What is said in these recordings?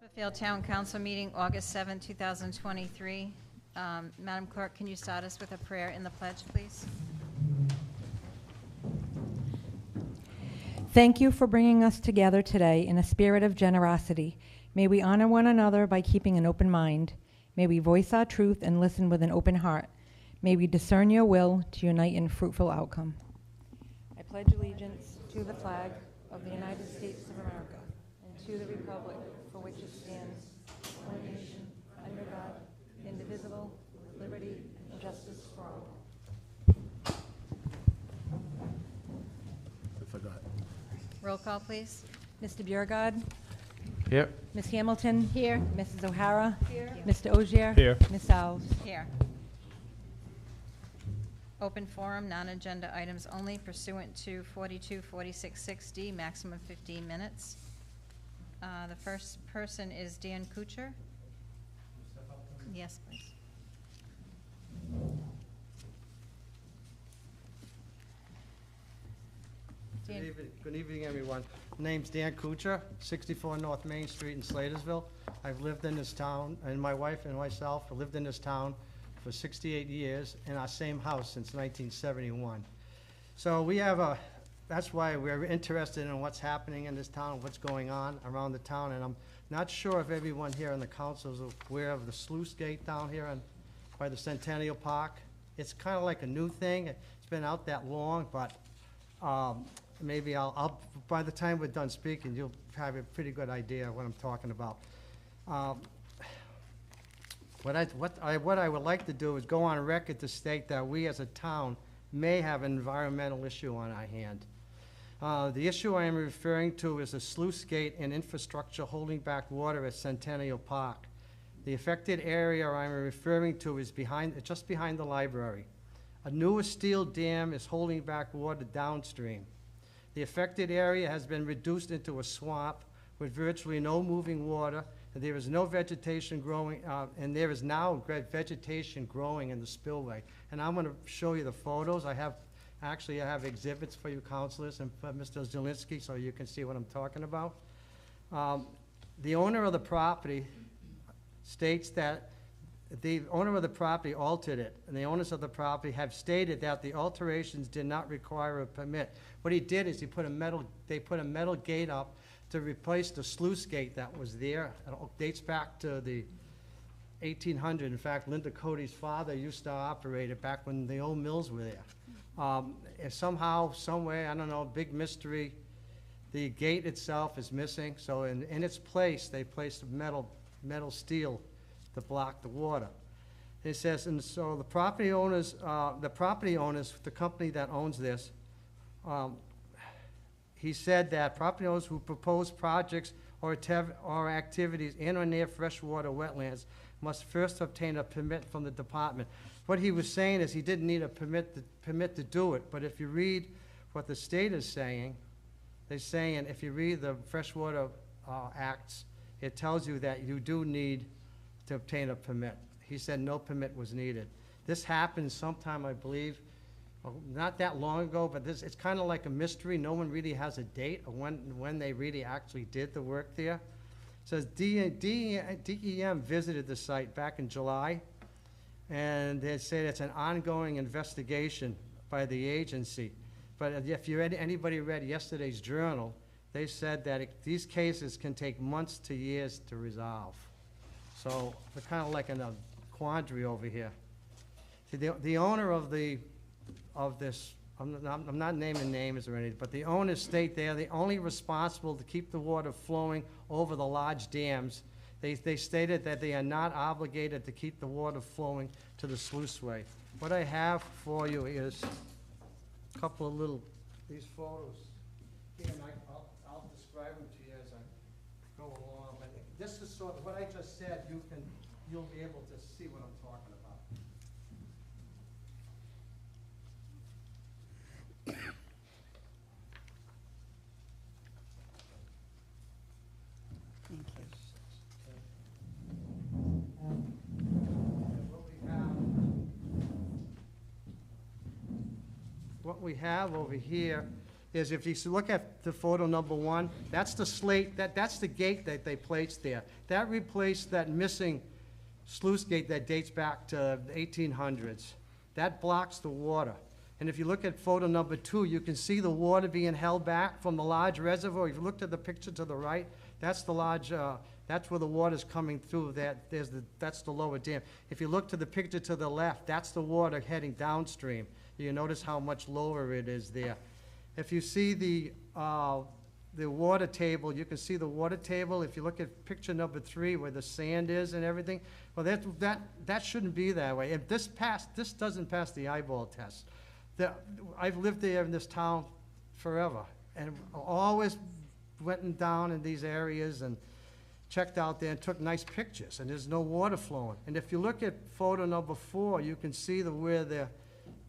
Smithfield Town Council meeting, August 7, 2023. Madam Clerk, can you start us with a prayer in the pledge, please? Thank you for bringing us together today in a spirit of generosity. May we honor one another by keeping an open mind. May we voice our truth and listen with an open heart. May we discern your will to unite in fruitful outcome. I pledge allegiance to the flag of the United States of America and to the republic for which it stands, one nation, under God, indivisible, with liberty and justice for all. I forgot. Roll call, please. Mr. Beauregard? Here. Ms. Hamilton? Here. Mrs. O'Hara? Here. Mr. Osier? Here. Ms. Alves? Here. Open forum, non-agenda items only pursuant to 424660, maximum 15 minutes. The first person is Dan Kuchar. Yes, please. Good evening, everyone. My name's Dan Kuchar, 64 North Main Street in Slatersville. I've lived in this town, and my wife and myself have lived in this town for 68 years in our same house since 1971. So we have that's why we're interested in what's happening in this town, what's going on around the town, and I'm not sure if everyone here in the council is aware of the sluice gate down here by the Centennial Park. It's kind of like a new thing. It's been out that long, but maybe I'll by the time we're done speaking, you'll have a pretty good idea of what I'm talking about. What I would like to do is go on record to state that we as a town may have an environmental issue on our hand. The issue I am referring to is a sluice gate and infrastructure holding back water at Centennial Park. The affected area I'm referring to is just behind the library. A newer steel dam is holding back water downstream. The affected area has been reduced into a swamp with virtually no moving water, and there is no vegetation growing, and there is now vegetation growing in the spillway. And I'm going to show you the photos. I have exhibits for you councilors and for Mr. Zwolenski, so you can see what I'm talking about. The owner of the property states that the owner of the property altered it, and the owners of the property have stated that the alterations did not require a permit. What he did is they put a metal gate up to replace the sluice gate that was there. It dates back to the 1800s. In fact, Linda Cody's father used to operate it back when the old mills were there. And somehow, someway, I don't know, big mystery, the gate itself is missing. So in its place, they placed a metal steel to block the water. It says, and so the property owners, the company that owns this, he said that property owners who propose projects or activities in or near freshwater wetlands must first obtain a permit from the department. What he was saying is he didn't need a permit to do it, but if you read what the state is saying, they're saying if you read the freshwater acts, it tells you that you do need to obtain a permit. He said no permit was needed. This happened sometime, I believe, not that long ago, but it's kind of like a mystery. No one really has a date of when they really actually did the work there. It says DEM visited the site back in July, and they say it's an ongoing investigation by the agency. But if anybody read yesterday's journal, they said that these cases can take months to years to resolve. So we're kind of like in a quandary over here. See, the owner of this, I'm not naming names or anything, but the owners state they are the only responsible to keep the water flowing over the large dams. They stated that they are not obligated to keep the water flowing to the sluiceway. What I have for you is a couple of these photos here, and I'll describe them to you as I go along. But this is sort of what I just said. You'll be able to see what I'm talking about. Thank you. What we have over here is if you look at the photo number 1, that's the slate, that's the gate that they placed there. That replaced that missing sluice gate that dates back to the 1800s. That blocks the water. And if you look at photo number 2, you can see the water being held back from the large reservoir. If you looked at the picture to the right, that's the large, that's where the water's coming through. That's the lower dam. If you look to the picture to the left, that's the water heading downstream. You notice how much lower it is there. If you see the water table, you can see the water table. If you look at picture number 3 where the sand is and everything, well, that shouldn't be that way. If this doesn't pass the eyeball test. I've lived there in this town forever, and always went down in these areas and checked out there and took nice pictures, and there's no water flowing. And if you look at photo number 4, you can see where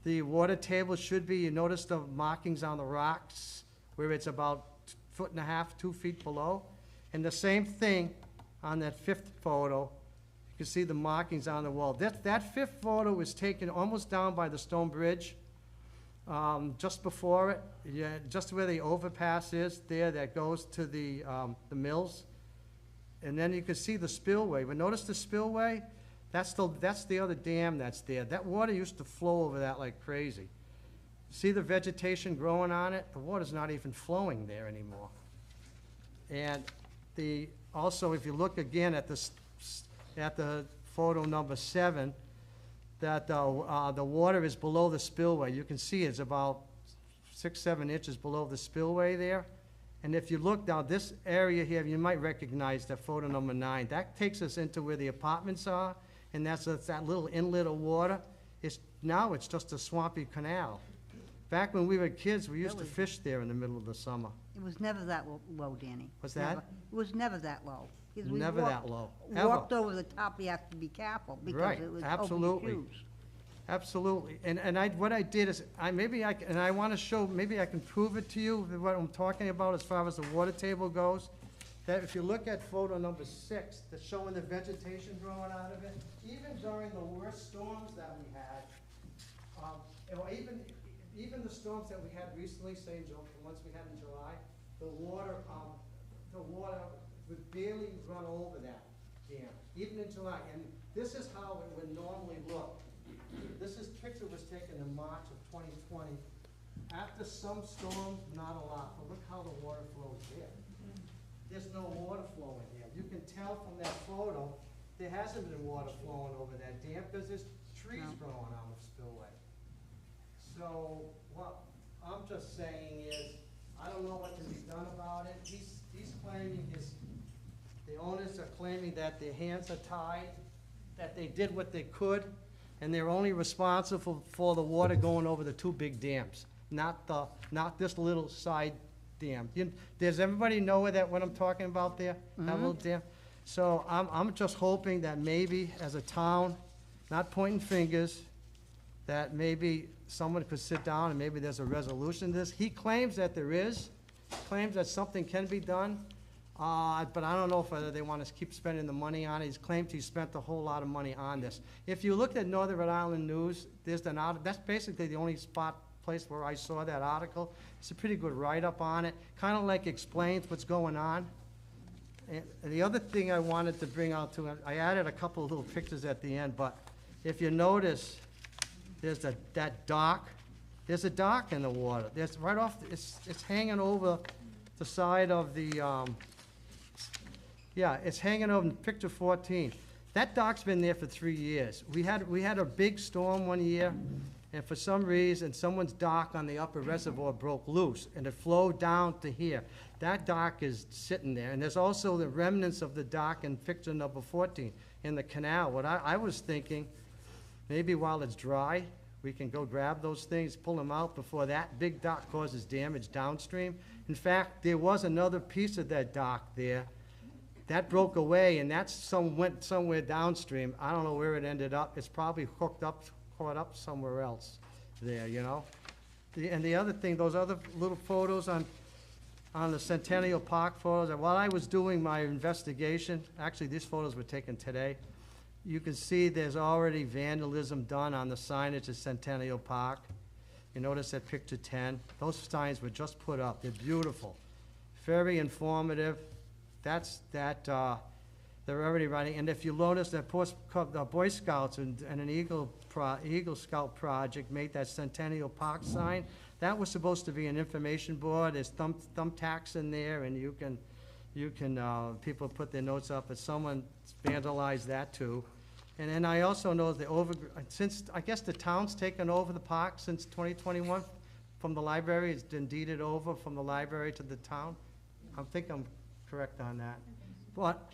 the water table should be. You notice the markings on the rocks where it's about 1.5 feet, 2 feet below. And the same thing on that 5th photo. You can see the markings on the wall. That 5th photo was taken almost down by the stone bridge. Just before it, just where the overpass is there that goes to the mills. And then you can see the spillway. But notice the spillway? That's the other dam that's there. That water used to flow over that like crazy. See the vegetation growing on it? The water's not even flowing there anymore. And also, if you look again at the photo number 7, that the water is below the spillway. You can see it's about 6-7 inches below the spillway there. And if you look down this area here, you might recognize that photo number 9. That takes us into where the apartments are, and that's that little inlet of water. Now it's just a swampy canal. Back when we were kids, we used to fish there in the middle of the summer. It was never that low, Danny. What's that? Never. It was never that low. Because we Never that low, ever. Walked over the top, you have to be careful because Right, it was absolutely. open shoes. Absolutely. And what I did is, I want to show, maybe I can prove it to you, what I'm talking about as far as the water table goes. That if you look at photo number 6, that's showing the vegetation growing out of it, even during the worst storms that we had, even the storms that we had recently, say the ones we had in July, the water would barely run over that dam, even in July. And this is how it would normally look. This picture was taken in March of 2020. After some storms, not a lot, but look how the water flows there. There's no water flowing there. You can tell from that photo, there hasn't been water flowing over that dam because there's trees growing on the spillway. So what I'm just saying is, I don't know what can be done about it. He's claiming the owners are claiming that their hands are tied, that they did what they could, and they're only responsible for the water going over the 2 big dams, not this little side dam. Does everybody know what I'm talking about there? That little dam? So I'm just hoping that maybe as a town, not pointing fingers, that maybe someone could sit down and maybe there's a resolution to this. He claims that there is, claims that something can be done, but I don't know if they want to keep spending the money on it. He's claimed he spent a whole lot of money on this. If you look at Northern Rhode Island News, that's basically the only place where I saw that article. It's a pretty good write-up on it, kind of like explains what's going on. And the other thing I wanted to bring out too, I added a couple of little pictures at the end, but if you notice, there's that dock. There's a dock in the water. There's right off, it's hanging over the side of the, it's hanging over in picture 14. That dock's been there for 3 years. We had a big storm one year, and for some reason, someone's dock on the upper reservoir broke loose, and it flowed down to here. That dock is sitting there, and there's also the remnants of the dock in picture number 14 in the canal. What I was thinking, maybe while it's dry, we can go grab those things, pull them out before that big dock causes damage downstream. In fact, there was another piece of that dock there that broke away, and went somewhere downstream. I don't know where it ended up. It's probably caught up somewhere else there, you know. And the other thing, those other little photos on the Centennial Park photos, while I was doing my investigation, actually these photos were taken today, you can see there's already vandalism done on the signage at Centennial Park. You notice that picture 10, those signs were just put up. They're beautiful, very informative. They're already running. And if you notice that the Boy Scouts and an Eagle Scout project made that Centennial Park sign, that was supposed to be an information board. There's thumbtacks in there, and you can, people put their notes up, but someone vandalized that too. And then I also know since, I guess the town's taken over the park since 2021 from the library, it's been deeded over from the library to the town. I think I'm correct on that. But,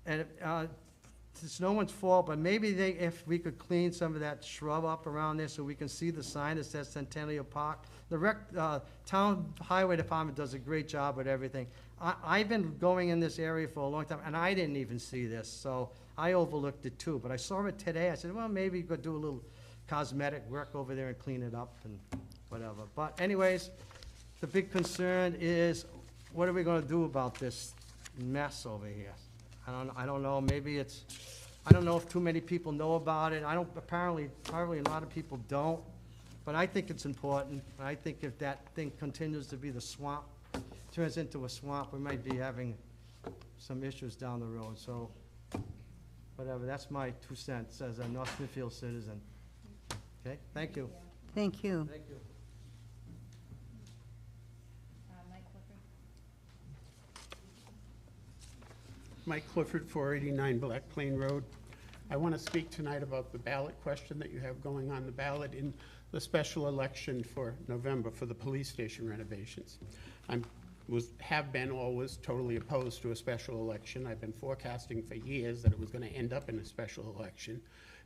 and it's no one's fault, but maybe if we could clean some of that shrub up around there so we can see the sign that says Centennial Park. The town highway department does a great job with everything. I've been going in this area for a long time, and I didn't even see this, so I overlooked it too. But I saw it today. I said, well, maybe you could do a little cosmetic work over there and clean it up and whatever. But anyways, the big concern is, what are we gonna do about this mess over here? I don't know, maybe I don't know if too many people know about it. Probably a lot of people don't, but I think it's important. I think if that thing continues to be the swamp, turns into a swamp, we might be having some issues down the road, so whatever, that's my 2 cents as a North Smithfield citizen. Okay, thank you. Thank you. Thank you. Mike Clifford? Mike Clifford, 489 Black Plain Road. I want to speak tonight about the ballot question that you have going on the ballot in the special election for November for the police station renovations. Have been always totally opposed to a special election. I've been forecasting for years that it was going to end up in a special election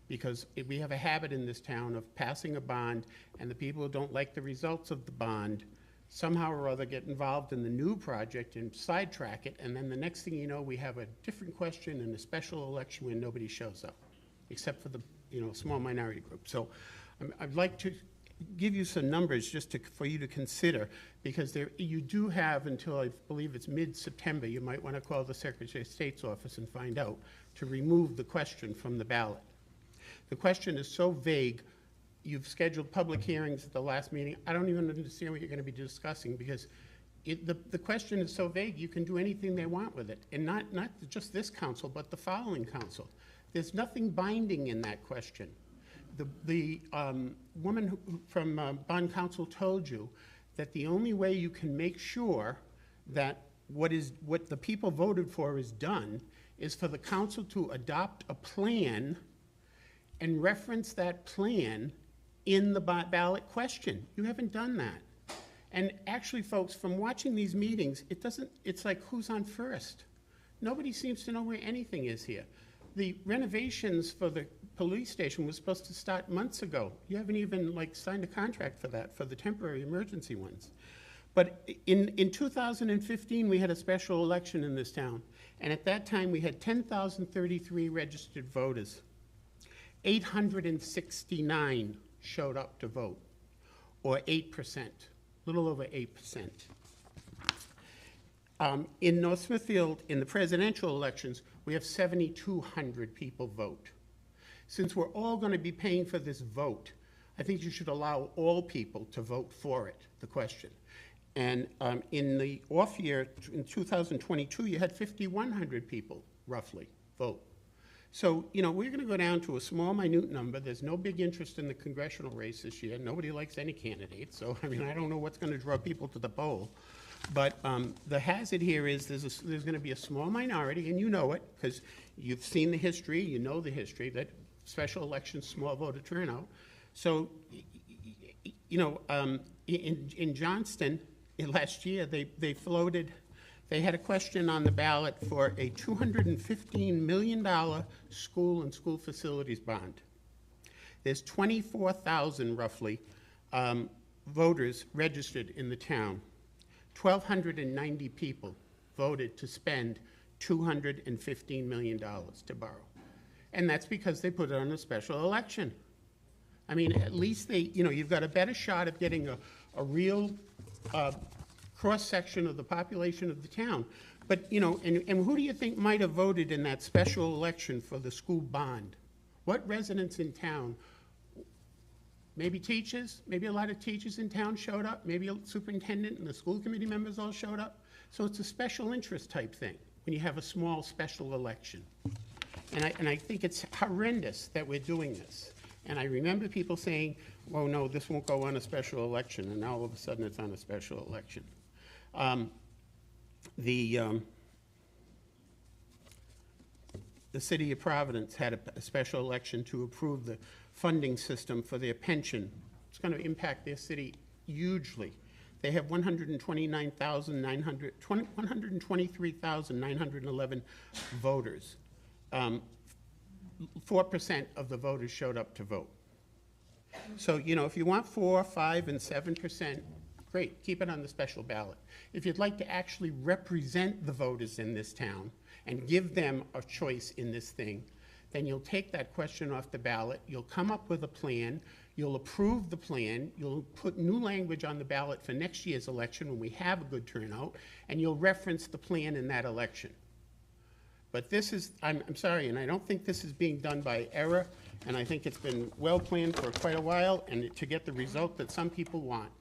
because we have a habit in this town of passing a bond, and the people who don't like the results of the bond somehow or other get involved in the new project and sidetrack it, and then the next thing you know, we have a different question in a special election when nobody shows up, except for the small minority group. So I'd like to give you some numbers just for you to consider, because you do have until I believe it's mid-September, you might want to call the Secretary of State's office and find out, to remove the question from the ballot. The question is so vague. You've scheduled public hearings at the last meeting. I don't even understand what you're going to be discussing, because the question is so vague, you can do anything they want with it. And not just this council, but the following council. There's nothing binding in that question. The woman from bond council told you that the only way you can make sure that what the people voted for is done is for the council to adopt a plan and reference that plan in the ballot question. You haven't done that. And actually, folks, from watching these meetings, it's like who's on first? Nobody seems to know where anything is here. The renovations for the police station was supposed to start months ago. You haven't even signed a contract for that, for the temporary emergency ones. But in 2015, we had a special election in this town. And at that time, we had 10,033 registered voters. 869 showed up to vote, or 8%, a little over 8%. In North Smithfield, in the presidential elections, we have 7,200 people vote. Since we're all going to be paying for this vote, I think you should allow all people to vote for it, the question. And in the off year, in 2022, you had 5,100 people, roughly, vote. So, we're going to go down to a small, minute number. There's no big interest in the congressional race this year. Nobody likes any candidate. So, I don't know what's going to draw people to the poll. But the hazard here is there's going to be a small minority, and you know it because you've seen the history, you know the history, that special elections, small voter turnout. So, in Johnston last year, they had a question on the ballot for a $215 million school and school facilities bond. There's 24,000 roughly voters registered in the town. 1,290 people voted to spend $215 million to borrow. And that's because they put it on a special election. At least you've got a better shot of getting a real cross-section of the population of the town. But, and who do you think might have voted in that special election for the school bond? What residents in town Maybe teachers, maybe a lot of teachers in town showed up, maybe a superintendent and the school committee members all showed up. So it's a special interest type thing when you have a small special election. And I think it's horrendous that we're doing this. And I remember people saying, oh, no, this won't go on a special election, and now all of a sudden it's on a special election. The city of Providence had a special election to approve the funding system for their pension. It's going to impact their city hugely. They have 123,911 voters. 4% of the voters showed up to vote. So, you know, if you want 4, 5, and 7%, great, keep it on the special ballot. If you'd like to actually represent the voters in this town and give them a choice in this thing, then you'll take that question off the ballot, you'll come up with a plan, you'll approve the plan, you'll put new language on the ballot for next year's election when we have a good turnout, and you'll reference the plan in that election. But this is, I'm sorry, and I don't think this is being done by error, and I think it's been well planned for quite a while, and to get the result that some people want.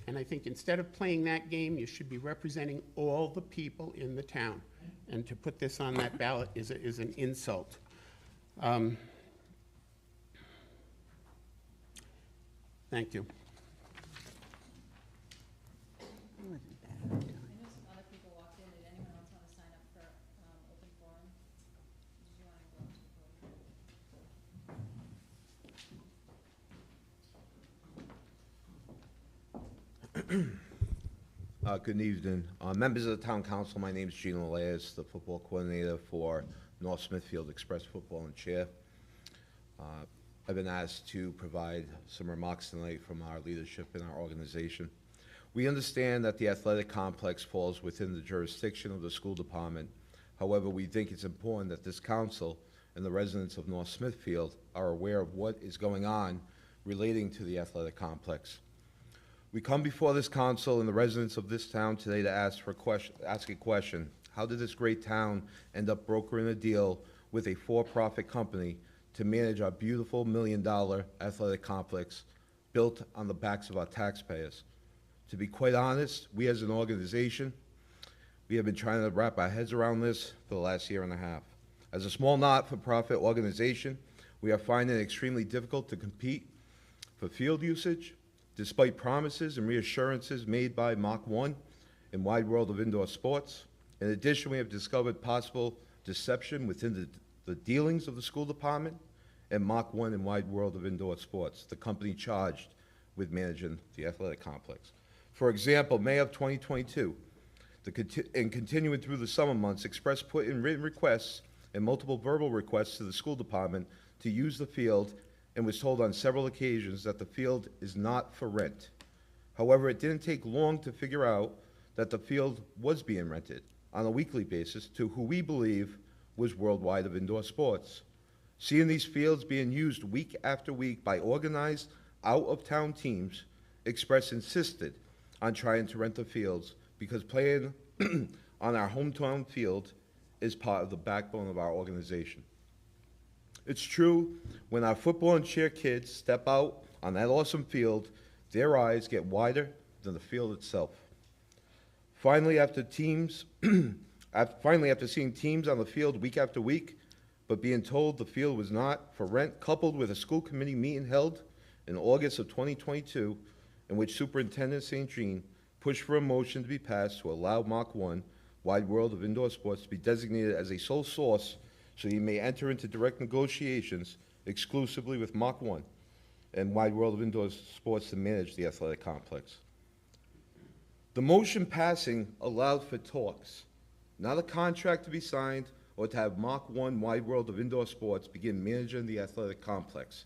And I think instead of playing that game, you should be representing all the people in the town. And to put this on that ballot is an insult. Thank you. It wasn't bad. I know some other people walked in. Did anyone else want to sign up for open forum? Did you want to go to the Good evening. Members of the Town Council, my name is Gino Elias, the football coordinator for North Smithfield Express Football and Chair. I've been asked to provide some remarks tonight from our leadership in our organization. We understand that the athletic complex falls within the jurisdiction of the school department. However, we think it's important that this council and the residents of North Smithfield are aware of what is going on relating to the athletic complex. We come before this council and the residents of this town today to ask a question. How did this great town end up brokering a deal with a for-profit company to manage our beautiful $1 million athletic complex built on the backs of our taxpayers? To be quite honest, we as an organization, we have been trying to wrap our heads around this for the last year and a half. As a small not-for-profit organization, we are finding it extremely difficult to compete for field usage, despite promises and reassurances made by Mach 1 and Wide World of Indoor Sports. In addition, we have discovered possible deception within the dealings of the school department and Mach 1 and Wide World of Indoor Sports, the company charged with managing the athletic complex. For example, May of 2022, and continuing through the summer months, Express put in written requests and multiple verbal requests to the school department to use the field, and was told on several occasions that the field is not for rent. However, it didn't take long to figure out that the field was being rented on a weekly basis to who we believe was Worldwide of Indoor Sports. Seeing these fields being used week after week by organized out-of-town teams, Express insisted on trying to rent the fields because playing on our hometown field is part of the backbone of our organization. It's true, when our football and cheer kids step out on that awesome field, their eyes get wider than the field itself. Finally, after seeing teams on the field week after week, but being told the field was not for rent, coupled with a school committee meeting held in August of 2022, in which Superintendent St. Jean pushed for a motion to be passed to allow Mach 1, Wide World of Indoor Sports, to be designated as a sole source so he may enter into direct negotiations exclusively with Mach 1 and Wide World of Indoor Sports to manage the athletic complex. The motion passing allowed for talks, not a contract to be signed or to have Mach 1 Wide World of Indoor Sports begin managing the athletic complex.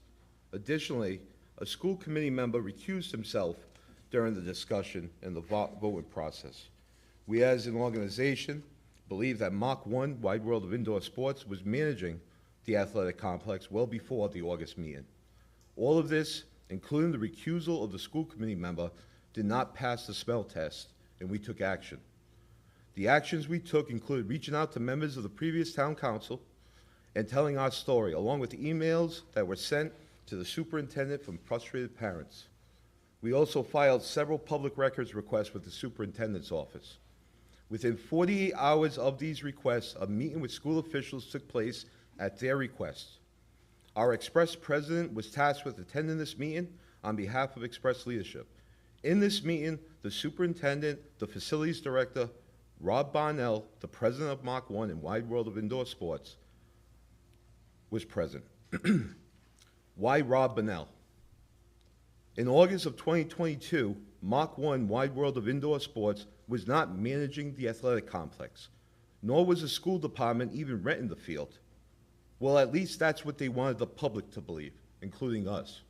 Additionally, a school committee member recused himself during the discussion and the voting process. We as an organization believe that Mach 1 Wide World of Indoor Sports was managing the athletic complex well before the August meeting. All of this, including the recusal of the school committee member, did not pass the smell test, and we took action. The actions we took included reaching out to members of the previous town council and telling our story, along with emails that were sent to the superintendent from frustrated parents. We also filed several public records requests with the superintendent's office. Within 48 hours of these requests, a meeting with school officials took place at their request. Our Express president was tasked with attending this meeting on behalf of Express leadership. In this meeting, the superintendent, the facilities director, Rob Bonnell, the president of Mach 1 and Wide World of Indoor Sports, was present. Why Rob Bonnell? In August of 2022, Mach 1 Wide World of Indoor Sports was not managing the athletic complex, nor was the school department even renting the field. Well, at least that's what they wanted the public to believe, including us.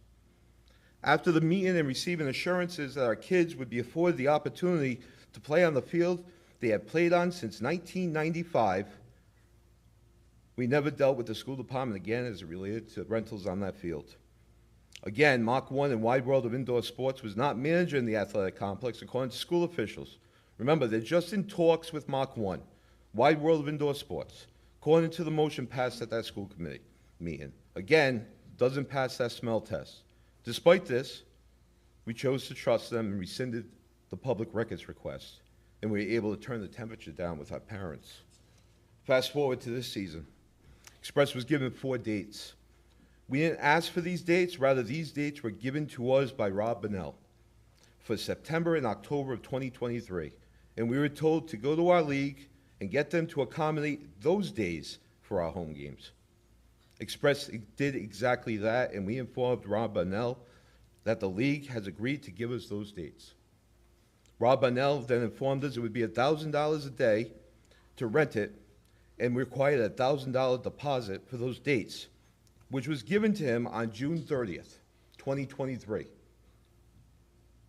After the meeting and receiving assurances that our kids would be afforded the opportunity to play on the field they had played on since 1995, we never dealt with the school department again as it related to rentals on that field. Again, Mach 1 and Wide World of Indoor Sports was not managing the athletic complex according to school officials. Remember, they're just in talks with Mach 1, Wide World of Indoor Sports, according to the motion passed at that school committee meeting. Again, doesn't pass that smell test. Despite this, we chose to trust them and rescinded the public records request, and we were able to turn the temperature down with our parents. Fast forward to this season. Express was given 4 dates. We didn't ask for these dates, rather these dates were given to us by Rob Bonnell for September and October of 2023. And we were told to go to our league and get them to accommodate those days for our home games. Express did exactly that, and we informed Rob Bonnell that the league has agreed to give us those dates. Rob Bonnell then informed us it would be $1,000 a day to rent it, and required a $1,000 deposit for those dates, which was given to him on June 30th, 2023.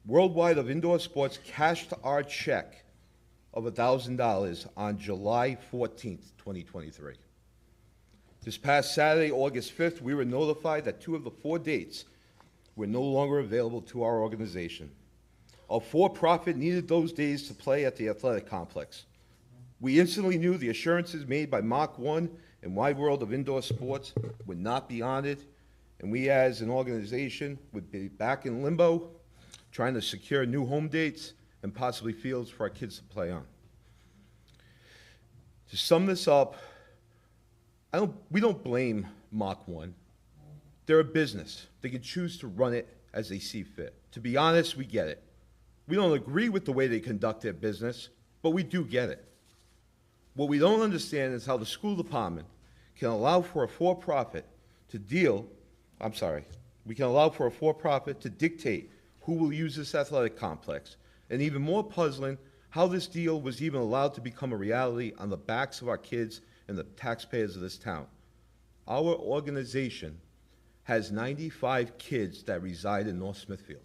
Worldwide of Indoor Sports cashed our check of $1,000 on July 14th, 2023. This past Saturday, August 5th, we were notified that 2 of the 4 dates were no longer available to our organization. A for-profit needed those days to play at the athletic complex. We instantly knew the assurances made by Mach 1 and Wide World of Indoor Sports would not be honored, and we as an organization would be back in limbo, trying to secure new home dates and possibly fields for our kids to play on. To sum this up, we don't blame Mach 1. They're a business. They can choose to run it as they see fit. To be honest, we get it. We don't agree with the way they conduct their business, but we do get it. What we don't understand is how the school department can allow for a for-profit to dictate who will use this athletic complex. And even more puzzling, how this deal was even allowed to become a reality on the backs of our kids and the taxpayers of this town. Our organization has 95 kids that reside in North Smithfield.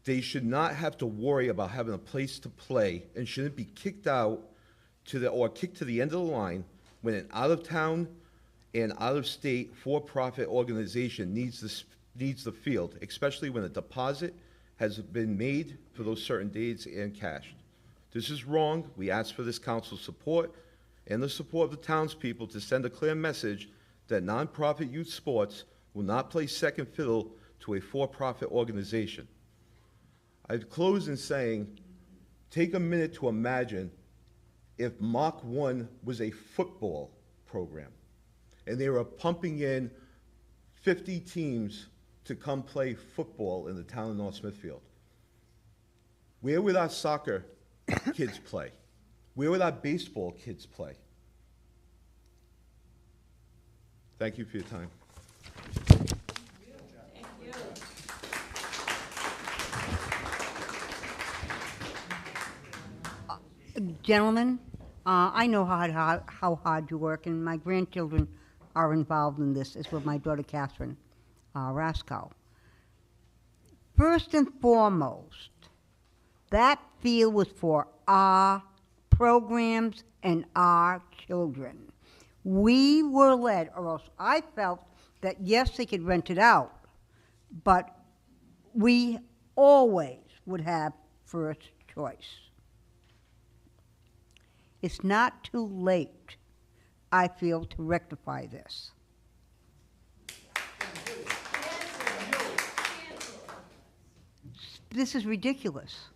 They should not have to worry about having a place to play and shouldn't be kicked out or kicked to the end of the line when an out-of-town and out-of-state for-profit organization needs the field, especially when a deposit has been made for those certain dates and cashed. This is wrong. We ask for this council's support and the support of the townspeople to send a clear message that nonprofit youth sports will not play second fiddle to a for-profit organization. I'd close in saying, take a minute to imagine if Mach 1 was a football program and they were pumping in 50 teams to come play football in the town of North Smithfield. Where would our soccer kids play? Where would our baseball kids play? Thank you for your time. Gentlemen, I know how hard you work, and my grandchildren are involved in this, as with my daughter Catherine Raskow. First and foremost, that field was for our programs and our children. We were led, or else I felt that yes, they could rent it out, but we always would have first choice. It's not too late, I feel, to rectify this. this is ridiculous.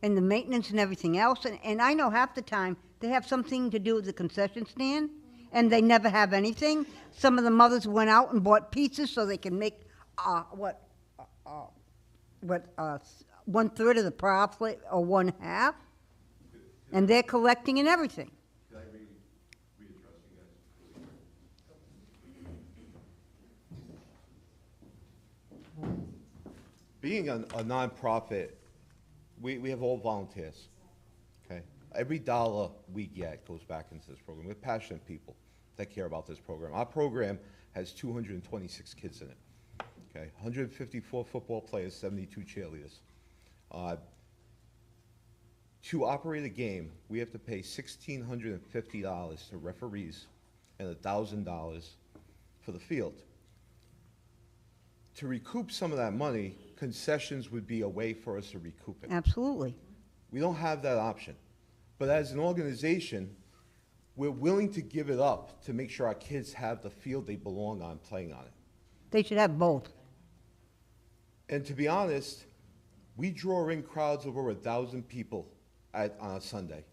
And the maintenance and everything else, and I know half the time they have something to do with the concession stand, and they never have anything. Some of the mothers went out and bought pizzas so they can make, 1/3 of the profit or 1/2, and they're collecting and everything. Can I readdress you guys? Being a nonprofit, we have all volunteers, okay? Every dollar we get goes back into this program. We're passionate people that care about this program. Our program has 226 kids in it, okay? 154 football players, 72 cheerleaders. To operate a game, we have to pay $1,650 to referees and $1,000 for the field. To recoup some of that money, concessions would be a way for us to recoup it. Absolutely. We don't have that option. But as an organization, we're willing to give it up to make sure our kids have the field they belong on playing on it. They should have both. And to be honest, we draw in crowds of over 1,000 people on a Sunday.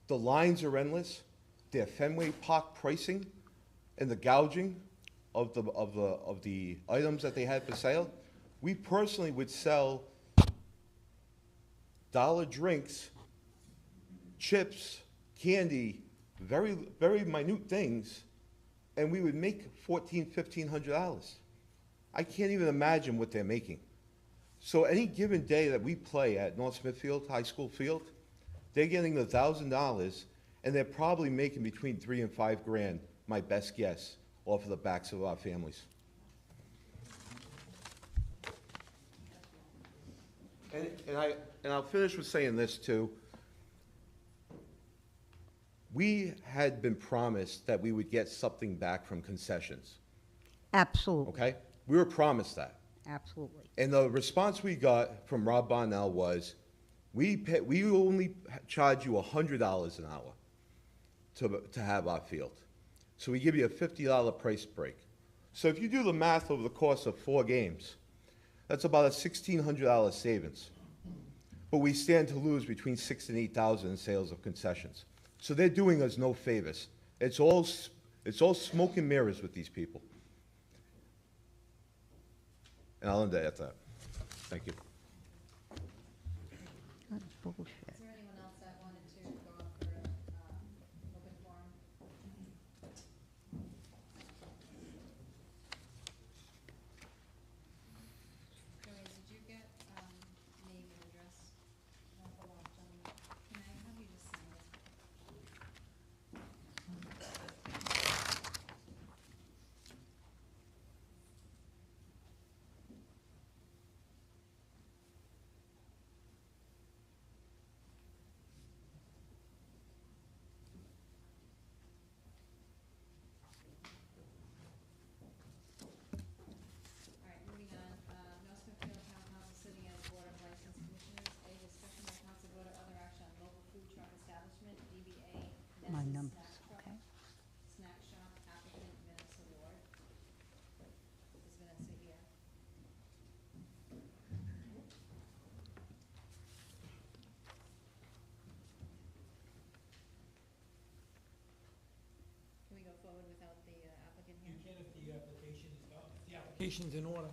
The lines are endless. Their Fenway Park pricing and the gouging of the items that they had for sale, we personally would sell dollar drinks, chips, candy, very, very minute things, and we would make $1,400, $1,500. I can't even imagine what they're making. So any given day that we play at North Smithfield High School Field, they're getting $1,000, and they're probably making between $3 and $5 grand, my best guess, off of the backs of our families. And I'll finish with saying this too. We had been promised that we would get something back from concessions, Absolutely. okay? We were promised that. Absolutely. And the response we got from Rob Bonnell was, we only charge you $100 an hour to have our field. So we give you a $50 price break. So if you do the math over the course of 4 games, that's about a $1,600 savings. But we stand to lose between $6,000 and $8,000 in sales of concessions. So they're doing us no favors. It's all smoke and mirrors with these people. And I'll end it at that. Thank you. That's bullshit. Is there anyone else that wanted to go up for open forum? Joey, did you get name and address? No, hold on, gentlemen. Can I have you just sign it? All right, moving on, North Smithfield Town Council sitting as Board of License Commissioners, a discussion by council vote or other action on local food truck establishment, DBA, My Nessa numbers, Snack Truck, okay. Snack Shop, Applicant, Vanessa Ward. Is Vanessa here? Can we go forward without the applicant You here? can if the application is, the application's in order,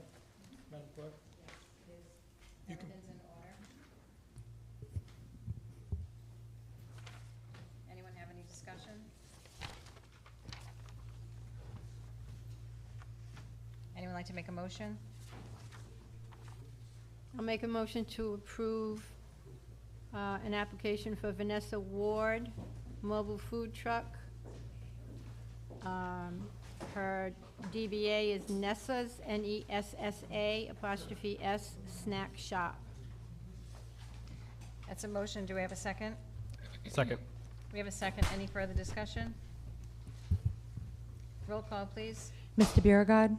Madam Clerk. Yes, it is. You can- Everything's in order. Anyone have any discussion? Anyone like to make a motion? I'll make a motion to approve an application for Vanessa Ward, mobile food truck. Her DBA is Nessa's, Nessa apostrophe S Snack Shop. That's a motion. Do we have a second? Second. We have a second. Any further discussion? Roll call, please. Mr. Biragad.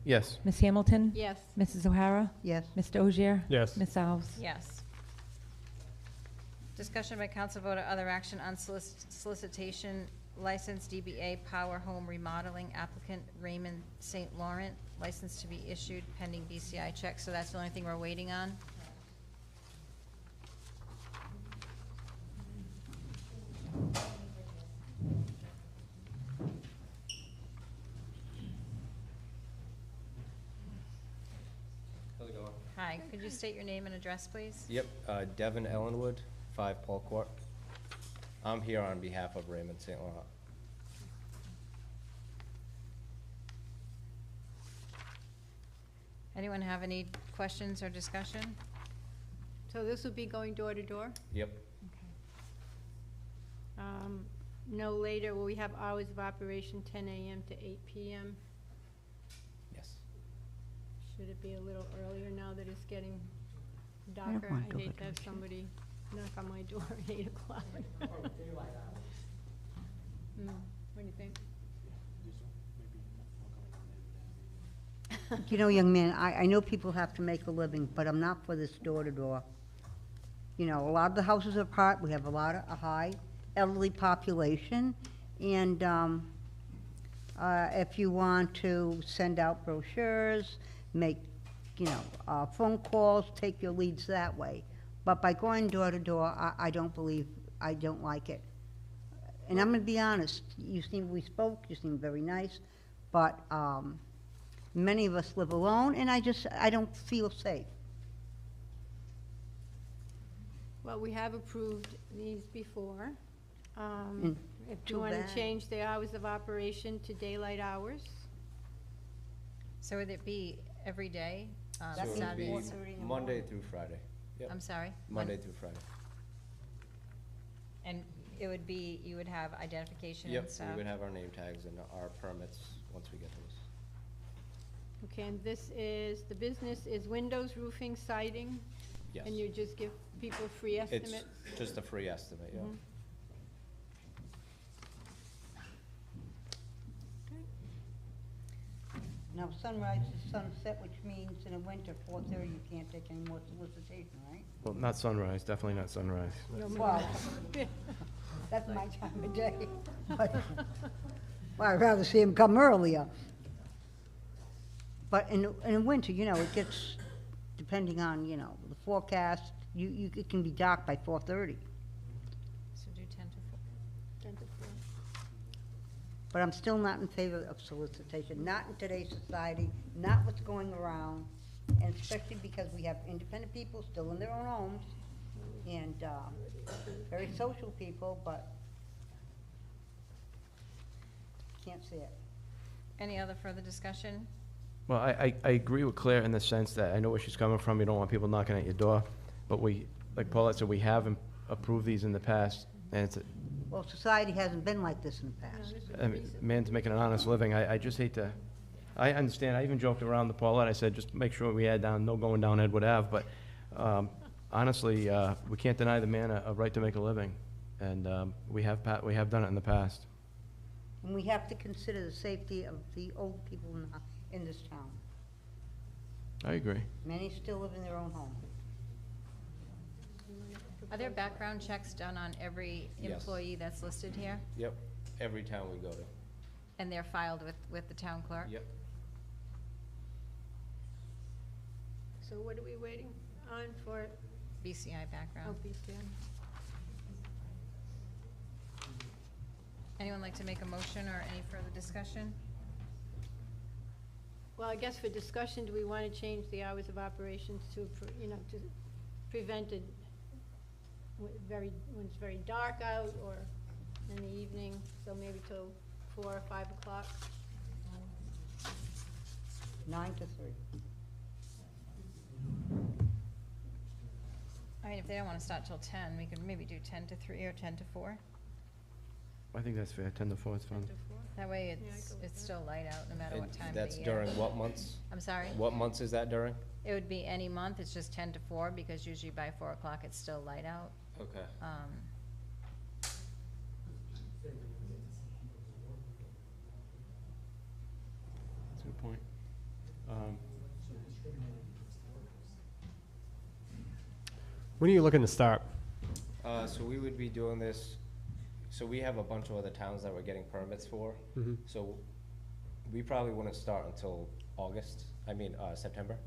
Yes. Ms. Hamilton. Yes. Mrs. O'Hara. Yes. Mr. Osier. Yes. Ms. Alves. Yes. Discussion by council vote or other action on solicitation license DBA Power Home Remodeling applicant Raymond St. Laurent, license to be issued pending BCI check, so that's the only thing we're waiting on. How's it going? Hi, could you state your name and address, please? Yep, Devin Ellenwood, 5 Paul Court. I'm here on behalf of Raymond St. Laurent. Anyone have any questions or discussion? So this will be going door to door? Yep, No later, will we have hours of operation 10 a.m. to 8 p.m.? yes. Should it be a little earlier now that it's getting darker? want I door hate to to have door. somebody knock on my door at 8 o'clock. What do you think? You know, young man, I know people have to make a living, but I'm not for this door-to-door. You know, a lot of the houses are apart, we have a lot of, a high elderly population, and if you want to send out brochures, make, you know, phone calls, take your leads that way. But by going door-to-door, I don't like it. And I'm gonna be honest, we spoke, you seem very nice, but, many of us live alone, and I don't feel safe. Well, we have approved these before. If too you want bad. to change the hours of operation to daylight hours, So would it be every day? So That it means would be 4:30 in the Monday morning. through Friday. Yep, I'm sorry? Monday through Friday. And it would be, you would have identification and Yep, stuff? we would have our name tags and our permits once we get those. okay, and this is, the business is windows, roofing, siding? Yes. And you just give people free It's estimates? just a free estimate, yeah. Mhm. Now, sunrise is sunset, which means in the winter, 4:30, you can't take any more solicitation, right? Well, not sunrise, definitely not sunrise. Well, that's my time of day. But, well, I'd rather see them come earlier. But in the winter, you know, it gets, depending on, you know, the forecast, it can be dark by 4:30. So do 10 to 4. 10 to 4. But I'm still not in favor of solicitation, not in today's society, not what's going around, and especially because we have independent people still in their own homes, and very social people, but can't see it. Any other further discussion? Well, I agree with Claire in the sense that I know where she's coming from. You don't want people knocking at your door. But we, like Paulette said, we have approved these in the past. And it's, Well, society hasn't been like this in the past. I mean, man's making an honest living. I just hate to, I understand. I even joked around to Paulette. I said, just make sure we add down, no going down Edward Ave. But honestly, we can't deny the man a right to make a living. And we have done it in the past. And we have to consider the safety of the old people in this town. I agree. Many still live in their own home. Are there background checks done on every Yes. employee that's listed here? Yep, every town we go to. And they're filed with the town clerk? Yep. So what are we waiting on for? BCI background. BCN. Anyone like to make a motion or any further discussion? Well, I guess for discussion, do we want to change the hours of operations to, you know, to prevent it when it's very dark out or in the evening, so maybe till 4 or 5 o'clock? 9 to 3. I mean, if they don't want to start till 10, we could maybe do 10 to 3 or 10 to 4. I think that's fair. 10 to 4 is fine. 10 to 4? That way Yeah, I it's, go with it's that. still light out no matter And what time of that's the year. during what months? I'm sorry? What months is that during? It would be any month, it's just 10 to 4 because usually by 4 o'clock it's still light out. Okay. That's a good point. When are you looking to start? So we would be doing this, so we have a bunch of other towns that we're getting permits for. Mhm. So we probably wouldn't start until September.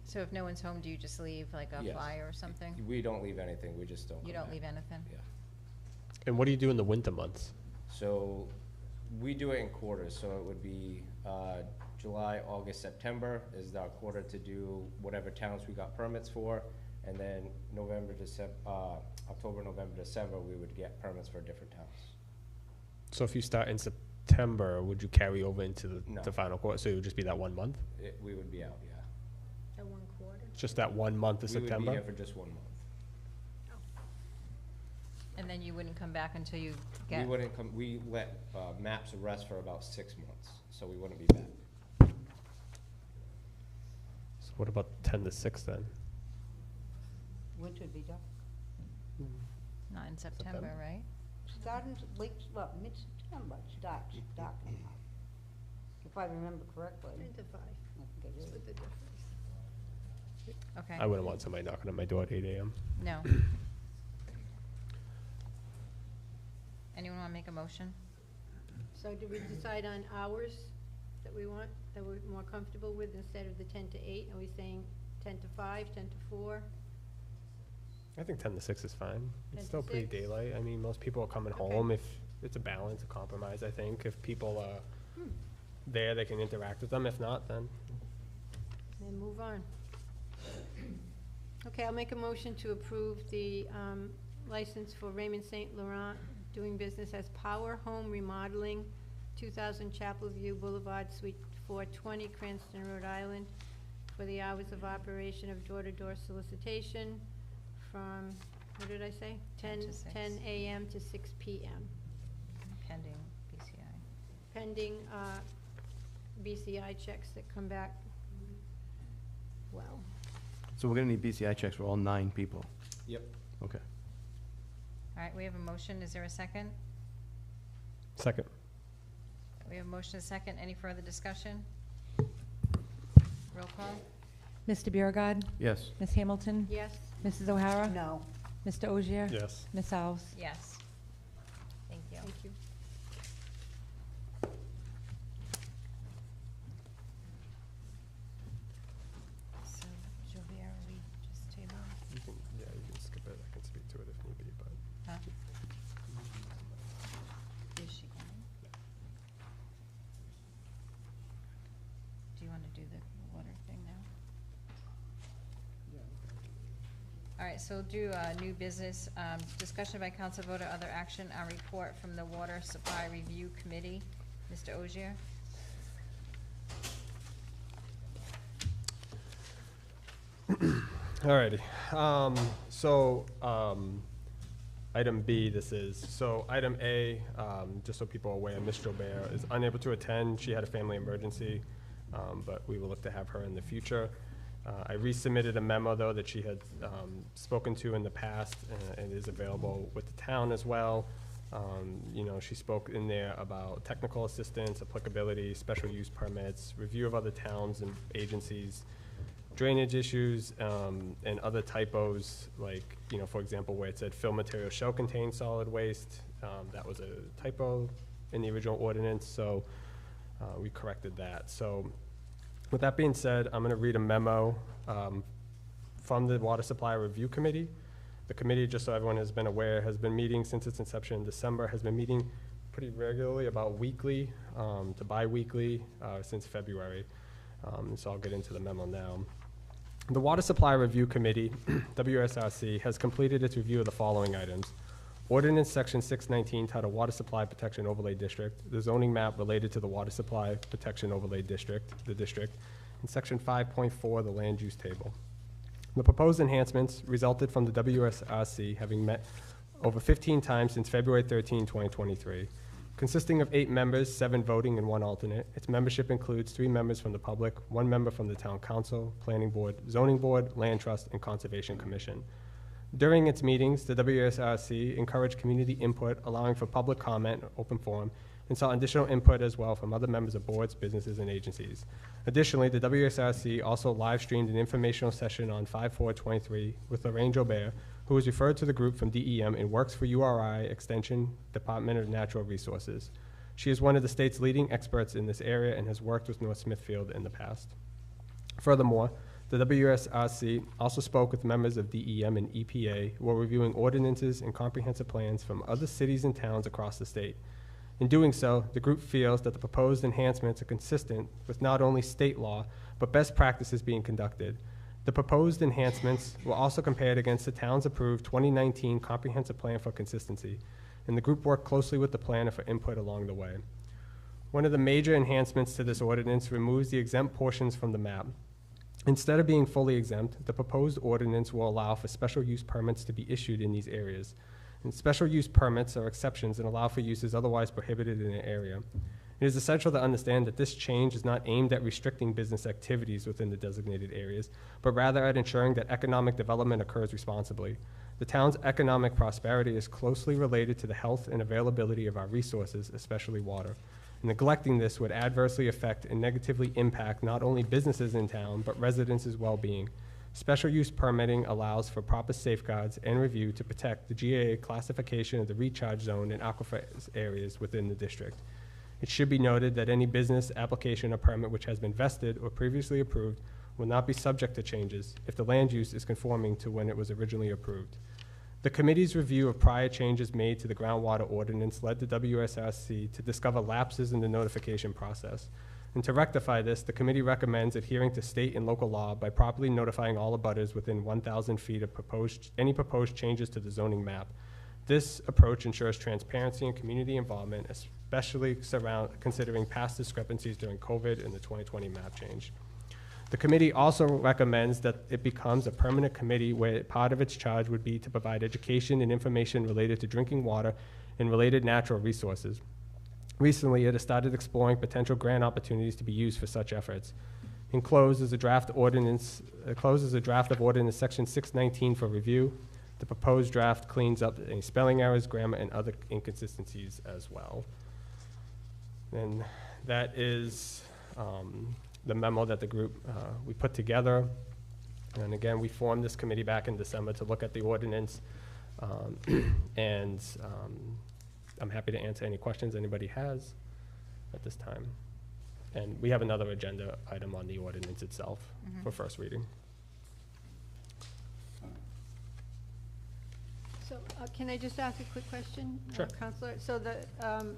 So if no one's home, do you just leave like a Yes. flyer or something? We don't leave anything, we just don't You come don't back. leave anything? Yeah. And what do you do in the winter months? So we do it in quarters, so it would be July, August, September is our quarter to do whatever towns we got permits for. And then October, November, December, we would get permits for different towns. So if you start in September, would you carry over into No. the final quarter? So it would just be that 1 month? We would be out, yeah. At 1/4? Just that 1 month of We would be September? here for just 1 month. And then you wouldn't come back until you We get, wouldn't come, we let maps rest for about 6 months, so we wouldn't be back. So what about 10 to 6 then? Winter would be dark. not in September, September? right? Starting to late, well, mid-September, it starts darkening out. If I remember correctly. 10 to 5, I think it is. split the difference. Okay. I wouldn't want somebody knocking on my door at 8 AM. No. Anyone want to make a motion? So did we decide on hours that we want, that we're more comfortable with instead of the 10 to 8? Are we saying 10 to 5, 10 to 4? I think 10 to 6 is fine. 10 It's to still pretty 6? daylight. I mean, most people are coming Okay. home. If it's a balance, a compromise, I think. If people are there, they can interact with them. If not, then Then move on. Okay, I'll make a motion to approve the license for Raymond St. Laurent doing business as Power Home Remodeling, 2000 Chapel View Boulevard, Suite 420, Cranston, Rhode Island, for the hours of operation of door-to-door solicitation from, what did I say? 10 to 6. 10 a.m. to 6 p.m. Pending BCI. Pending BCI checks that come back well. So we're gonna need BCI checks for all 9 people. Yep. Okay. All right, we have a motion. Is there a second? second. We have a motion, a second. Any further discussion? Roll call? Mr. Biragad. Yes. Ms. Hamilton. Yes? Mrs. O'Hara. No. Mr. Ogier. Yes. Ms. Alves. Yes. Thank you. Thank you. So, Joubert, we just table? You can, yeah, you can skip it. I can speak to it if need be, but. Huh? Is she coming? Do you want to do the water thing now? All right, so we'll do new business, discussion by council vote or other action on report from the Water Supply Review Committee. Mr. Ogier? Alrighty, item B, this is, so item A, just so people are aware, Ms. Joubert is unable to attend, she had a family emergency, but we will look to have her in the future. I resubmitted a memo, though, that she had, spoken to in the past, and is available with the town as well. You know, she spoke in there about technical assistance, applicability, special use permits, review of other towns and agencies, drainage issues, and other typos, like, you know, for example, where it said fill material shall contain solid waste, that was a typo in the original ordinance, so we corrected that. So with that being said, I'm gonna read a memo from the Water Supply Review Committee. The committee, just so everyone has been aware, has been meeting since its inception in December, has been meeting pretty regularly, about weekly to bi-weekly since February. So I'll get into the memo now. The Water Supply Review Committee, WSRC, has completed its review of the following items. Ordinance Section 619 titled Water Supply Protection Overlay District, the zoning map related to the Water Supply Protection Overlay District, the district, and Section 5.4, the land use table. The proposed enhancements resulted from the WSRC having met over 15 times since February 13, 2023. Consisting of 8 members, 7 voting, and 1 alternate, its membership includes 3 members from the public, 1 member from the town council, planning board, zoning board, land trust, and conservation commission. During its meetings, the WSRC encouraged community input, allowing for public comment, open forum, and saw additional input as well from other members of boards, businesses, and agencies. Additionally, the WSRC also live-streamed an informational session on 5/4/23 with Lorraine Joubert, who was referred to the group from DEM and works for URI Extension, Department of Natural Resources. She is one of the state's leading experts in this area and has worked with North Smithfield in the past. Furthermore, the WSRC also spoke with members of DEM and EPA while reviewing ordinances and comprehensive plans from other cities and towns across the state. In doing so, the group feels that the proposed enhancements are consistent with not only state law, but best practices being conducted. The proposed enhancements were also compared against the town's approved 2019 Comprehensive Plan for Consistency, and the group worked closely with the planner for input along the way. One of the major enhancements to this ordinance removes the exempt portions from the map. Instead of being fully exempt, the proposed ordinance will allow for special use permits to be issued in these areas. And special use permits are exceptions and allow for uses otherwise prohibited in an area. It is essential to understand that this change is not aimed at restricting business activities within the designated areas, but rather at ensuring that economic development occurs responsibly. The town's economic prosperity is closely related to the health and availability of our resources, especially water. Neglecting this would adversely affect and negatively impact not only businesses in town, but residents' well-being. Special use permitting allows for proper safeguards and review to protect the GAA classification of the recharge zone and aquifer areas within the district. It should be noted that any business application or permit which has been vested or previously approved will not be subject to changes if the land use is conforming to when it was originally approved. The committee's review of prior changes made to the groundwater ordinance led the WSRC to discover lapses in the notification process. And to rectify this, the committee recommends adhering to state and local law by properly notifying all abutters within 1,000 feet of any proposed changes to the zoning map. This approach ensures transparency and community involvement, especially considering past discrepancies during COVID and the 2020 map change. The committee also recommends that it becomes a permanent committee where part of its charge would be to provide education and information related to drinking water and related natural resources. Recently, it has started exploring potential grant opportunities to be used for such efforts. Enclosed is a draft of ordinance section 619 for review. The proposed draft cleans up any spelling errors, grammar, and other inconsistencies as well. And that is the memo that the group, we put together. And again, we formed this committee back in December to look at the ordinance. I'm happy to answer any questions anybody has at this time. And we have another agenda item on the ordinance itself for first reading. So, can I just ask a quick question? Sure. Counselor, so the,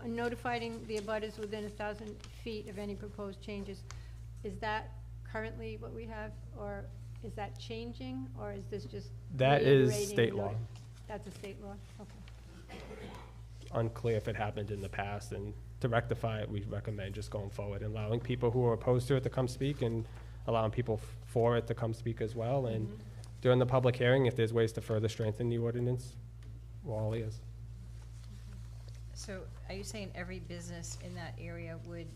notifying the abutters within 1,000 feet of any proposed changes, is that currently what we have, or is that changing, or is this just That is reiterating state law. That's a state law? Okay. Unclear if it happened in the past, and to rectify it, we recommend just going forward and allowing people who are opposed to it to come speak and allowing people for it to come speak as well. And during the public hearing, if there's ways to further strengthen the ordinance, we're all ears. So are you saying every business in that area would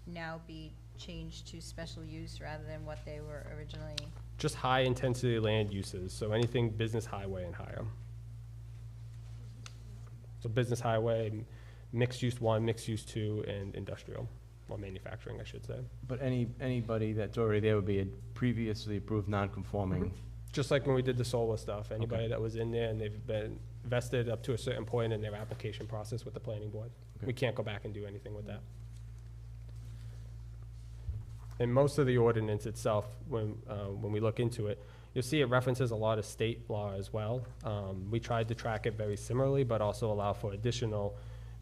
now be changed to special use rather than what they were originally? Just high intensity land uses, so anything business highway and higher. So business highway, mixed use 1, mixed use 2, and industrial, or manufacturing, I should say. But anybody that's already there would be a previously approved non-conforming. Just like when we did the solar stuff, anybody that was in there and they've been vested up to a certain point in their application process with the planning board. Okay. We can't go back and do anything with that. And most of the ordinance itself, when we look into it, you'll see it references a lot of state law as well. We tried to track it very similarly, but also allow for additional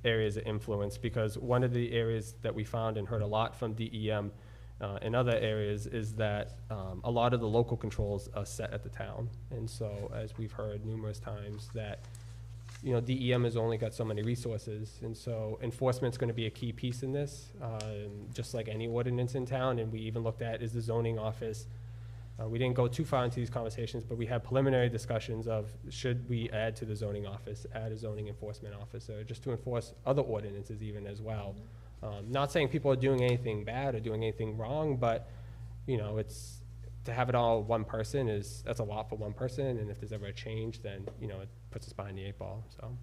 areas of influence, because one of the areas that we found and heard a lot from DEM in other areas is that a lot of the local controls are set at the town. And so, as we've heard numerous times, that DEM has only got so many resources, and so enforcement's going to be a key piece in this, just like any ordinance in town. And we even looked at, is the zoning office, we didn't go too far into these conversations, but we had preliminary discussions of, should we add to the zoning office, add a zoning enforcement officer, just to enforce other ordinances even as well. Not saying people are doing anything bad or doing anything wrong, but it's, to have it all one person that's a lot for one person, and if there's ever a change, then it puts us behind the 8 ball. So.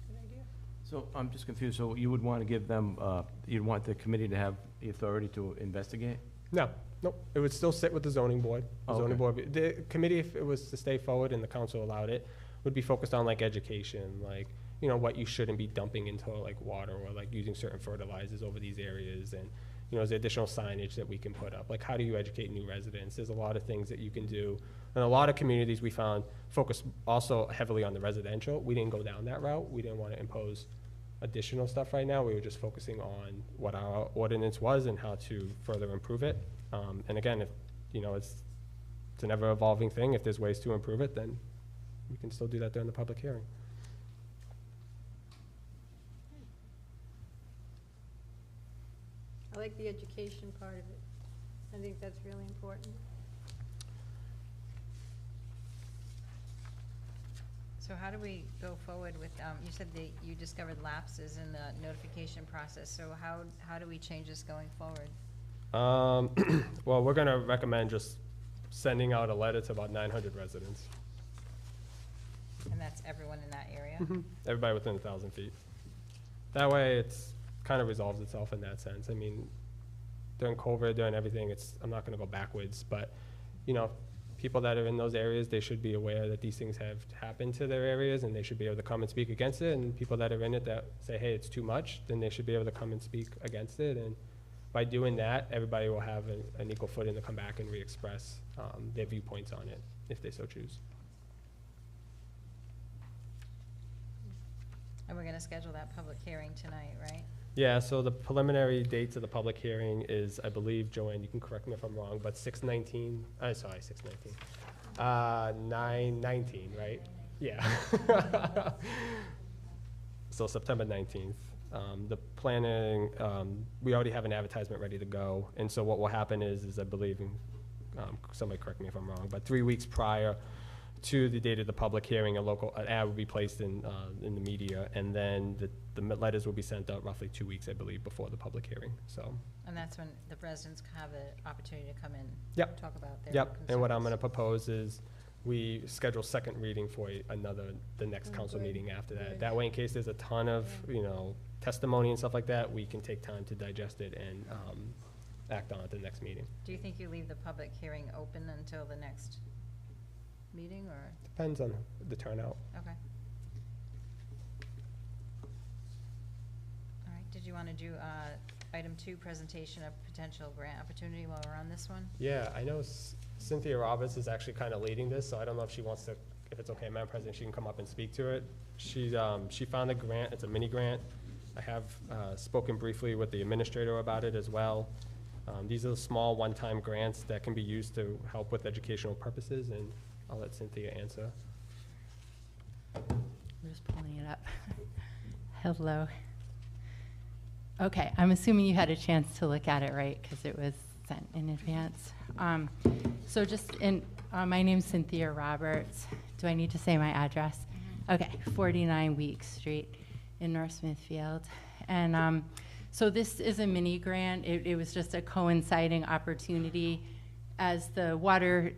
Good idea. So I'm just confused. So you would want to give them, you'd want the committee to have the authority to investigate? No, nope. It would still sit with the zoning board. The zoning okay. board, the committee, if it was to stay forward and the council allowed it, would be focused on like education, like you know, what you shouldn't be dumping into like water or like using certain fertilizers over these areas. And, you know, is there additional signage that we can put up? Like, how do you educate new residents? There's a lot of things that you can do. And a lot of communities we found focus also heavily on the residential. We didn't go down that route. We didn't want to impose additional stuff right now. We were just focusing on what our ordinance was and how to further improve it. And again, if, you know, it's an ever evolving thing. If there's ways to improve it, then we can still do that during the public hearing. I like the education part of it. I think that's really important. So how do we go forward with, you said that you discovered lapses in the notification process, so how do we change this going forward? Well, we're gonna recommend just sending out a letter to about 900 residents. And that's everyone in that area? Everybody within 1,000 feet. That way, it's kind of resolves itself in that sense. I mean, during COVID, during everything, I'm not gonna go backwards, but, you know, people that are in those areas, they should be aware that these things have happened to their areas, and they should be able to come and speak against it. And people that are in it that say, hey, it's too much, then they should be able to come and speak against it. And by doing that, everybody will have an equal footing to come back and re-express their viewpoints on it, if they so choose. And we're gonna schedule that public hearing tonight, right? Yeah, so the preliminary dates of the public hearing is, I believe, Joanne, you can correct me if I'm wrong, but 6/19, 9/19, right? Yeah. So September 19th. The planning, we already have an advertisement ready to go, and so what will happen is I believe, somebody correct me if I'm wrong, but 3 weeks prior to the date of the public hearing, an ad will be placed in the media, and then the letters will be sent out roughly 2 weeks, I believe, before the public hearing, so. And that's when the residents have the opportunity to come in, Yep. talk about their Yep, and what I'm concerns. gonna propose is we schedule second reading for the next council good. meeting after that. Good. That way, in case there's a ton of, you know, testimony and stuff like that, we can take time to digest it and act on it at the next meeting. Do you think you leave the public hearing open until the next meeting, or? Depends on the turnout. Okay. All right, did you want to do item 2, presentation of potential grant opportunity while we're on this one? Yeah, I know Cynthia Roberts is actually kind of leading this, so I don't know if she wants to, if it's okay, Madam President, she can come up and speak to it. She found a grant, it's a mini grant. I have spoken briefly with the administrator about it as well. These are the small one-time grants that can be used to help with educational purposes, and I'll let Cynthia answer. I'm just pulling it up. Hello. Okay, I'm assuming you had a chance to look at it, right? Because it was sent in advance. So just my name's Cynthia Roberts. Do I need to say my address? Okay, 49 Week Street in North Smithfield. And so this is a mini grant. It was just a coinciding opportunity as the Water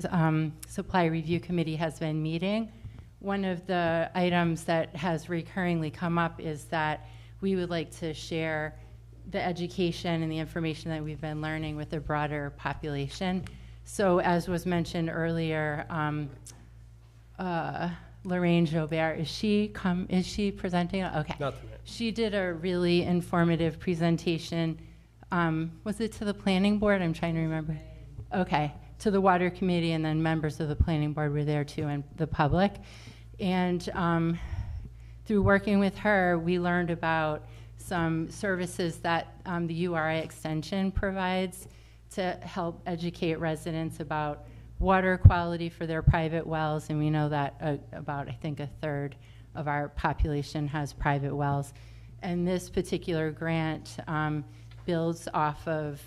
Supply Review Committee has been meeting. One of the items that has recurringly come up is that we would like to share the education and the information that we've been learning with the broader population. So as was mentioned earlier, Lorraine Joubert, is she presenting? Okay. Not tonight. She did a really informative presentation. Was it to the planning board? I'm trying to remember. Okay, to the water committee, and then members of the planning board were there too, and the public. And through working with her, we learned about some services that the URI extension provides to help educate residents about water quality for their private wells. And we know that about, I think, a third of our population has private wells. And this particular grant builds off of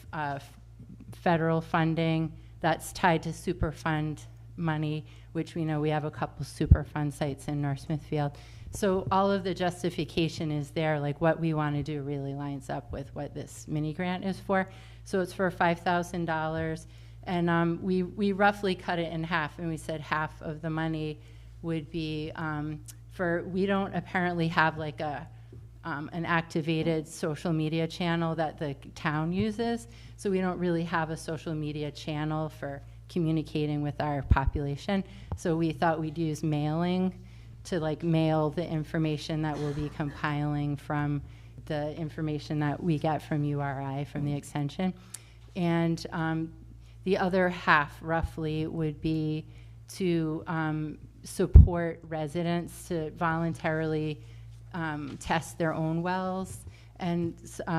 federal funding that's tied to Superfund money, which we know we have a couple Superfund sites in North Smithfield. So all of the justification is there, like what we want to do really lines up with what this mini grant is for. So it's for $5,000, and we roughly cut it in half, and we said half of the money would be we don't apparently have like an activated social media channel that the town uses, so we don't really have a social media channel for communicating with our population. So we thought we'd use mailing to like mail the information that we'll be compiling from the information that we get from URI, from the extension. And the other half, roughly, would be to support residents to voluntarily test their own wells. And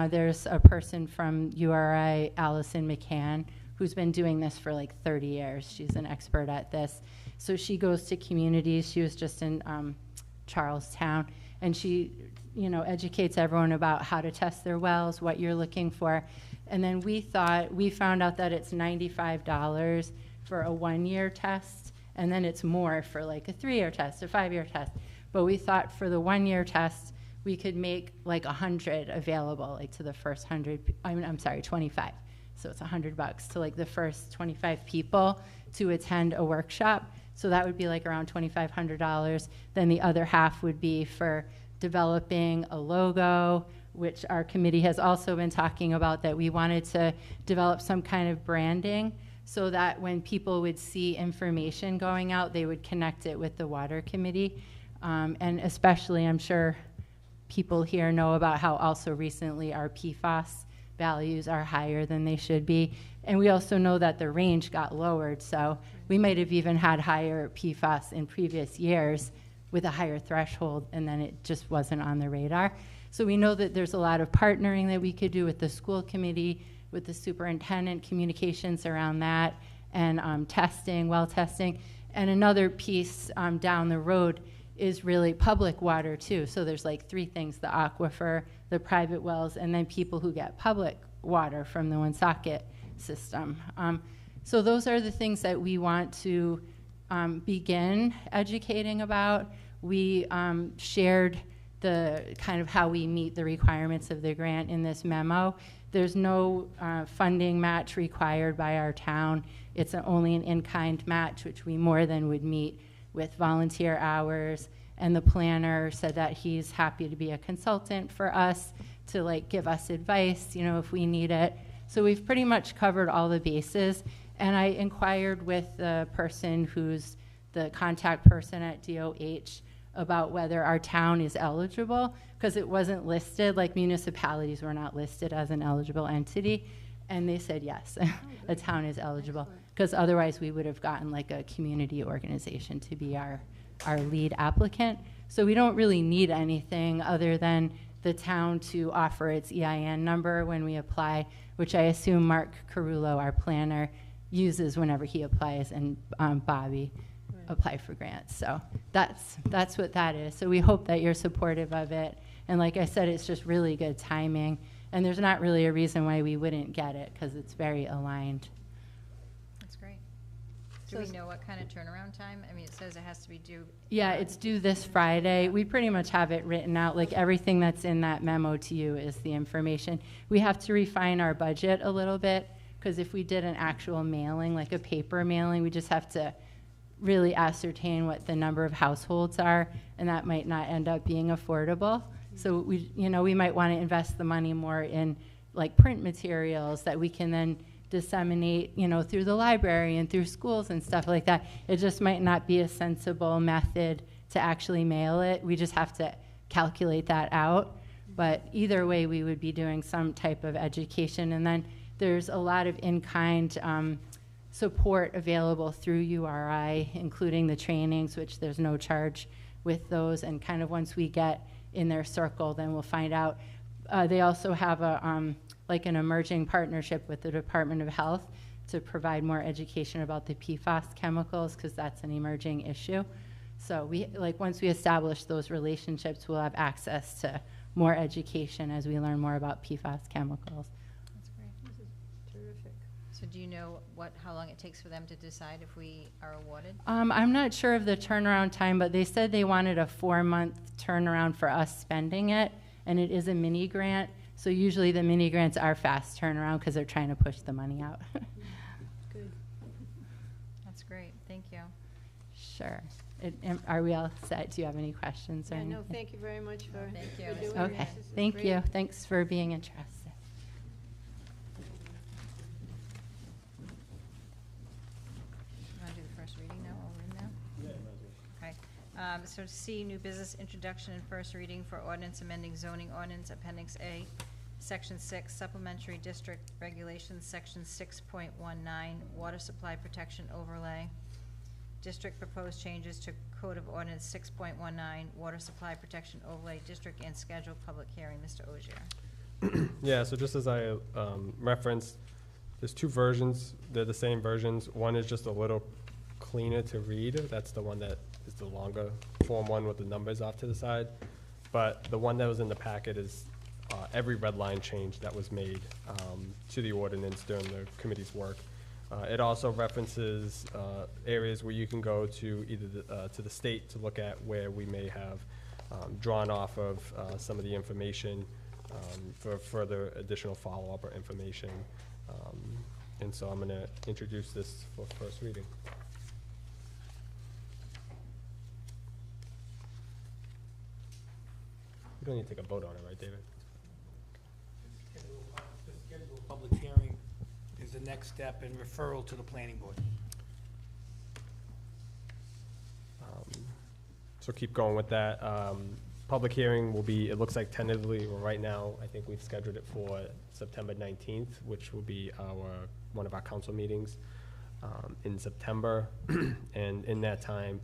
there's a person from URI, Allison McCann, who's been doing this for like 30 years. She's an expert at this. So she goes to communities. She was just in Charlestown, and she, educates everyone about how to test their wells, what you're looking for. And then we found out that it's $95 for a 1-year test, and then it's more for like a 3-year test, a 5-year test. But we thought for the 1-year test, we could make like 100 available, like to the first 100, I'm sorry, 25. So it's $100 to like the first 25 people to attend a workshop. So that would be like around $2,500. Then the other half would be for developing a logo, which our committee has also been talking about, that we wanted to develop some kind of branding so that when people would see information going out, they would connect it with the water committee. And especially, I'm sure people here know about how also recently our PFAS values are higher than they should be. And we also know that the range got lowered, so we might have even had higher PFAS in previous years with a higher threshold, and then it just wasn't on the radar. So we know that there's a lot of partnering that we could do with the school committee, with the superintendent, communications around that, and testing, well testing. And another piece down the road is really public water too. So there's like 3 things: the aquifer, the private wells, and then people who get public water from the Woonsocket system. So those are the things that we want to begin educating about. We shared the kind of how we meet the requirements of the grant in this memo. There's no funding match required by our town. It's only an in-kind match, which we more than would meet with volunteer hours. And the planner said that he's happy to be a consultant for us to like give us advice, if we need it. So we've pretty much covered all the bases. And I inquired with the person who's the contact person at DOH about whether our town is eligible, because it wasn't listed, like municipalities were not listed as an eligible entity. And they said yes, the town is eligible, because otherwise we would have gotten like a community organization to be our lead applicant. So we don't really need anything other than the town to offer its EIN number when we apply, which I assume Mark Carullo, our planner, uses whenever he applies, and Bobby apply for grants. So that's what that is. So we hope that you're supportive of it. And like I said, it's just really good timing. And there's not really a reason why we wouldn't get it, because it's very aligned. That's great. Do we know what kind of turnaround time? I mean, it says it has to be due. Yeah, it's due this Friday. We pretty much have it written out. Like everything that's in that memo to you is the information. We have to refine our budget a little bit, because if we did an actual mailing, like a paper mailing, we just have to really ascertain what the number of households are, and that might not end up being affordable. So we might want to invest the money more in like print materials that we can then disseminate, through the library and through schools and stuff like that. It just might not be a sensible method to actually mail it. We just have to calculate that out. But either way, we would be doing some type of education. And then there's a lot of in-kind support available through URI, including the trainings, which there's no charge with those. And kind of once we get in their circle, then we'll find out. They also have a like an emerging partnership with the Department of Health to provide more education about the PFAS chemicals, because that's an emerging issue. So once we establish those relationships, we'll have access to more education as we learn more about PFAS chemicals. That's great. This is terrific. So do you know how long it takes for them to decide if we are awarded? I'm not sure of the turnaround time, but they said they wanted a 4-month turnaround for us spending it, and it is a mini grant. So usually the mini grants are fast turnaround because they're trying to push the money out. Good. That's great. Thank you. Sure. Are we all set? Do you have any questions or anything? No, thank you very much for Thank you. for doing Okay. this. This is Thank great. you. Thanks for being interested. Want to do the first reading now while we're in there? Okay. So C, new business introduction and first reading for ordinance amending zoning ordinance, Appendix A, Section 6, supplementary district regulations, Section 6.19, water supply protection overlay. District proposed changes to Code of Ordinance 6.19, water supply protection overlay district, and scheduled public hearing. Mr. Osier. Yeah, so just as I referenced, there's two versions. They're the same versions. One is just a little cleaner to read. That's the one that is the longer form one with the numbers off to the side. But the one that was in the packet is every red line change that was made to the ordinance during the committee's work. It also references areas where you can go to either to the state to look at where we may have drawn off of some of the information for further additional follow-up or information. And so I'm going to introduce this for first reading. You don't need to take a vote on it, right, David? The scheduled public hearing is the next step in referral to the planning board. So keep going with that. Public hearing will be, it looks like tentatively, or right now, I think we've scheduled it for September 19th, which will be one of our council meetings in September. And in that time,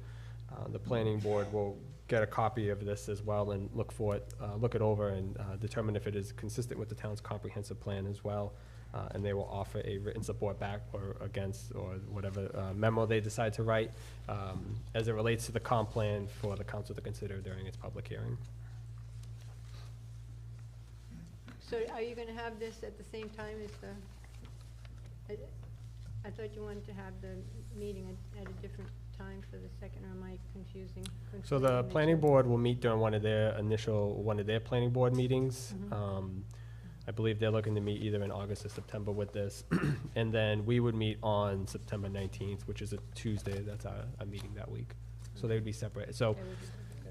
the planning board will get a copy of this as well and look it over and determine if it is consistent with the town's comprehensive plan as well. And they will offer a written support back or against, or whatever memo they decide to write as it relates to the comp plan for the council to consider during its public hearing. So are you gonna have this at the same time as the, I thought you wanted to have the meeting at a different time for the second, or am I confusing? So the planning board will meet during one of their planning board meetings. I believe they're looking to meet either in August or September with this. And then we would meet on September 19th, which is a Tuesday. That's our meeting that week. So they would be separate. So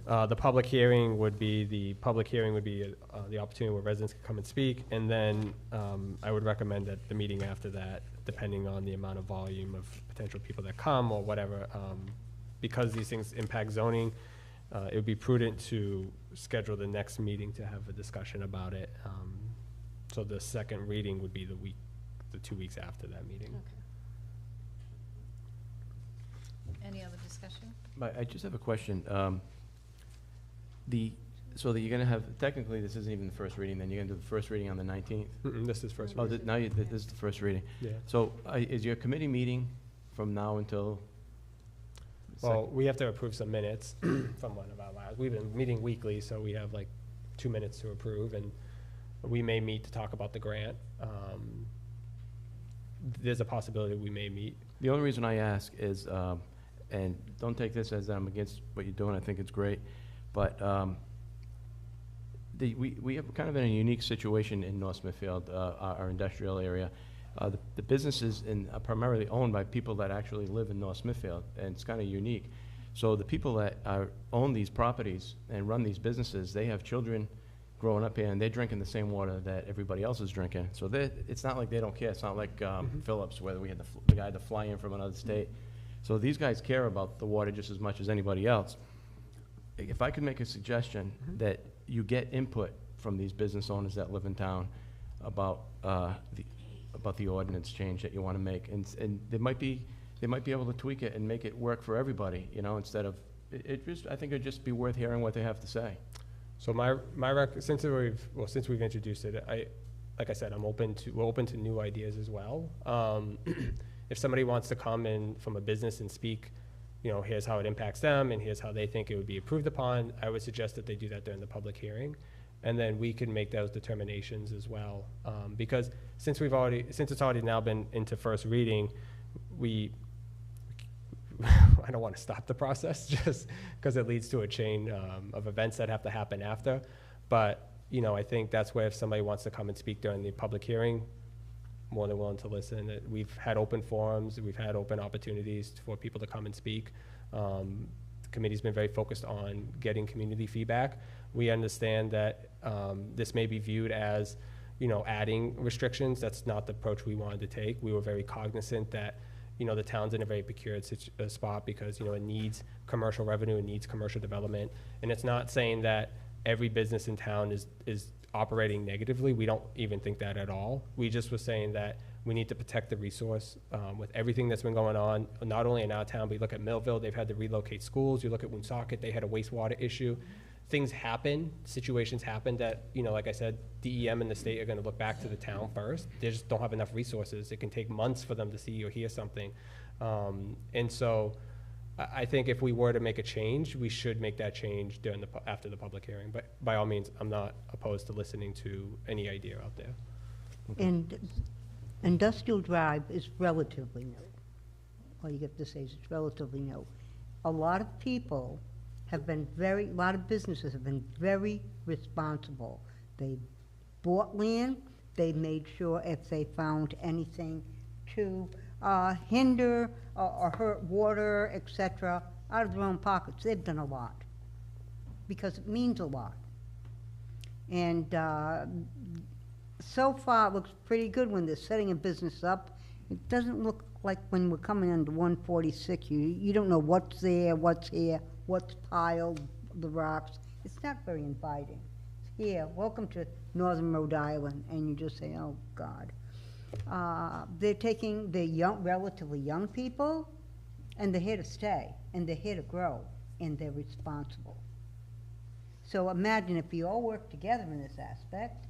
the public hearing would be the opportunity where residents can come and speak. And then I would recommend that the meeting after that, depending on the amount of volume of potential people that come or whatever, because these things impact zoning, it would be prudent to schedule the next meeting to have a discussion about it. So the second reading would be the 2 weeks after that meeting. Okay. Any other discussion? I just have a question. So that you're going to have, technically, this isn't even the first reading, then you're going to do the first reading on the 19th? This is first Oh, reading. this is the first reading. Yeah. So is your committee meeting from now until? Well, we have to approve some minutes from one of our last. We've been meeting weekly, so we have like 2 minutes to approve, and we may meet to talk about the grant. There's a possibility we may meet. The only reason I ask is, and don't take this as I'm against what you're doing, I think it's great, but we have kind of in a unique situation in North Smithfield, our industrial area. The businesses are primarily owned by people that actually live in North Smithfield, and it's kind of unique. So the people that own these properties and run these businesses, they have children growing up here, and they're drinking the same water that everybody else is drinking. So it's not like they don't care. It's not like Phillips, where we had the guy to fly in from another state. So these guys care about the water just as much as anybody else. If I could make a suggestion that you get input from these business owners that live in town about the ordinance change that you want to make, and they might be able to tweak it and make it work for everybody, instead of I think it'd just be worth hearing what they have to say. So since we've introduced it, like I said, we're open to new ideas as well. If somebody wants to come in from a business and speak, here's how it impacts them and here's how they think it would be approved upon, I would suggest that they do that during the public hearing. And then we can make those determinations as well. Because since it's already now been into first reading, I don't want to stop the process just because it leads to a chain of events that have to happen after. But, I think that's where if somebody wants to come and speak during the public hearing, more than willing to listen. We've had open forums, we've had open opportunities for people to come and speak. The committee's been very focused on getting community feedback. We understand that this may be viewed as, adding restrictions. That's not the approach we wanted to take. We were very cognizant that, you know, the town's in a very peculiar spot because, you know, it needs commercial revenue, it needs commercial development. And it's not saying that every business in town is operating negatively. We don't even think that at all. We just were saying that we need to protect the resource with everything that's been going on, not only in our town, but you look at Millville, they've had to relocate schools. You look at Woonsocket, they had a wastewater issue. Things happen, situations happen that, you know, like I said, DEM and the state are gonna look back to the town first. They just don't have enough resources. It can take months for them to see or hear something. And so I think if we were to make a change, we should make that change during after the public hearing. But by all means, I'm not opposed to listening to any idea out there. And Industrial Drive is relatively new. All you have to say is it's relatively new. A lot of people have been a lot of businesses have been very responsible. They bought land, they made sure if they found anything to hinder or hurt water, etc., out of their own pockets. They've done a lot because it means a lot. And so far, it looks pretty good when they're setting a business up. It doesn't look like when we're coming into 146, you don't know what's there, what's here, what's piled, the rocks. It's not very inviting. It's here, welcome to northern Rhode Island, and you just say, oh, God. They're taking the young, relatively young people, and they're here to stay, and they're here to grow, and they're responsible. So imagine if we all work together in this aspect,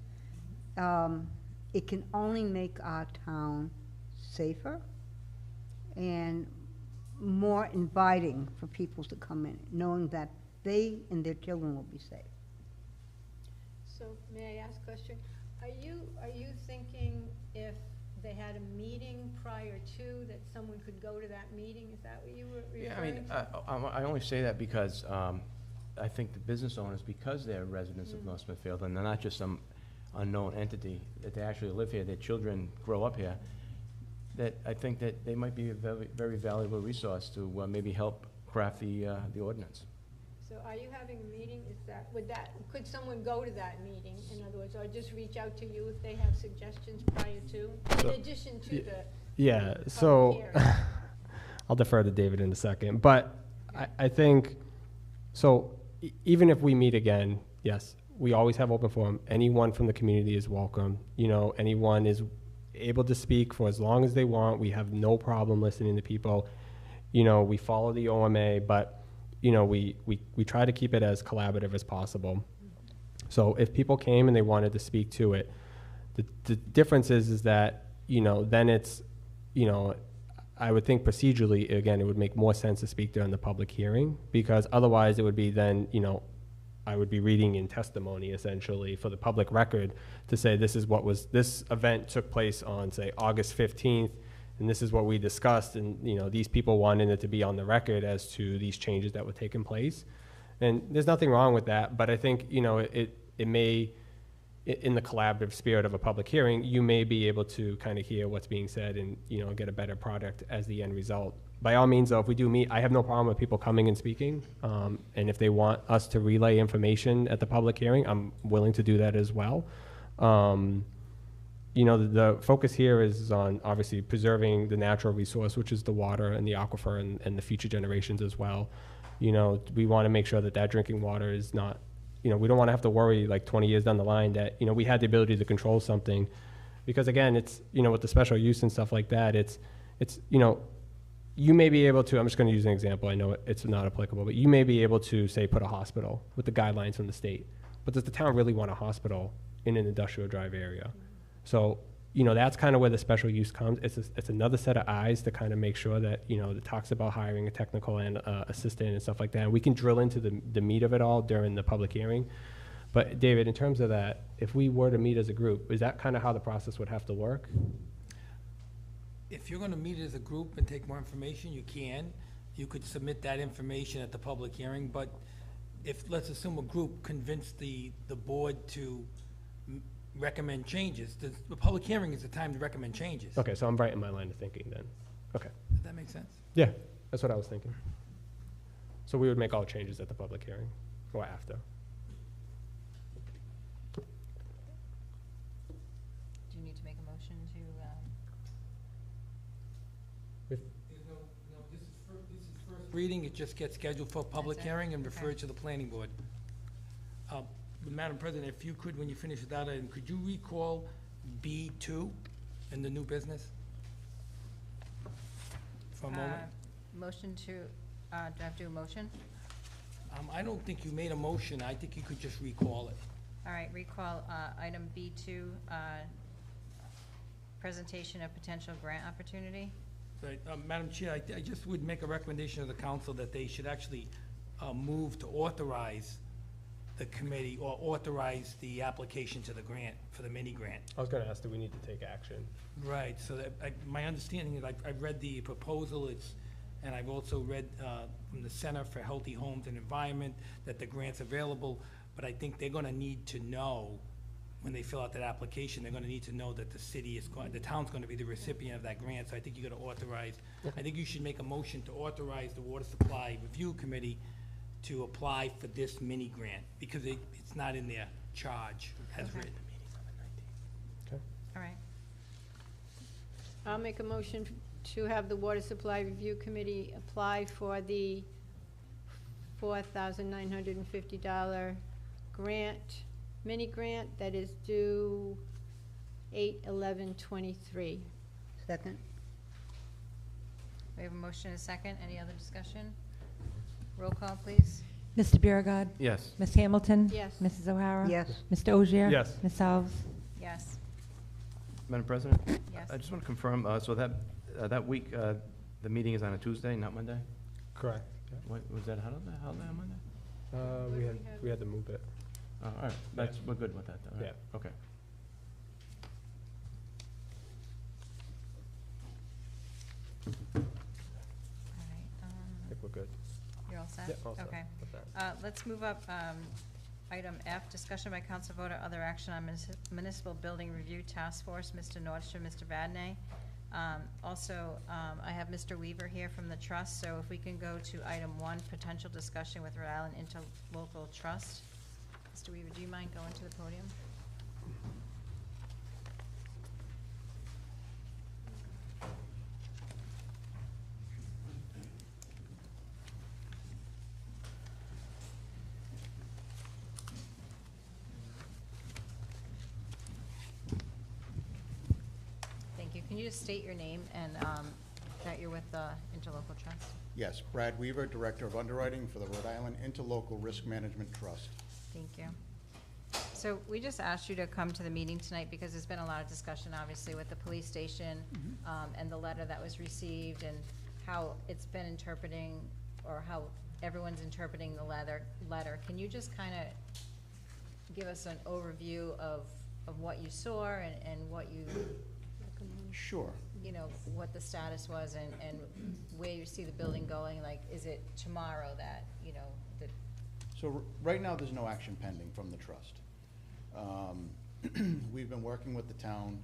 it can only make our town safer and more inviting for people to come in, knowing that they and their children will be safe. So may I ask a question? Are you thinking if they had a meeting prior to, that someone could go to that meeting? Is that what you were referring to? I only say that because I think the business owners, because they're residents of North Smithfield, and they're not just some unknown entity, that they actually live here, their children grow up here, that I think that they might be a very, very valuable resource to maybe help craft the ordinance. So are you having a meeting? Could someone go to that meeting, in other words, or just reach out to you if they have suggestions prior to, in addition to the Yeah, public so hearing? I'll defer to David in a second, but I think, so even if we meet again, yes, we always have open forum. Anyone from the community is welcome. You know, anyone is able to speak for as long as they want. We have no problem listening to people. You know, we follow the OMA, but, you know, we try to keep it as collaborative as possible. So if people came and they wanted to speak to it, the difference is that, you know, then it's, you know, I would think procedurally, again, it would make more sense to speak during the public hearing, because otherwise it would be then, you know, I would be reading in testimony essentially for the public record to say this event took place on, say, August 15th, and this is what we discussed, and, you know, these people wanted it to be on the record as to these changes that were taking place. And there's nothing wrong with that, but I think, you know, it may, in the collaborative spirit of a public hearing, you may be able to kind of hear what's being said and, you know, get a better product as the end result. By all means, though, if we do meet, I have no problem with people coming and speaking. And if they want us to relay information at the public hearing, I'm willing to do that as well. You know, the focus here is on obviously preserving the natural resource, which is the water and the aquifer and the future generations as well. You know, we want to make sure that that drinking water is not, you know, we don't want to have to worry like 20 years down the line that, you know, we had the ability to control something. Because again, it's, you know, with the special use and stuff like that, it's, you know, you may be able to, I'm just going to use an example, I know it's not applicable, but you may be able to, say, put a hospital with the guidelines from the state. But does the town really want a hospital in an industrial drive area? So, you know, that's kind of where the special use comes. It's another set of eyes to kind of make sure that, you know, it talks about hiring a technical and assistant and stuff like that. And we can drill into the meat of it all during the public hearing. But David, in terms of that, if we were to meet as a group, is that kind of how the process would have to work? If you're gonna meet as a group and take more information, you can. You could submit that information at the public hearing, but if, let's assume a group convinced the board to recommend changes, the public hearing is the time to recommend changes. Okay, so I'm right in my line of thinking then. Okay. Does that make sense? Yeah, that's what I was thinking. So we would make all changes at the public hearing or after. Do you need to make a motion to, reading, it just gets scheduled for a public That's it? hearing and Okay. referred to the planning board. Madam President, if you could, when you finish with that item, could you recall B2 in the new business? For a moment? Motion to, do I have to do a motion? I don't think you made a motion, I think you could just recall it. All right, recall item B2, presentation of potential grant opportunity. Right, Madam Chair, I just would make a recommendation to the council that they should actually move to authorize the committee or authorize the application to the grant, for the mini grant. I was gonna ask, do we need to take action? Right, so that, my understanding is, I've read the proposal, and I've also read from the Center for Healthy Homes and Environment that the grant's available, but I think they're gonna need to know, when they fill out that application, they're gonna need to know that the town's gonna be the recipient of that grant, so I think you gotta authorize, I think you should make a motion to authorize the Water Supply Review Committee to apply for this mini grant, because it's not in their charge as Okay. written. All right. I'll make a motion to have the Water Supply Review Committee apply for the $4,950 grant, mini grant that is due 8/11/23. Second? We have a motion and a second. Any other discussion? Roll call, please. Mr. Biragad. Yes. Ms. Hamilton. Yes. Mrs. O'Hara. Yes. Mr. Ogier. Yes. Ms. Alves. Yes. Madam President? Yes. I just want to confirm, so that week, the meeting is on a Tuesday, not Monday? Correct. What, was that holiday on Monday? We had to move it. Oh, all right, we're good with that, though, right? Yeah. Okay. All right, I think we're good. you're all set? Yeah, all set Okay. with that. Let's move up, item F, discussion by council vote or other action on municipal building review task force, Mr. Nordstrom, Mr. Vadney. Also, I have Mr. Weaver here from the trust, so if we can go to item 1, potential discussion with Rhode Island Interlocal Trust. Mr. Weaver, do you mind going to the podium? Thank you. Can you just state your name and that you're with the Interlocal Trust? Yes, Brad Weaver, Director of Underwriting for the Rhode Island Interlocal Risk Management Trust. Thank you. So we just asked you to come to the meeting tonight because there's been a lot of discussion, obviously, with the police station and the letter that was received and how it's been interpreting, or how everyone's interpreting the letter. Can you just kind of give us an overview of what you saw and what you, Sure. you know, what the status was and where you see the building going? Like, is it tomorrow that, you know, that? So right now, there's no action pending from the trust. We've been working with the town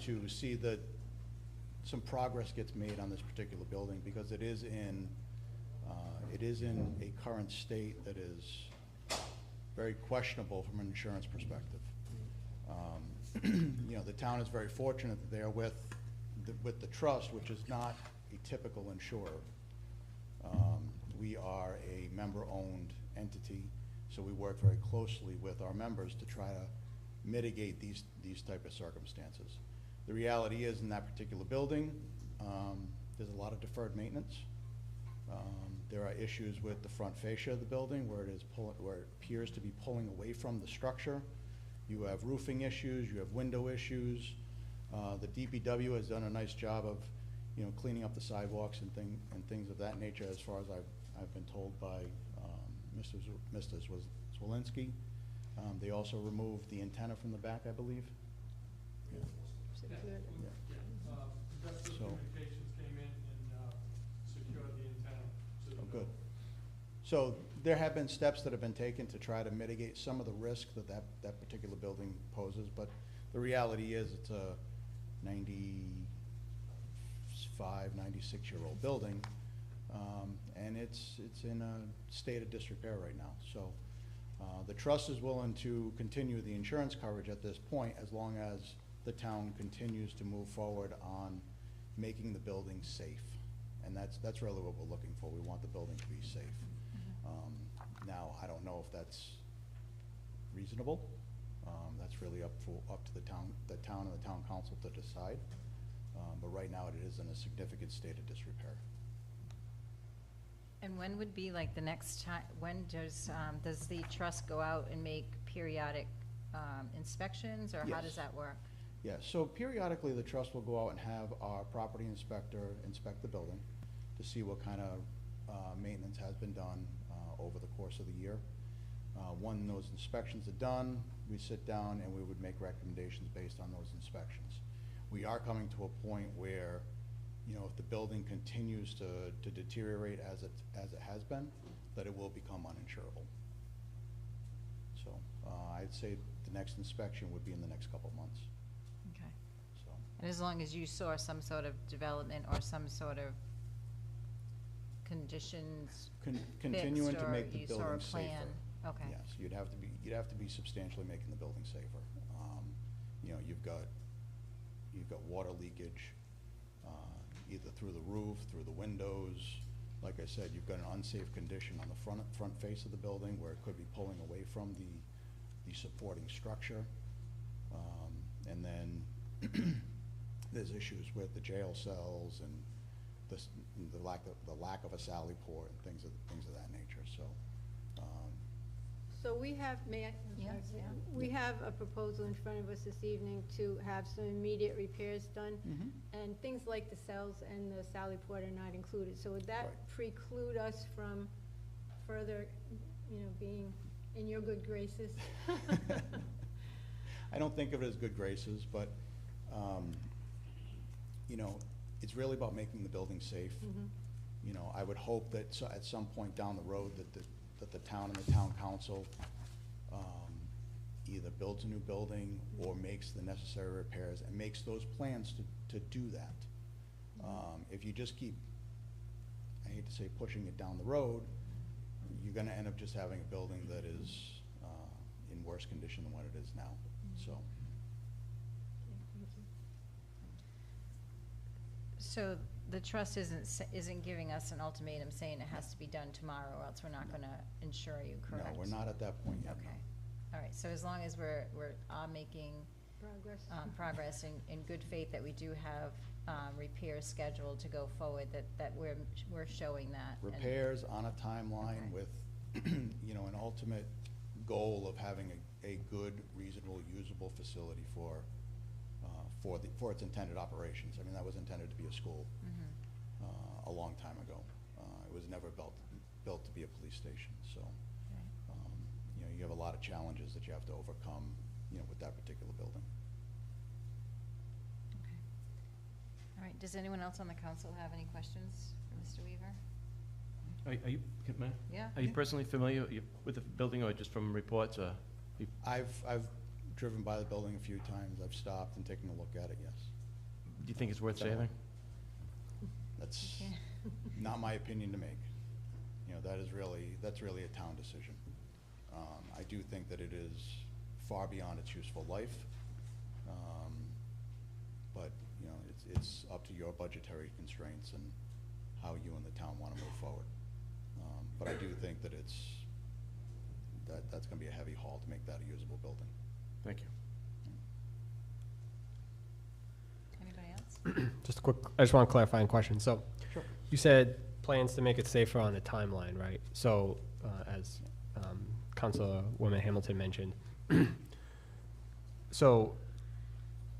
to see that some progress gets made on this particular building because it is in a current state that is very questionable from an insurance perspective. You know, the town is very fortunate that they are with the trust, which is not a typical insurer. We are a member-owned entity, so we work very closely with our members to try to mitigate these type of circumstances. The reality is, in that particular building, there's a lot of deferred maintenance. There are issues with the front fascia of the building where it appears to be pulling away from the structure. You have roofing issues, you have window issues. The DPW has done a nice job of, you know, cleaning up the sidewalks and things of that nature, as far as I've been told by Mr. Zwolenski. They also removed the antenna from the back, I believe. Yeah. So. Communications came in and secured the antenna to the. Oh, good. So there have been steps that have been taken to try to mitigate some of the risk that particular building poses, but the reality is it's a 95, 96-year-old building, and it's in a state of disrepair right now. So the trust is willing to continue the insurance coverage at this point as long as the town continues to move forward on making the building safe And that's really what we're looking for. We want the building to be safe. Now, I don't know if that's reasonable. That's really up to the town and the town council to decide. But right now, it is in a significant state of disrepair. And when would be like the next time, when does the trust go out and make periodic inspections, or how Yes. does that work? Yeah, so periodically, the trust will go out and have our property inspector inspect the building to see what kind of maintenance has been done over the course of the year. When those inspections are done, we sit down and we would make recommendations based on those inspections. We are coming to a point where, you know, if the building continues to deteriorate as it has been, that it will become uninsurable. So I'd say the next inspection would be in the next couple of months. Okay. So And as long as you saw some sort of development or some sort of conditions continuing fixed, to or make the you saw a building safer. plan? Okay. Yes, you'd have to be substantially making the building safer. You know, you've got water leakage, either through the roof, through the windows. Like I said, you've got an unsafe condition on the front face of the building where it could be pulling away from the supporting structure. And then there's issues with the jail cells and the lack of a sally port and things of that nature. So. So we have, may I? I'm sorry. Yes, yeah. We have a proposal in front of us this evening to have some immediate repairs done. And things like the cells and the sally port are not included. So would that Right. preclude us from further, you know, being in your good graces? I don't think of it as good graces, but, you know, it's really about making the building safe. You know, I would hope that at some point down the road that the town and the town council either builds a new building or makes the necessary repairs and makes those plans to do that. If you just keep, I hate to say, pushing it down the road, you're gonna end up just having a building that is in worse condition than what it is now, so. So the trust isn't giving us an ultimatum saying it has to be done tomorrow, or else we're not gonna insure you, correct? No, we're not at that point yet. no. Okay. All right, so as long as we're making Progress. progress in good faith that we do have repairs scheduled to go forward, that we're showing that. and- Repairs on a timeline Okay. with, you know, an ultimate goal of having a good, reasonable, usable facility for its intended operations. I mean, that was intended to be a school a long time ago. It was never built to be a police station, so. You know, you have a lot of challenges that you have to overcome, you know, with that particular building. Okay. All right, does anyone else on the council have any questions for Mr. Weaver? Are you, may I? Yeah? Are you personally familiar with the building, or just from reports, or? I've driven by the building a few times. I've stopped and taken a look at it, yes. Do you think it's worth So- saving? That's Okay. not my opinion to make. You know, that's really a town decision. I do think that it is far beyond its useful life. But, you know, it's up to your budgetary constraints and how you and the town want to move forward. But I do think that that's gonna be a heavy haul to make that a usable building. Thank you. Anybody else? Just a quick, I just want a clarifying question. So, Sure. you said plans to make it safer on the timeline, right? So, as Councilwoman Hamilton mentioned, so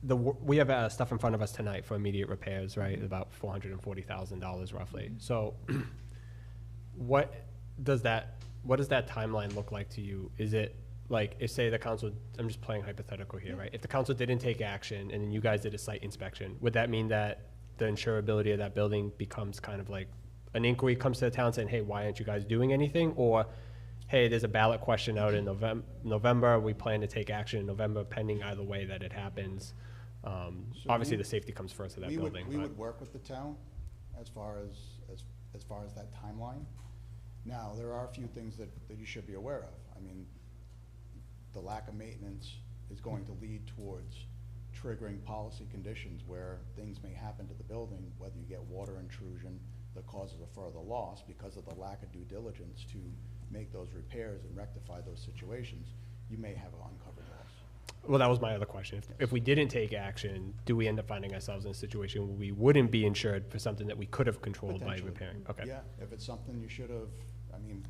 we have stuff in front of us tonight for immediate repairs, right? About $440,000 roughly. So, what does that timeline look like to you? Is it like, if say the council, I'm just playing hypothetical here, right? If the council didn't take action and then you guys did a site inspection, would that mean that the insurability of that building becomes kind of like an inquiry comes to the town saying, hey, why aren't you guys doing anything? Or, hey, there's a ballot question out in November, we plan to take action in November pending either way that it happens. Obviously, the safety comes first of that building. We but- would work with the town as far as that timeline. Now, there are a few things that you should be aware of. I mean, the lack of maintenance is going to lead towards triggering policy conditions where things may happen to the building, whether you get water intrusion, that causes a further loss because of the lack of due diligence to make those repairs and rectify those situations, you may have an uncovered loss. Well, that was my other question. If we didn't take action, do we end up finding ourselves in a situation where we wouldn't be insured for something that we could have controlled by Potentially. repairing? Okay. Yeah, if it's something you should have, I mean,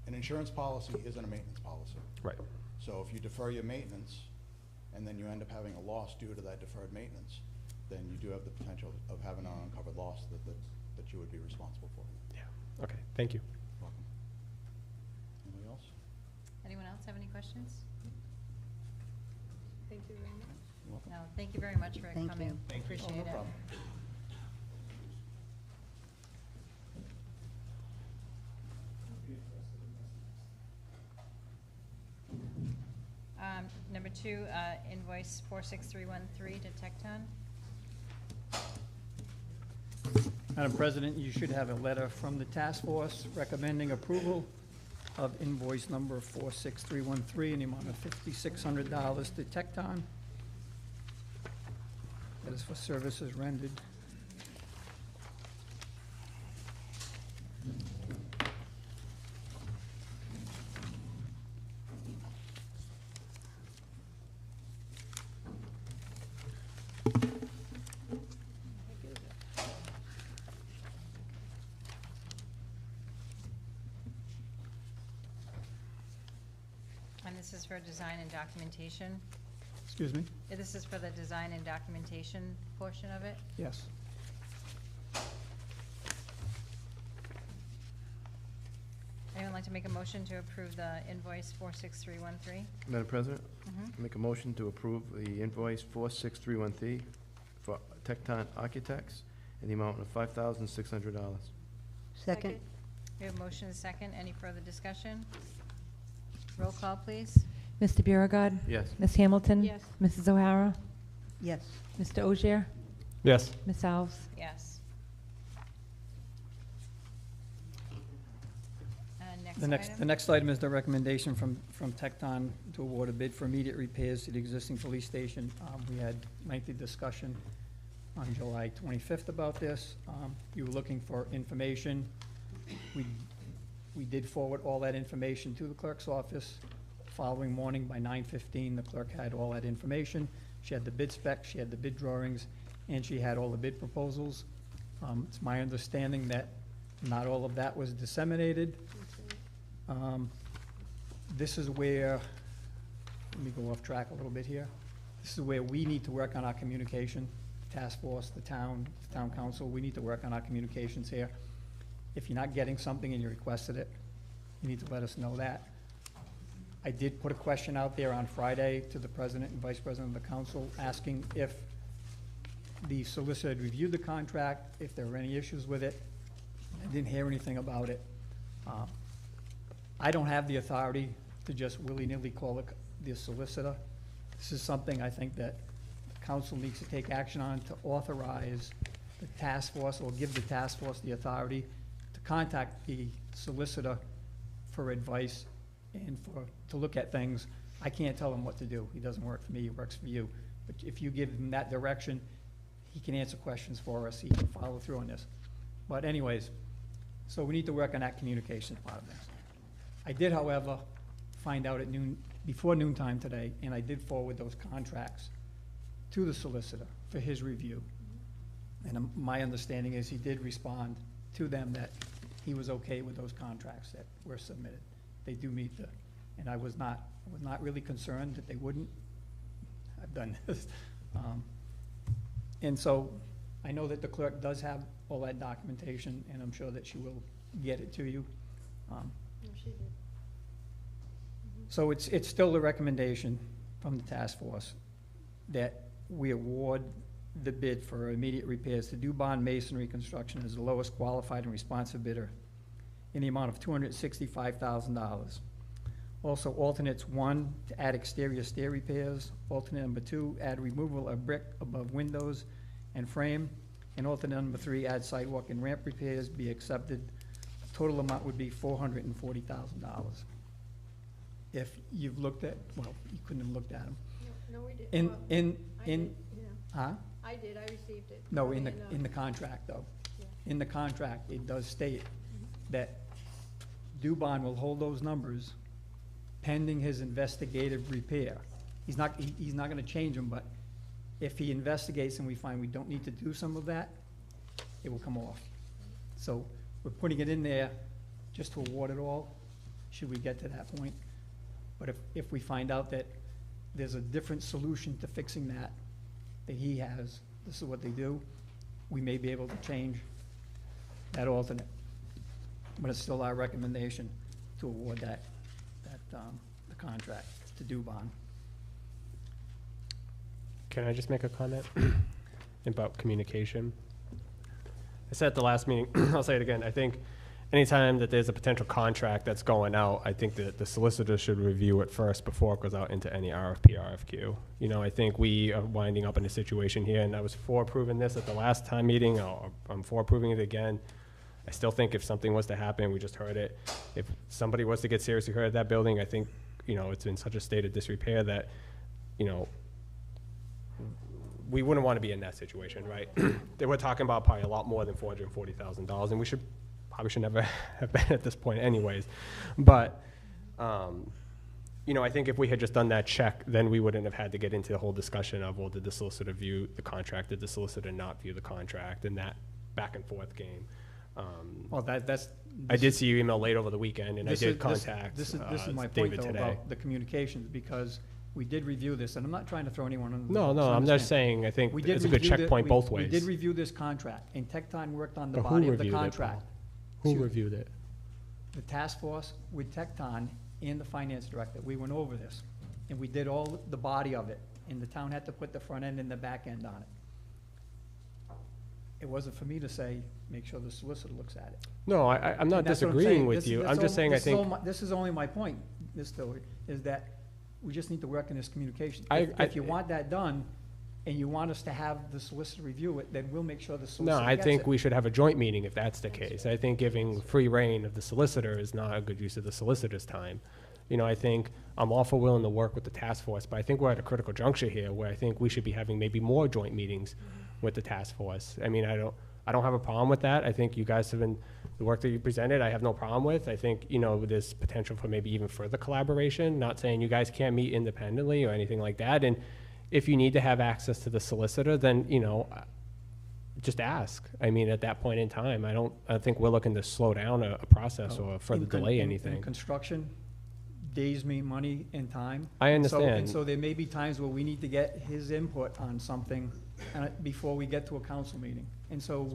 an insurance policy isn't a maintenance policy. Right. So if you defer your maintenance, and then you end up having a loss due to that deferred maintenance, then you do have the potential of having an uncovered loss that you would be responsible for. Yeah. Okay. Thank you. Welcome. Anybody else? Anyone else have any questions? Thank you very much. You're welcome. No, thank you very much for Thank coming. you. Thank you. Appreciate Oh, it. no problem. Number 2, invoice 46313 to Tecton. Madam President, you should have a letter from the task force recommending approval of invoice number 46313 in the amount of $5,600 to Tecton. That is for services rendered. And this is for design and documentation. Excuse me? This is for the design and documentation portion of it. Yes. Anyone like to make a motion to approve the invoice 46313? Madam President, Mhm. make a motion to approve the invoice 46313 for Tecton Architects in the amount of $5,600. Second? We have motion and second. Any further discussion? Roll call, please. Mr. Biragad. Yes. Ms. Hamilton. Yes. Mrs. O'Hara. Yes. Mr. Ogier. Yes. Ms. Alves. Yes. The next item is the recommendation from Tecton to award a bid for immediate repairs to the existing police station. We had lengthy discussion on July 25th about this. You were looking for information. We did forward all that information to the clerk's office. Following morning by 9:15, the clerk had all that information. She had the bid specs, she had the bid drawings, and she had all the bid proposals. It's my understanding that not all of that was disseminated. This is where, let me go off track a little bit here. This is where we need to work on our communication, task force, the town council, we need to work on our communications here. If you're not getting something and you requested it, you need to let us know that. I did put a question out there on Friday to the president and vice president of the council, asking if the solicitor had reviewed the contract, if there were any issues with it. I didn't hear anything about it. I don't have the authority to just willy-nilly call the solicitor. This is something I think that the council needs to take action on, to authorize the task force, or give the task force the authority to contact the solicitor for advice and to look at things. I can't tell him what to do. He doesn't work for me, he works for you. But if you give him that direction, he can answer questions for us, he can follow through on this. But anyways, so we need to work on that communication part of this. I did, however, find out at before noontime today, and I did forward those contracts to the solicitor for his review. And my understanding is he did respond to them that he was okay with those contracts that were submitted. They do meet and I was not really concerned that they wouldn't. I've done this. And so I know that the clerk does have all that documentation, and I'm sure that she will get it to you. No, she did. So it's still the recommendation from the task force that we award the bid for immediate repairs to Dubon Masonry Construction as the lowest qualified and responsive bidder in the amount of $265,000. Also, alternates 1, to add exterior stair repairs. Alternate number 2, add removal of brick above windows and frame. And alternate number 3, add sidewalk and ramp repairs be accepted. Total amount would be $440,000. If you've looked at, well, you couldn't have looked at them. No, we did. In, Well, in, I in, did, yeah. huh? I did, I received it. No, Probably in the contract, though. Yeah. in the contract, it does state that Dubon will hold those numbers pending his investigative repair. He's not gonna change them, but if he investigates and we find we don't need to do some of that, it will come off. So we're putting it in there just to award it all, should we get to that point. But if we find out that there's a different solution to fixing that he has, this is what they do, we may be able to change that alternate. But it's still our recommendation to award the contract to Dubon. Can I just make a comment about communication? I said at the last meeting, I'll say it again, I think anytime that there's a potential contract that's going out, I think that the solicitor should review it first before it goes out into any RFP, RFQ. You know, I think we are winding up in a situation here, and I was for approving this at the last time meeting, I'm for approving it again. I still think if something was to happen, we just heard it, if somebody was to get seriously hurt at that building, I think, you know, it's in such a state of disrepair that, you know, we wouldn't want to be in that situation, right? They were talking about probably a lot more than $440,000, and we probably should never have been at this point anyways. But, you know, I think if we had just done that check, then we wouldn't have had to get into the whole discussion of, well, did the solicitor view the contract? Did the solicitor not view the contract? And that back and forth game. Well, I did see your email late over the weekend, and I did contact This is my point, David though, today. about the communications, because we did review this, and I'm not trying to throw anyone under the No, bus, no, I'm understand. just saying, I think We did it's a good review checkpoint both ways. We did review this contract, and Tecton worked on the But who body of the reviewed it, Paul? contract. Who Excuse me. reviewed it? The task force with Tecton and the finance director, we went over this, and we did all the body of it, and the town had to put the front end and the back end on it. It wasn't for me to say, make sure the solicitor looks at it. No, I'm not And that's what I'm disagreeing saying. with This- you. this I'm just all- saying I this is all think, my- This is only my point, Ms. Stillard, is that we just need to work in this communication. I- If you want that done, and you want us to have the solicitor review it, then we'll make sure the no, solicitor I gets think it. we should have a joint meeting if that's the case. I think giving free reign of the solicitor is not a good use of the solicitor's time. You know, I think I'm awful willing to work with the task force, but I think we're at a critical juncture here where I think we should be having maybe more joint meetings with the task force. I mean, I don't have a problem with that. I think you guys have been, the work that you presented, I have no problem with. I think, you know, there's potential for maybe even further collaboration, not saying you guys can't meet independently or anything like that. And if you need to have access to the solicitor, then, you know, just ask. I mean, at that point in time, I think we're looking to slow down a process or further delay anything. In construction, days mean money and time. I And so understand. there may be times where we need to get his input on something before we get to a council meeting. And so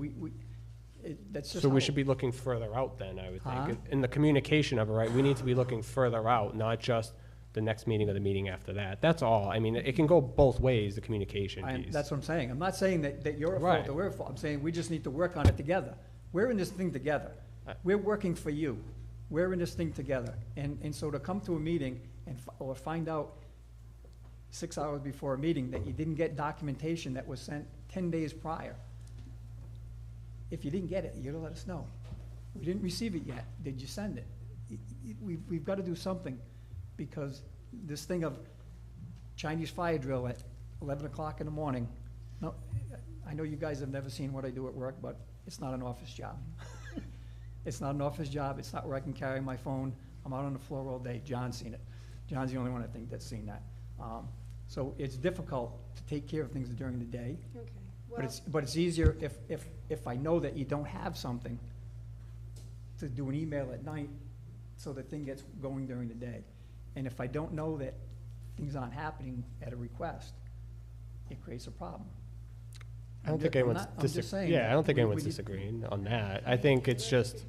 that's just So we how- should be looking further out then, I would Huh? think. In the communication of it, right, we need to be looking further out, not just the next meeting or the meeting after that. That's all. I mean, it can go both ways, the communication piece. That's what I'm saying. I'm not saying that you're at Right. fault or we're at fault. I'm saying we just need to work on it together. We're in this thing together. We're working for you. We're in this thing together. And so to come to a meeting or find out 6 hours before a meeting that you didn't get documentation that was sent 10 days prior, if you didn't get it, you gotta let us know. We didn't receive it yet. Did you send it? We've got to do something, because this thing of Chinese fire drill at 11 o'clock in the morning, no, I know you guys have never seen what I do at work, but it's not an office job. It's not an office job. It's not where I can carry my phone. I'm out on the floor all day. John's seen it. John's the only one I think that's seen that. So it's difficult to take care of things during the day. Okay, But it's easier if I know that you don't have something, to do an email at night so the thing gets going during the day. And if I don't know that things aren't happening at a request, it creates a problem. I don't think anyone's I'm just saying. yeah, I don't think we anyone's need- disagreeing on that. I think it's just,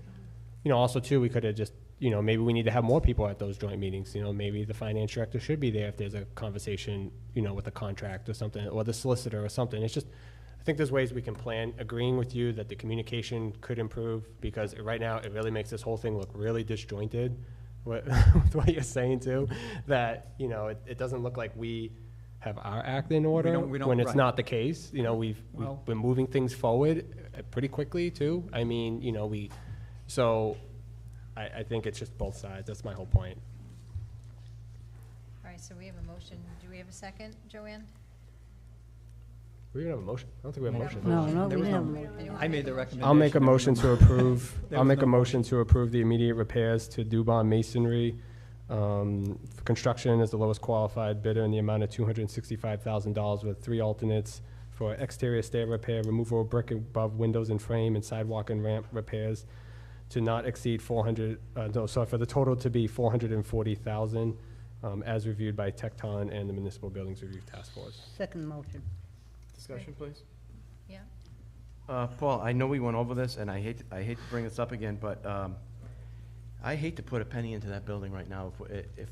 you know, also too, we could have just, you know, maybe we need to have more people at those joint meetings. You know, maybe the finance director should be there if there's a conversation, you know, with a contract or something, or the solicitor or something. It's just, I think there's ways we can plan, agreeing with you that the communication could improve, because right now it really makes this whole thing look really disjointed with what you're saying too, that, you know, it doesn't look like we have our act in order we don't, when it's right. not the case. You know, we've Well- been moving things forward pretty quickly too. I mean, you know, so I think it's just both sides. That's my whole point. All right, so we have a motion. Do we have a second, Joanne? We didn't have a motion. I don't think we have a motion. No, There we was didn't. no- I made the recommendation. I'll make a motion to approve, There I'll was make no a motion to approve the immediate repairs to Dubon Masonry. For construction as the lowest qualified bidder in the amount of $265,000 with 3 alternates for exterior stair repair, removal of brick above windows and frame, and sidewalk and ramp repairs to not exceed for the total to be $440,000, as reviewed by Tecton and the Municipal Buildings Review Task Force. Second motion. Discussion, please. Yeah. Paul, I know we went over this, and I hate to bring this up again, but I hate to put a penny into that building right now if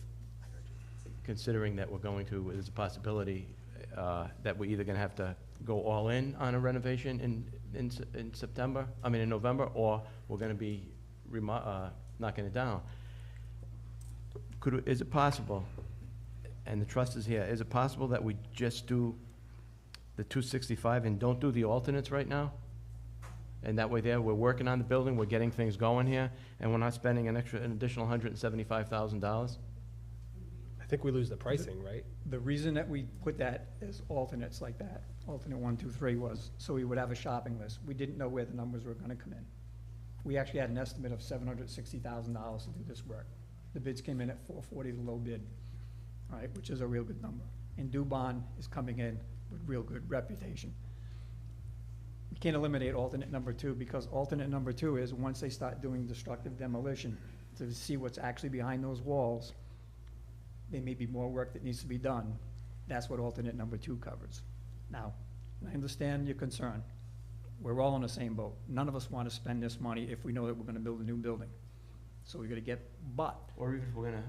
considering that we're going to, there's a possibility that we're either gonna have to go all in on a renovation in September, in November, or we're gonna be knocking it down. Is it possible, and the trust is here, is it possible that we just do the 265 and don't do the alternates right now? And that way we're working on the building, we're getting things going here, and we're not spending an additional $175,000? I think we lose the pricing, right? The reason that we put that as alternates like that, alternate 1, 2, 3, was so we would have a shopping list. We didn't know where the numbers were gonna come in. We actually had an estimate of $760,000 to do this work. The bids came in at $440, the low bid, all right, which is a real good number. And Dubon is coming in with real good reputation. We can't eliminate alternate number 2, because alternate number 2 is once they start doing destructive demolition to see what's actually behind those walls, there may be more work that needs to be done. That's what alternate number 2 covers. Now, I understand your concern. We're all in the same boat. None of us want to spend this money if we know that we're gonna build a new building. So we're gonna Or even if we're gonna,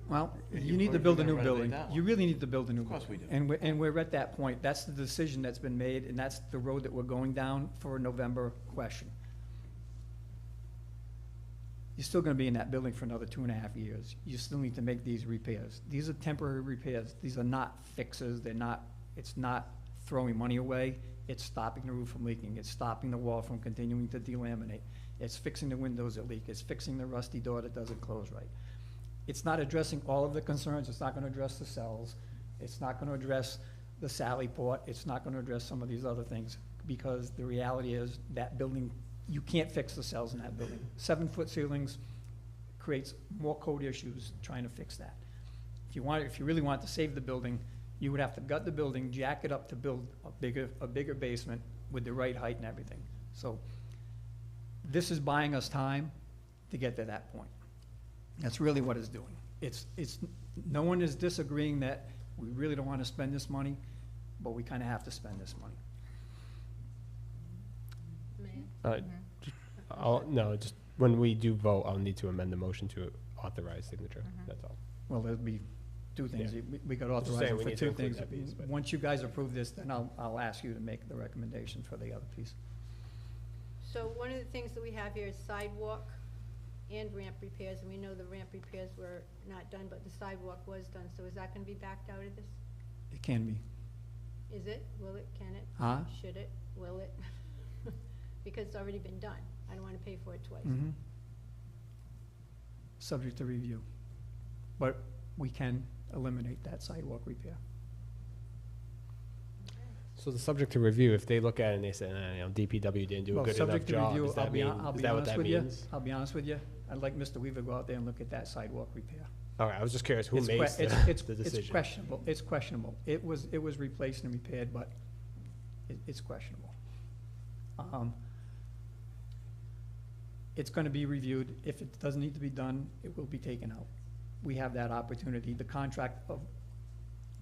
well, If you you need to put- build a we're new gonna building. renovate that You one. really need to build a new Of course building. we do. And we're at that point. That's the decision that's been made, and that's the road that we're going down for a November question. You're still gonna be in that building for another 2.5 years. You still need to make these repairs. These are temporary repairs. These are not fixes. It's not throwing money away. It's stopping the roof from leaking. It's stopping the wall from continuing to delaminate. It's fixing the windows that leak. It's fixing the rusty door that doesn't close right. It's not addressing all of the concerns. It's not gonna address the cells. It's not gonna address the Sally Port. It's not gonna address some of these other things, because the reality is that building, you can't fix the cells in that building. 7-foot ceilings creates more code issues trying to fix that. If you really want to save the building, you would have to gut the building, jack it up to build a bigger basement with the right height and everything. So this is buying us time to get to that point. That's really what it's doing. No one is disagreeing that we really don't want to spend this money, but we kind of have to spend this money. Just when we do vote, I'll need to amend the motion to authorize signature, that's all. Well, there'll be 2 things. Yeah. We got Just saying authorized we for need to 2 include things. that piece, but- Once you guys approve this, then I'll ask you to make the recommendation for the other piece. So one of the things that we have here is sidewalk and ramp repairs, and we know the ramp repairs were not done, but the sidewalk was done, so is that gonna be backed out of this? It can be. Is it? Will it? Can it? Huh? Should it? Will it? Because it's already been done. I don't wanna pay for it twice. Mhm. Subject to review. But we can eliminate that sidewalk repair. So the subject to review, if they look at it and they say, DPW didn't do a Well, good enough subject to job, review, does that I'll be mean, hon- I'll is be that what honest that with you. means? I'll be honest with you. I'd like Mr. Weaver to go out there and look at that sidewalk repair. All right, I was just curious, who It's que- makes the it's decision? questionable. It's questionable. It was replaced and repaired, but it's questionable. It's gonna be reviewed. If it doesn't need to be done, it will be taken out. We have that opportunity. The contract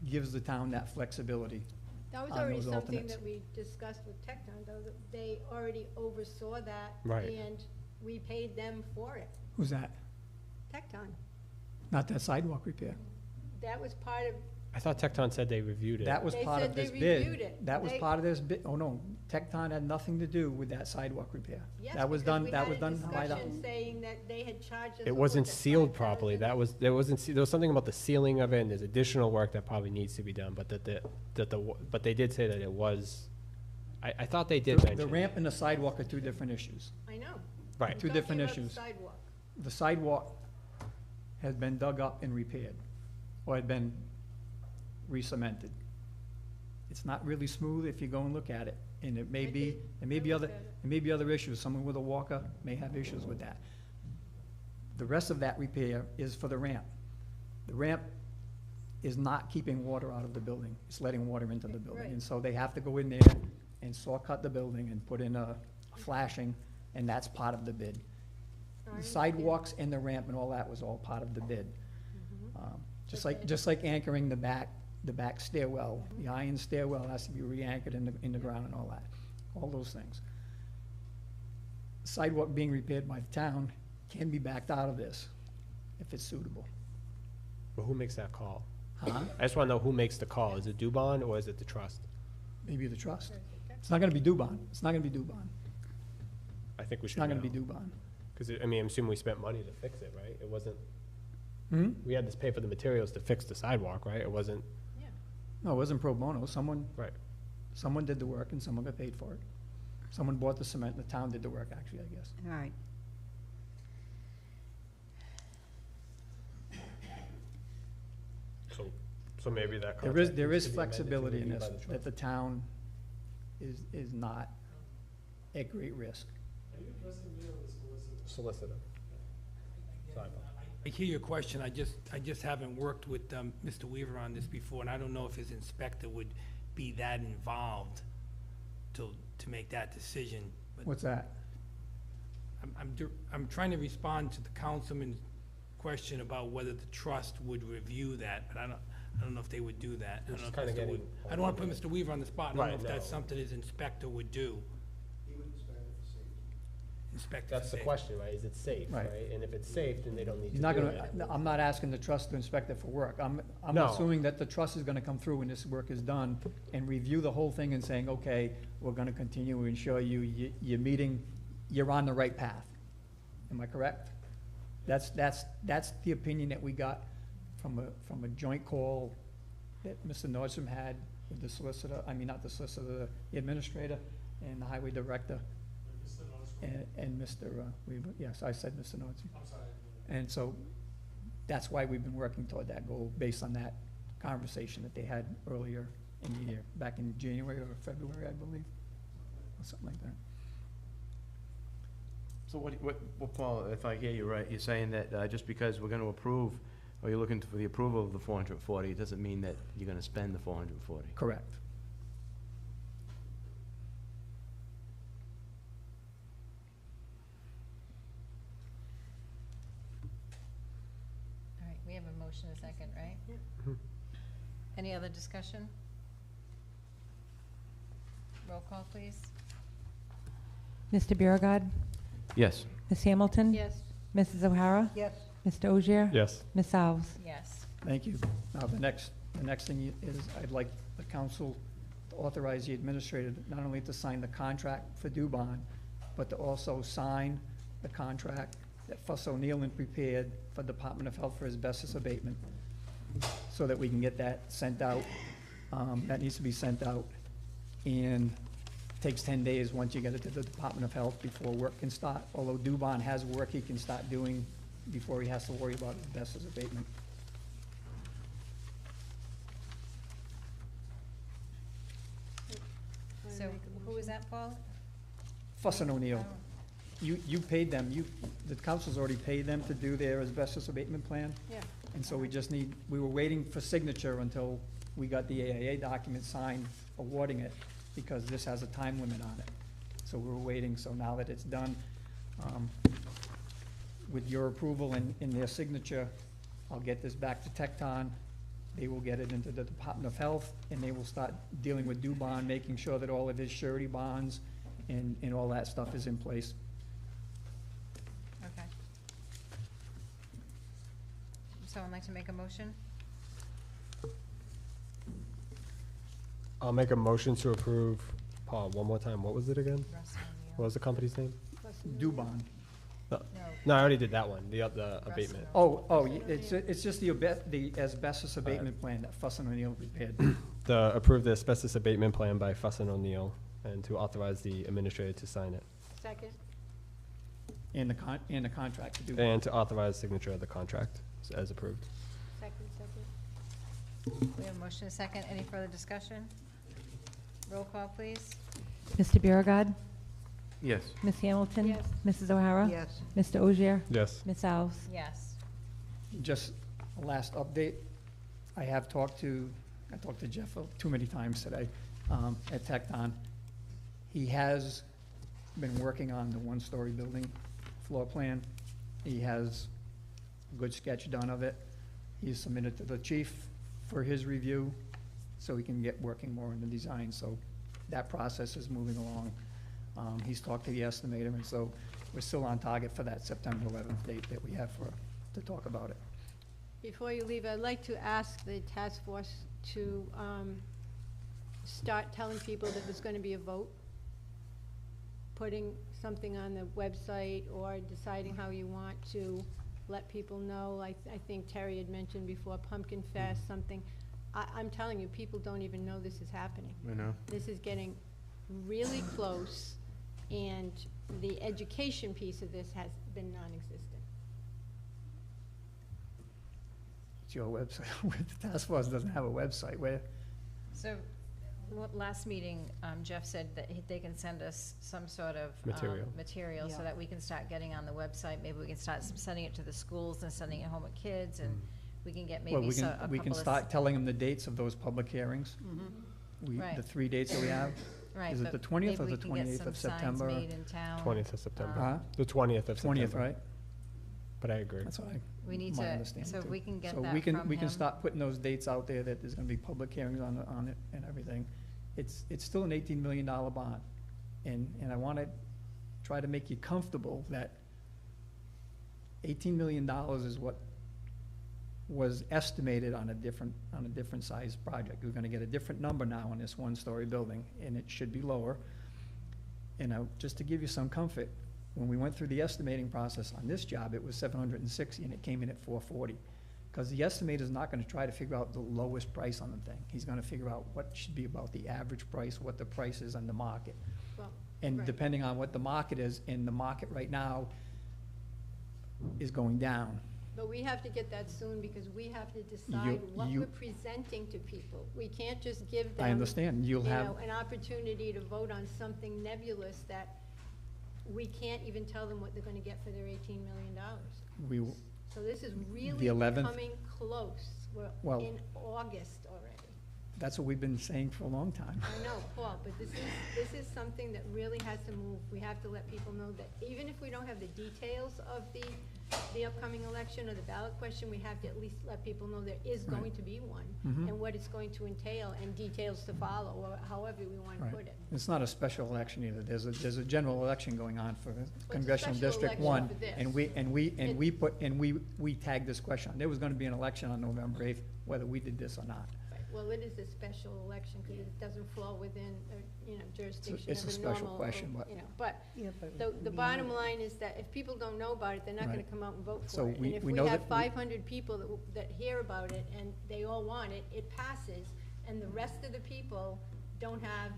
gives the town that flexibility. That was on already those something alternates. that we discussed with Tecton, though, that they already oversaw that. Right. And we paid them for it. Who's that? Tecton. Not that sidewalk repair. That was part of, I thought Tecton said they reviewed it. That was They part said of they this bid. reviewed it. That was They- part of this bid. Oh, no. Tecton had nothing to do with that sidewalk repair. yes, That was because done, we that had was a done by the. discussion saying that they had charged us. It what wasn't was it, sealed properly, 5,000? there was something about the ceiling of it, and there's additional work that probably needs to be done, but they did say that it was, I thought they did mention. The ramp and the sidewalk are 2 different issues. I know. Right. I'm 2 talking different about the issues. sidewalk. The sidewalk has been dug up and repaired, or had been re-cemented. It's not really smooth if you go and look at it, and it may I be, did. it may I be looked other, at it. it may be other issues. Someone with a walker may have issues with that. The rest of that repair is for the ramp. The ramp is not keeping water out of the building. It's letting water into the building. Right. And so they have to go in there and saw cut the building and put in a flashing, and that's part of the bid. I The understand. sidewalks and the ramp and all that was all part of the bid. Just Okay. like anchoring the back stairwell, the iron stairwell has to be re-anchored in the ground and all that, all those things. Sidewalk being repaired by the town can be backed out of this if it's suitable. But who makes that call? Huh? I just want to know who makes the call. Is it Dubon or is it the trust? Maybe the trust. It's not gonna be Dubon. It's not gonna be Dubon. I think we It's should not gonna be know. Dubon. Because, I mean, I'm assuming we spent money to fix it, right? It wasn't, Hmm? we had to pay for the materials to fix the sidewalk, right? It wasn't, No, it wasn't pro bono. Someone right. did the work and someone got paid for it. Someone bought the cement and the town did the work, actually, I guess. All right. So maybe that There contract is needs to be amended to flexibility in review this, by the that trust. the town is not at great risk. Solicitor. Sorry. I hear your question, I just haven't worked with Mr. Weaver on this before, and I don't know if his inspector would be that involved to make that decision. But What's that? I'm trying to respond to the councilman's question about whether the trust would review that, but I don't know if they would do that. I Which don't is know if kinda Mr. getting- Wood- I don't wanna put Mr. Weaver on the spot, I don't know Right, if that's no. something his inspector would do. Inspector for That's the safety. question, right? Is it safe, Right. right? And if it's safe, then they don't need to He's do not it. gonna, I'm not asking the trust to inspect it for work. I'm No. assuming that the trust is gonna come through when this work is done and review the whole thing and saying, okay, we're gonna continue to ensure you're on the right path. Am I correct? That's the opinion that we got from a joint call that Mr. Nordstrom had with the solicitor, I mean, not the solicitor, the administrator and the highway director. And Mr. Weaver, yes, I said Mr. Nordstrom. I'm sorry. And so that's why we've been working toward that goal, based on that conversation that they had earlier in the year, back in January or February, I believe, or something like that. So what, Paul, if I hear you right, you're saying that just because we're gonna approve, or you're looking for the approval of the 440, it doesn't mean that you're gonna spend the 440? Correct. All right, we have a motion, a second, right? Mhm. Any other discussion? Roll call, please. Mr. Biragad. Yes. Ms. Hamilton. Yes, Mrs. O'Hara. Yes. Mr. Ogier. Yes. Ms. Alves. Yes. Thank you. Now, the next thing is, I'd like the council to authorize the administrator not only to sign the contract for Dubon, but to also sign the contract that Fuss O'Neill and prepared for Department of Health for asbestos abatement, so that we can get that sent out. That needs to be sent out, and it takes 10 days once you get it to the Department of Health before work can start, although Dubon has work he can start doing before he has to worry about asbestos abatement. Wanna So make a who is motion? that, Paul? Fuss and O'Neill. Oh, You paid them, the council's already paid them to do their asbestos abatement plan, Yeah, and so we were waiting for signature until we got the AIA document signed awarding it, because this has a time limit on it. So we were waiting, so now that it's done, with your approval and their signature, I'll get this back to Tecton. They will get it into the Department of Health, and they will start dealing with Dubon, making sure that all of his surety bonds and all that stuff is in place. okay. Someone like to make a motion? I'll make a motion to approve, Paul, one more time. What was it again? Russ What was the company's name? Fuss and O'Neill. Dubon. No. No, I already did that one, the abatement. It's just the asbestos abatement plan that Fuss and O'Neill prepared. Approve the asbestos abatement plan by Fuss and O'Neill, and to authorize the administrator to sign it. Second, And the contract to do. And to authorize signature of the contract as approved. second. We have a motion, a second. Any further discussion? Roll call, please. Mr. Biragad. Yes. Ms. Hamilton. Yes. Mrs. O'Hara. Yes. Mr. Osier. Yes. Ms. Alves. Yes. Just a last update. I talked to Jeff too many times today at Tecton. He has been working on the one-story building floor plan. He has a good sketch done of it. He's submitted to the chief for his review, so he can get working more on the design. So that process is moving along. He's talked to the estimator, and so we're still on target for that September 11th date that we have to talk about it. Before you leave, I'd like to ask the task force to start telling people that there's going to be a vote, putting something on the website or deciding how you want to let people know. I think Terry had mentioned before, Pumpkin Fest, something. I'm telling you, people don't even know this is happening. I know. This is getting really close, and the education piece of this has been non-existent. It's your website. The task force doesn't have a website. Where? So, last meeting, Jeff said that they can send us some sort of material so Yeah. that we can start getting on the website. Maybe we can start sending it to the schools and sending it home with kids, and we can get maybe Well, a couple of... we can start telling them the dates of those public hearings. Right. The 3 dates that we have. Right, Is it the but 20th maybe or we the can get 28th some of signs September? made in town. 20th of September. Huh? The 20th of September. 20th, right? But I agree. That's what We need my to, understanding so if too. we can get So that we can, from we can him. start putting those dates out there, that there's gonna be public hearings on it and everything. It's still an $18 million bond. And I wanna try to make you comfortable that $18 million is what was estimated on a different size project. We're gonna get a different number now on this one-story building, and it should be lower. And just to give you some comfort, when we went through the estimating process on this job, it was 760, and it came in at 440. Because the estimator's not gonna try to figure out the lowest price on the thing. He's gonna figure out what should be about the average price, what the price is on the market. Well, And right. depending on what the market is, and the market right now is going down. But we have to get that soon, because we have to decide what you- we're presenting to people. We can't just give them. I understand, you'll have, An opportunity to vote on something nebulous that we can't even tell them what they're gonna get for their $18 million. we, will- So this is really The 11th? coming close. We're Well- in August already. that's what we've been saying for a long time. I know, Paul, but this is something that really has to move. We have to let people know that even if we don't have the details of the upcoming election or the ballot question, we have to at least let people know there is going to be one, Mhm. and what it's going to entail, and details to follow, or however we want to Right. put it. It's not a special election either. There's a general election going on for Congressional special District election 1. for this. We tagged this question on. There was gonna be an election on November 8th, whether we did this or not. Well, it is a special election, because it doesn't fall within, jurisdiction It's a of a special normal, question, but- but the bottom line is that if people don't know about it, they're not gonna Right. come out and vote So for it. we- And if we we know have that we- 500 people that hear about it, and they all want it, it passes, and the rest of the people don't have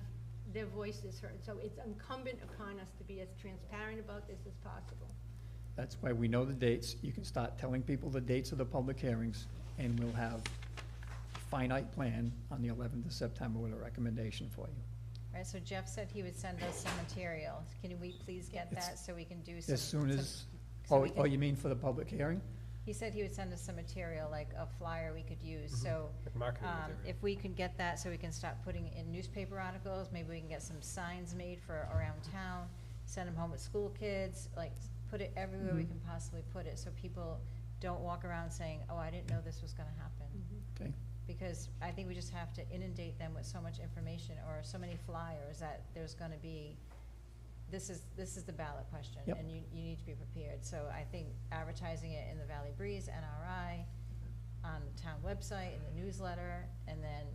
their voices heard. So it's incumbent upon us to be as transparent about this as possible. That's why we know the dates. You can start telling people the dates of the public hearings, and we'll have a finite plan on the 11th of September with a recommendation for you. All right, so Jeff said he would send us some material. Can we please get It's- that so we can do some... As soon some- as, so we oh, can- you mean for the public hearing? He said he would send us some material, like a flyer we could use, so, Like marketing material. if we can get that, so we can start putting in newspaper articles, maybe we can get some signs made for around town, send them home with school kids, like, put it everywhere we Mhm. can possibly put it, so people don't walk around saying, oh, I didn't know this was gonna happen. Okay. Because I think we just have to inundate them with so much information, or so many flyers, that there's gonna be, this is the ballot question, Yep. and you need to be prepared. So I think advertising it in the Valley Breeze, NRI, on the town website, in the newsletter, and then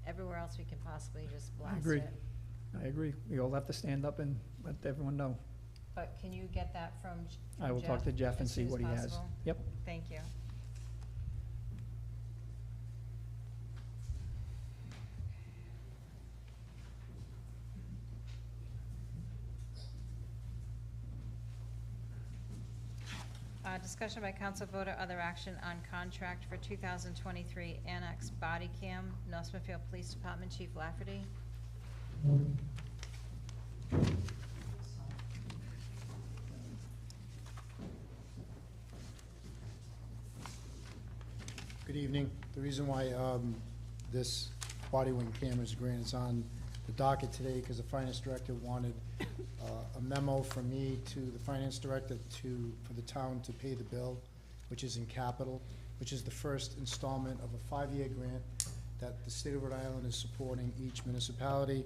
everywhere else we can possibly just blast agree. it. I agree. We all have to stand up and let everyone know. But can you get that from I will talk to Jeff and as see soon as what he has. possible? Yep. Thank you. Discussion by council vote or other action on contract for 2023 Annex Body Cam, North Smithfield Police Department, Chief Lafferty. Good evening. The reason why this body worn cameras grant is on the docket today, because the finance director wanted a memo from me to the finance director for the town to pay the bill, which is in capital, which is the first installment of a 5-year grant that the state of Rhode Island is supporting each municipality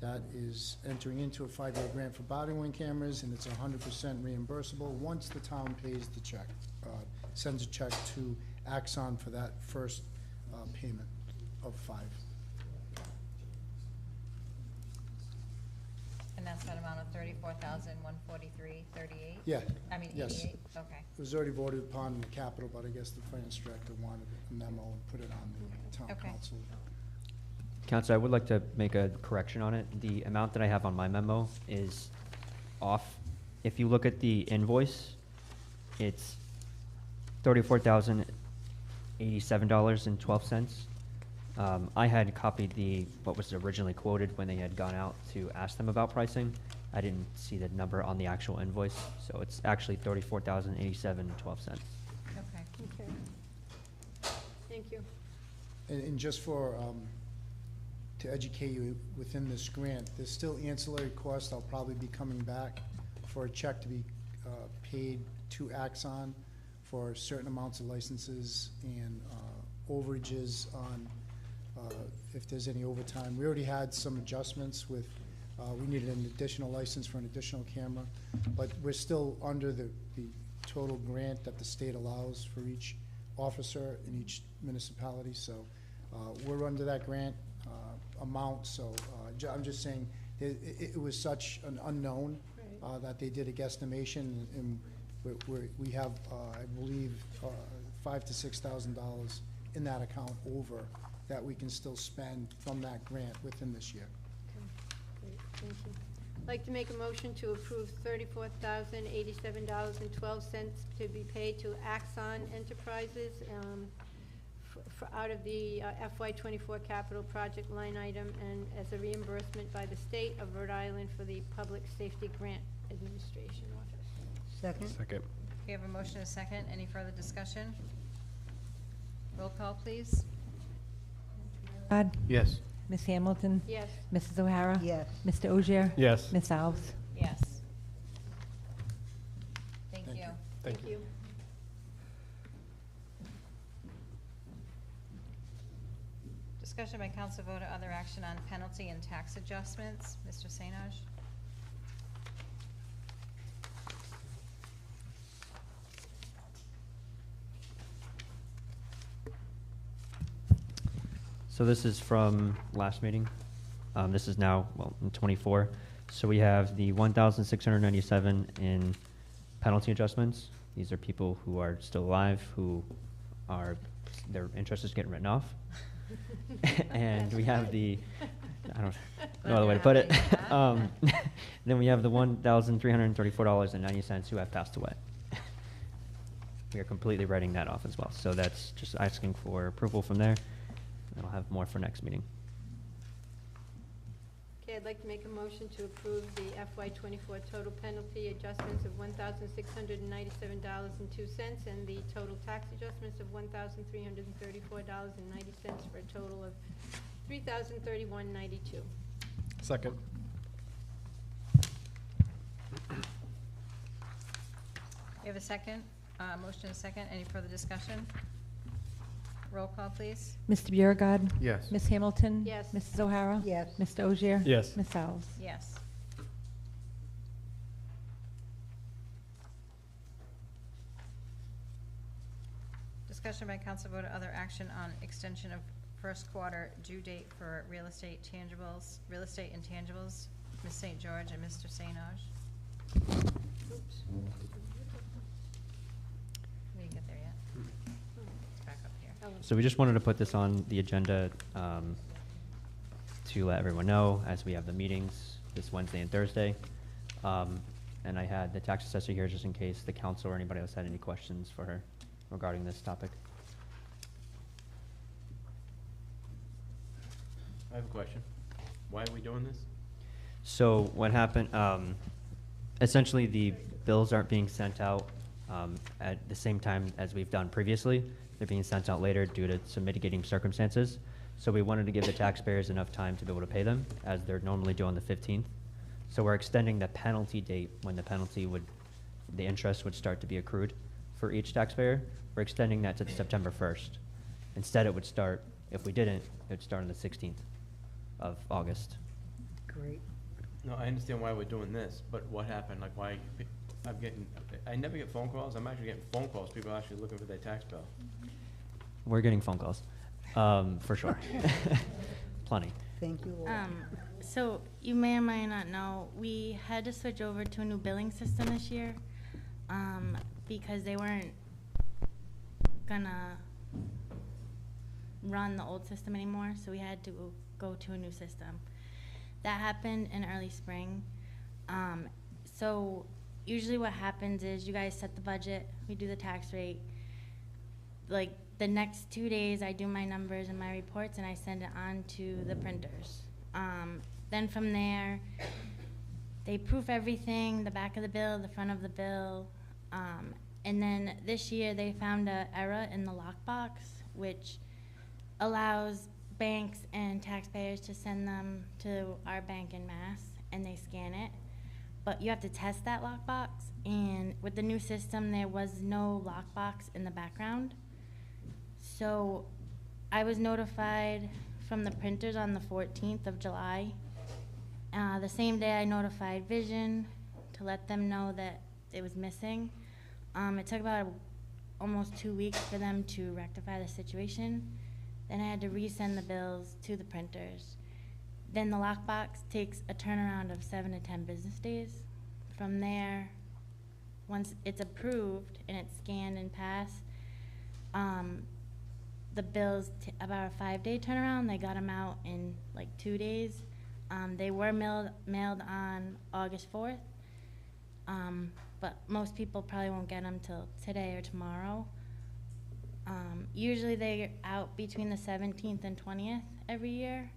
that is entering into a 5-year grant for body worn cameras, and it's 100% reimbursable once the town pays the check, sends a check to Axon for that first payment of 5. And that's that amount of $34,143.38? Yeah. I mean, Yes. 88, okay. It was already voted upon in the capital, but I guess the finance director wanted a memo and put it on the town Okay. council. Council, I would like to make a correction on it. The amount that I have on my memo is off. If you look at the invoice, it's $34,087.12. I had copied what was originally quoted when they had gone out to ask them about pricing. I didn't see the number on the actual invoice, so it's actually $34,087.12. Okay. Okay. Thank you. And just for, to educate you within this grant, there's still ancillary costs. I'll probably be coming back for a check to be paid to Axon for certain amounts of licenses and overages on if there's any overtime. We already had some adjustments with, we needed an additional license for an additional camera, but we're still under the total grant that the state allows for each officer in each municipality, so we're under that grant amount, so I'm just saying it was such an unknown that they did a guesstimation, and we have, I believe, $5,000 to $6,000 in that account over that we can still spend from that grant within this year. Great, thank you. I'd like to make a motion to approve $34,087.12 to be paid to Axon Enterprises out of the FY24 capital project line item and as a reimbursement by the state of Rhode Island for the Public Safety Grant Administration Office. Second? Second. We have a motion and a second. Any further discussion? Roll call, please. God? Yes. Ms. Hamilton? Yes. Mrs. O'Hara? Yes. Mr. Osier? Yes. Ms. Alves? Yes. Thank you. Thank you. Discussion by council vote or other action on penalty and tax adjustments. Mr. St. Ange? So this is from last meeting. This is now, well, in 24. So we have the 1,697 in penalty adjustments. These are people who are still alive, who are, their interest is getting written off. And we have the, I don't know other way to put it. Then we have the $1,334.90 who have passed away. We are completely writing that off as well. So that's just asking for approval from there. And I'll have more for next meeting. Okay, I'd like to make a motion to approve the FY24 total penalty adjustments of $1,697.02 and the total tax adjustments of $1,334.90 for a total of $3,031.92. Second. We have a second, motion and a second. Any further discussion? Roll call, please. Mr. Biragad. Yes. Ms. Hamilton? Yes. Mrs. O'Hara? Yes. Mr. Osier? Yes. Ms. Alves? Yes. Discussion by council vote or other action on extension of first quarter due date for real estate intangibles. Ms. St. George and Mr. St. Ange. Oops. We didn't get there yet. It's back up here. So we just wanted to put this on the agenda to let everyone know as we have the meetings this Wednesday and Thursday. And I had the tax assessor here just in case the council or anybody else had any questions for her regarding this topic. I have a question. Why are we doing this? So what happened, essentially the bills aren't being sent out at the same time as we've done previously. They're being sent out later due to some mitigating circumstances. So we wanted to give the taxpayers enough time to be able to pay them, as they're normally due on the 15th. So we're extending the penalty date when the penalty would, the interest would start to be accrued for each taxpayer. We're extending that to September 1st. Instead, it would start, if we didn't, it would start on the 16th of August. Great. No, I understand why we're doing this, but what happened, like why, I never get phone calls, I'm actually getting phone calls, people are actually looking for their tax bill. We're getting phone calls, for sure. Plenty. Thank you all. So you may or may not know, we had to switch over to a new billing system this year, because they weren't gonna run the old system anymore, so we had to go to a new system. That happened in early spring. So usually what happens is you guys set the budget, we do the tax rate. Like the next 2 days, I do my numbers and my reports and I send it on to the printers. Then from there, they proof everything, the back of the bill, the front of the bill. And then this year they found an error in the lockbox, which allows banks and taxpayers to send them to our bank in Mass, and they scan it. But you have to test that lockbox, and with the new system, there was no lockbox in the background. So I was notified from the printers on the 14th of July. The same day I notified Vision to let them know that it was missing. It took about almost 2 weeks for them to rectify the situation. Then I had to resend the bills to the printers. Then the lockbox takes a turnaround of 7 to 10 business days. From there, once it's approved and it's scanned and passed, the bills, about a 5-day turnaround. They got them out in like 2 days. They were mailed on August 4th, but most people probably won't get them till today or tomorrow. Usually they're out between the 17th and 20th every year.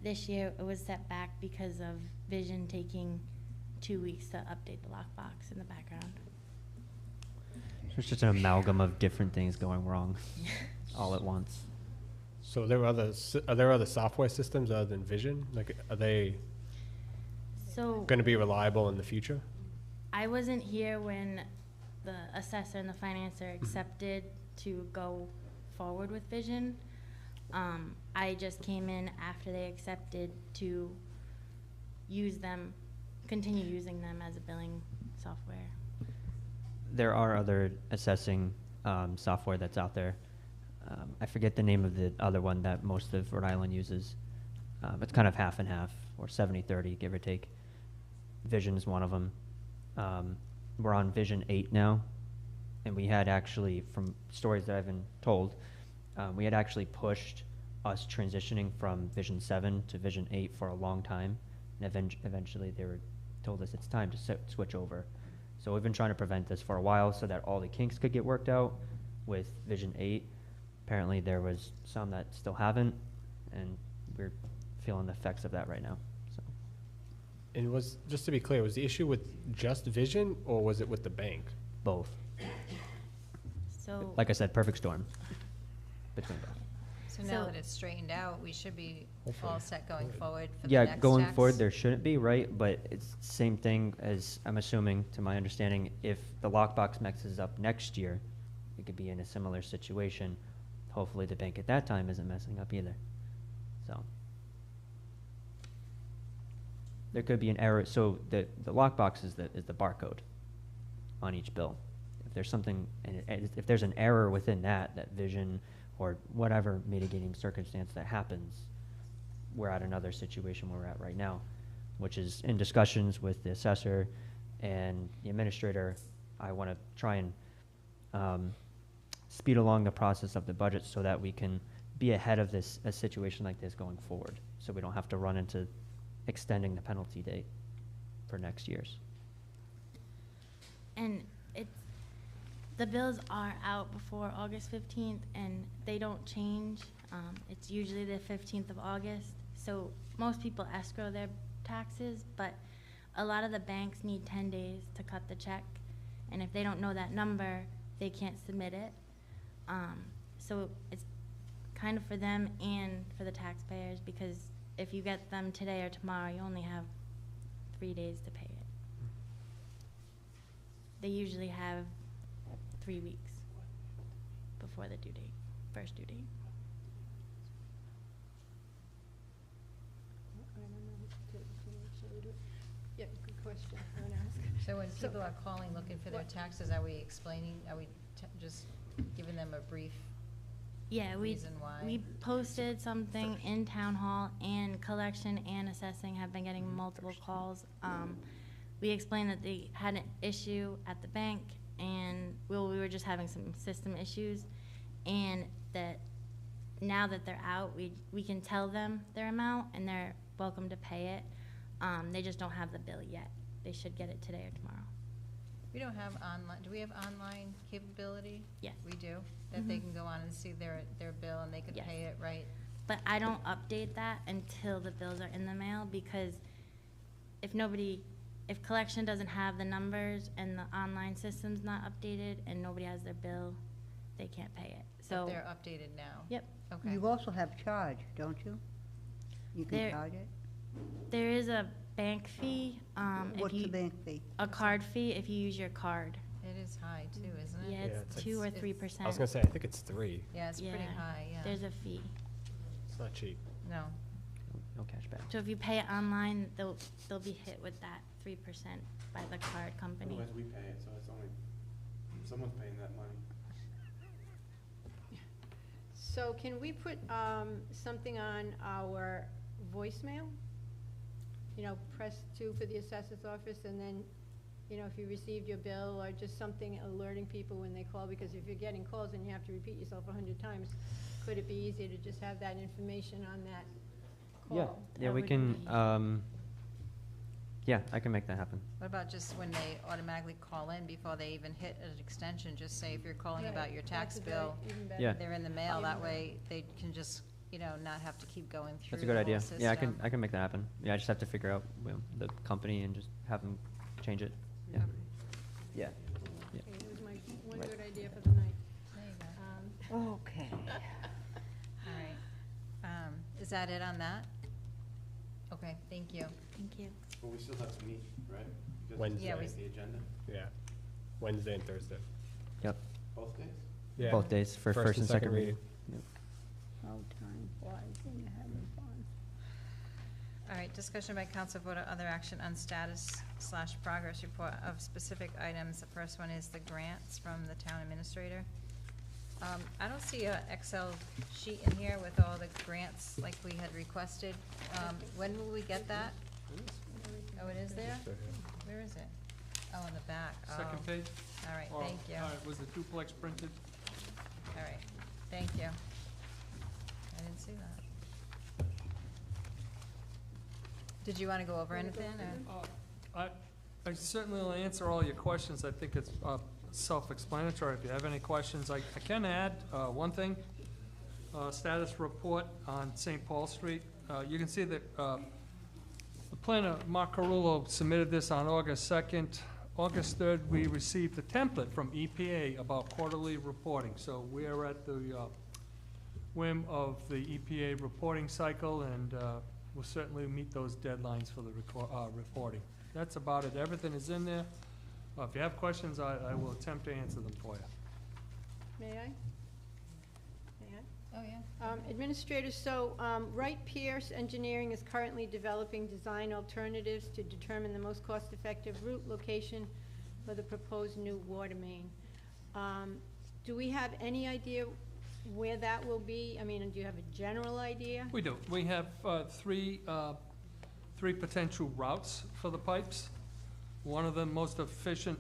This year it was set back because of Vision taking 2 weeks to update the lockbox in the background. So it's just an amalgam of different things going wrong all at once. So are there other software systems other than Vision? Like, are they going to be reliable in the future? I wasn't here when the assessor and the financier accepted to go forward with Vision. I just came in after they accepted to use them, continue using them as a billing software. There are other assessing software that's out there. I forget the name of the other one that most of Rhode Island uses. It's kind of half and half, or 70-30, give or take. Vision is one of them. We're on Vision 8 now, and we had actually, from stories that I've been told, we had actually pushed us transitioning from Vision 7 to Vision 8 for a long time, and eventually they told us it's time to switch over. So we've been trying to prevent this for a while so that all the kinks could get worked out with Vision 8. Apparently there was some that still haven't, and we're feeling the effects of that right now. So. And just to be clear, was the issue with just Vision, or was it with the bank? Both. So, like I said, perfect storm between both. So now that it's straightened out, we should be Hopefully. all set going forward for the Yeah, next going tax? forward, there shouldn't be, right? But it's the same thing as, I'm assuming, to my understanding, if the lockbox messes up next year, it could be in a similar situation. Hopefully the bank at that time isn't messing up either. So. There could be an error. So the lockbox is the barcode on each bill. If there's something, and if there's an error within that Vision or whatever mitigating circumstance that happens, we're at another situation where we're at right now, which is in discussions with the assessor and the administrator. I want to try and speed along the process of the budget so that we can be ahead of a situation like this going forward, so we don't have to run into extending the penalty date for next year's. and the bills are out before August 15th, and they don't change. It's usually the 15th of August. So most people escrow their taxes, but a lot of the banks need 10 days to cut the check. And if they don't know that number, they can't submit it. So it's kind of for them and for the taxpayers, because if you get them today or tomorrow, you only have 3 days to pay it. They usually have 3 weeks before the due date, first due date. I don't know. Shall we do it? Yeah, good question. I'm gonna ask. So when people are calling looking for their taxes, are we explaining, are we just giving them a brief Yeah, reason why? we posted something in town hall, and collection and assessing have been getting multiple calls. We explained that they had an issue at the bank, and we were just having some system issues, and that now that they're out, we can tell them their amount, and they're welcome to pay it. They just don't have the bill yet. They should get it today or tomorrow. We don't have online, do we have online capability? Yes. We do? That they Mhm. can go on and see their bill and they could Yes. pay it, right? But I don't update that until the bills are in the mail, because if collection doesn't have the numbers and the online system's not updated and nobody has their bill, they can't pay it. But So they're updated now? Yep. Okay. You also have charge, don't you? You can There- charge it? there is a bank fee. What's the bank fee? A card fee if you use your card. It is high too, isn't it? Yeah, it's it's 2 or It's- 3%. I was gonna say, I think it's 3. Yeah, it's pretty high, yeah. There's a fee. It's not cheap. No. No cash back. So if you pay it online, they'll be hit with that 3% by the card company. Otherwise, we pay it, so it's only, someone's paying that money. So can we put something on our voicemail? You know, press 2 for the assessor's office, and then, you know, if you received your bill, or just something alerting people when they call, because if you're getting calls and you have to repeat yourself 100 times, could it be easier to just have that information on that call? Yeah, yeah, That we would can, be- yeah, I can make that happen. What about just when they automatically call in before they even hit an extension, just say if you're calling Right, about your tax that's a very- bill, even better. Yeah. they're in the mail, Even that better. way they can just, you know, not have to keep going through That's a the good whole idea. system. Yeah, I can make that happen. Yeah, I just have to figure out the company and just have them change it. Yeah. Yeah. Yeah. Okay, it was my one Right. good idea for the night. There you go. Okay. All right. Is that it on that? Okay, thank you. Thank you. But we still have to meet, right? Because Wednesday. Yeah, it's the agenda. Yeah. Wednesday and Thursday. Yep. Both days? Yeah. Both days for first and second reading. How time flies when you're having fun. All right, discussion by council vote or other action on status/progress report of specific items. The first one is the grants from the town administrator. I don't see a Excel sheet in here with all the grants like we had requested. When will we get that? Oh, it is there? Where is it? Oh, in the back. Second Oh. page? All right, Or, thank you. was the duplex printed? All right, thank you. I didn't see that. Did you want to go over anything, or? I certainly will answer all your questions. I think it's self-explanatory. If you have any questions, I can add one thing. Status report on St. Paul Street. You can see that the planner, Mark Carullo, submitted this on August 2nd. August 3rd, we received the template from EPA about quarterly reporting. So we are at the whim of the EPA reporting cycle, and we'll certainly meet those deadlines for the reporting. That's about it. Everything is in there. If you have questions, I will attempt to answer them for you. May I? May I? Oh, yeah. Administrator, so Wright Pierce Engineering is currently developing design alternatives to determine the most cost-effective route location for the proposed new water main. Do we have any idea where that will be? I mean, do you have a general idea? We do. We have three potential routes for the pipes. One of them, most efficient,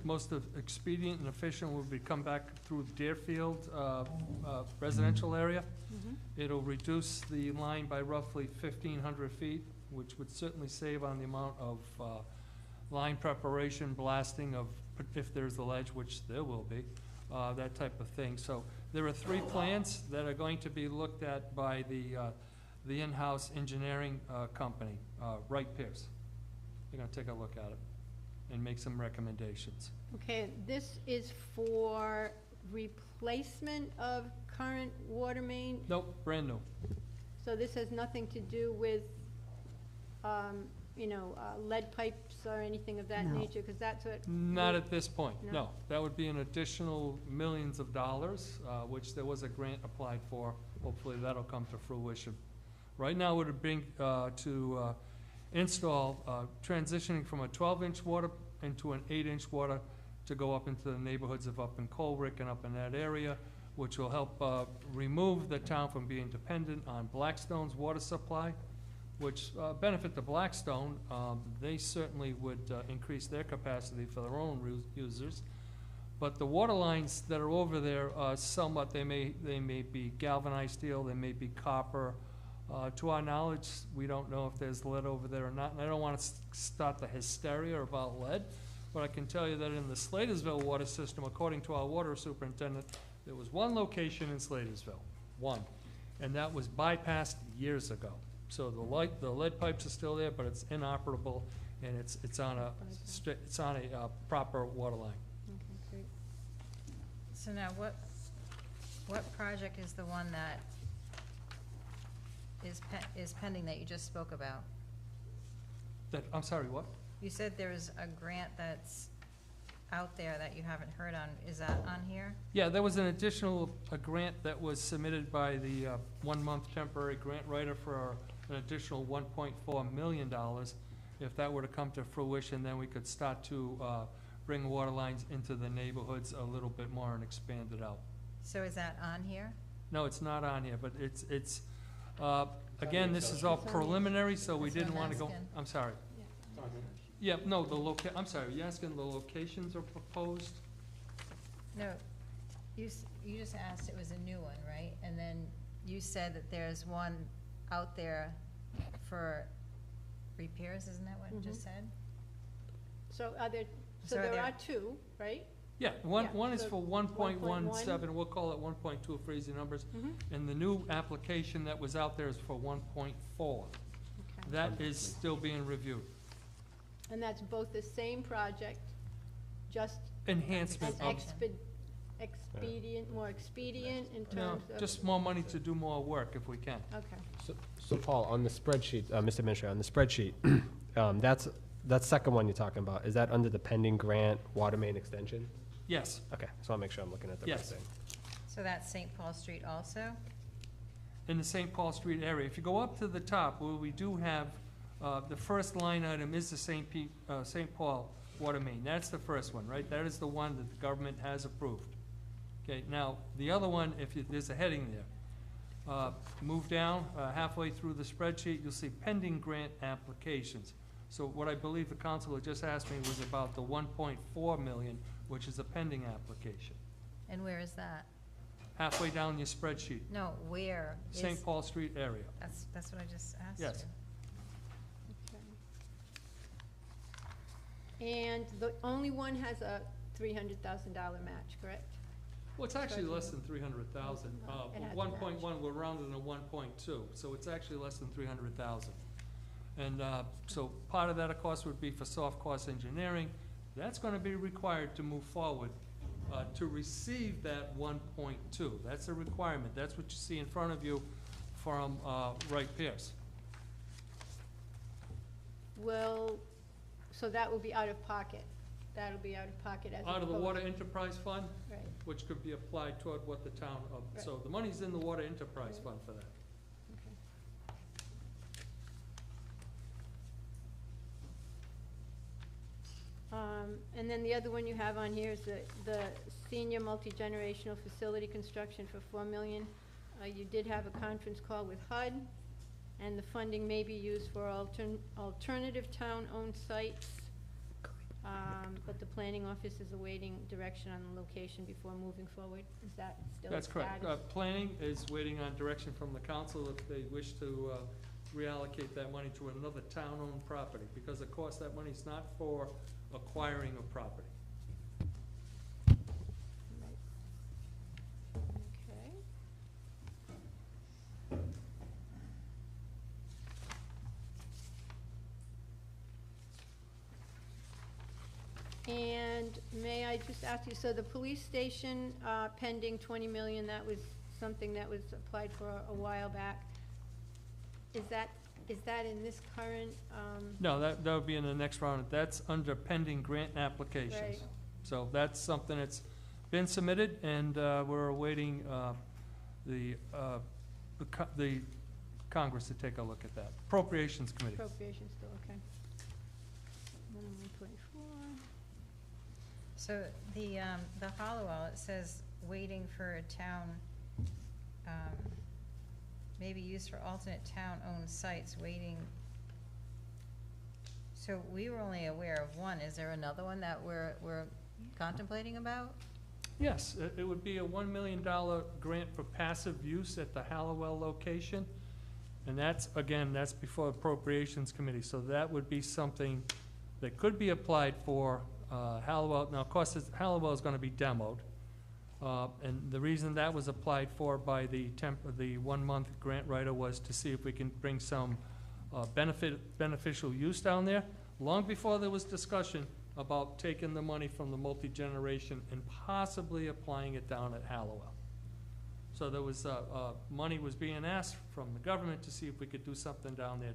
expedient and efficient, will be come back through Deerfield residential area. It'll reduce the line by roughly 1,500 feet, which would certainly save on the amount of line preparation, blasting of, if there's a ledge, which there will be, that type of thing. So there are three plans that are going to be looked at by the in-house engineering company, Wright Pierce. They're gonna take a look at it and make some recommendations. Okay, this is for replacement of current water main? Nope, brand new. So this has nothing to do with, lead pipes or anything of that No. nature? Because that's what. Not at this point, No. no. That would be an additional millions of dollars, which there was a grant applied for. Hopefully that'll come to fruition. Right now, it would bring to install, transitioning from a 12-inch water into an 8-inch water to go up into the neighborhoods of up in Colwick and up in that area, which will help remove the town from being dependent on Blackstone's water supply, which benefit the Blackstone. They certainly would increase their capacity for their own users. But the water lines that are over there, somewhat, they may be galvanized steel, they may be copper. To our knowledge, we don't know if there's lead over there or not, and I don't want to start the hysteria about lead, but I can tell you that in the Slatersville water system, according to our water superintendent, there was one location in Slatersville, one, and that was bypassed years ago. So the lead pipes are still there, but it's inoperable, and it's on a proper water line. Okay, great. So now, what project is the one that is pending that you just spoke about? I'm sorry, what? You said there was a grant that's out there that you haven't heard on. Is that on here? Yeah, there was an additional, grant that was submitted by the, 1-month temporary grant writer for an additional $1.4 million. If that were to come to fruition, then we could start to, bring water lines into the neighborhoods a little bit more and expand it out. So is that on here? No, it's not on here, but it's, again, this is all preliminary, so we That's what didn't I'm want to go, asking. I'm sorry. Yeah, no, I'm sorry, you asking the locations are proposed? No, you just asked it was a new one, right? And then you said that there's one out there for repairs, isn't that what you just said? So So are there there- are two, right? Yeah, Yeah, one is so for 1.17, 1.1. we'll call it 1.2 for easy numbers. Mhm. And the new application that was out there is for 1.4. Okay. That is still being reviewed. And that's both the same project, just an Enhancement of, more expedient in no, terms of. just more money to do more work if we can. Okay. So Paul, on the spreadsheet, Mr. Administrator, on the spreadsheet, that second one you're talking about, is that under the pending grant water main extension? Yes, Okay, so I'll make sure I'm looking at the right Yes. thing. So that's St. Paul Street also? in the St. Paul Street area. If you go up to the top, where we do have, the first line item is the St. Paul water main. That's the first one, right? That is the one that the government has approved. Okay, now, the other one, there's a heading there. Move down, halfway through the spreadsheet, you'll see pending grant applications. So what I believe the counselor just asked me was about the 1.4 million, which is a pending application. And where is that? Halfway down your spreadsheet, No, where is? St. Paul Street area. That's what I just asked you. Yes. And the only one has a $300,000 match, correct? Well, it's actually less than 300,000. It has a 1.1, we're rounding to 1.2, so it's actually less than 300,000. And so part of that, of course, would be for soft cost engineering. That's gonna be required to move forward, to receive that 1.2. That's a requirement. That's what you see in front of you from Wright Pierce. Well, so that will be out of pocket. That'll be out of pocket as opposed. Out of the Water Enterprise Fund, Right. which could be applied toward what the town, so the money's in the Water Enterprise Fund for that. And then the other one you have on here is the senior multi-generational facility construction for $4 million. You did have a conference call with HUD, and the funding may be used for alternative town-owned sites. But the planning office is awaiting direction on the location before moving forward. Is that still the That's correct. status? Planning is waiting on direction from the council if they wish to reallocate that money to another town-owned property, because of course that money's not for acquiring a property. Okay. just ask you, so the police station pending 20 million, that was something that was applied for a while back. Is that in this current? No, that would be in the next round. That's under pending grant applications. Right. So that's something that's been submitted, and we're awaiting the Congress to take a look at that. Appropriations Committee. Appropriations still, okay. 124. So the Halliwell, it says waiting for a town, maybe used for alternate town-owned sites, waiting. So we were only aware of one. Is there another one that we're contemplating about? Yes, it would be a $1 million grant for passive use at the Halliwell location. And that's, again, that's before Appropriations Committee. So that would be something that could be applied for Halliwell. Now, of course, Halliwell is going to be demoed. And the reason that was applied for by the 1-month grant writer was to see if we can bring some beneficial use down there. Long before there was discussion about taking the money from the multi-generation and possibly applying it down at Halliwell. So there was, money was being asked from the government to see if we could do something down there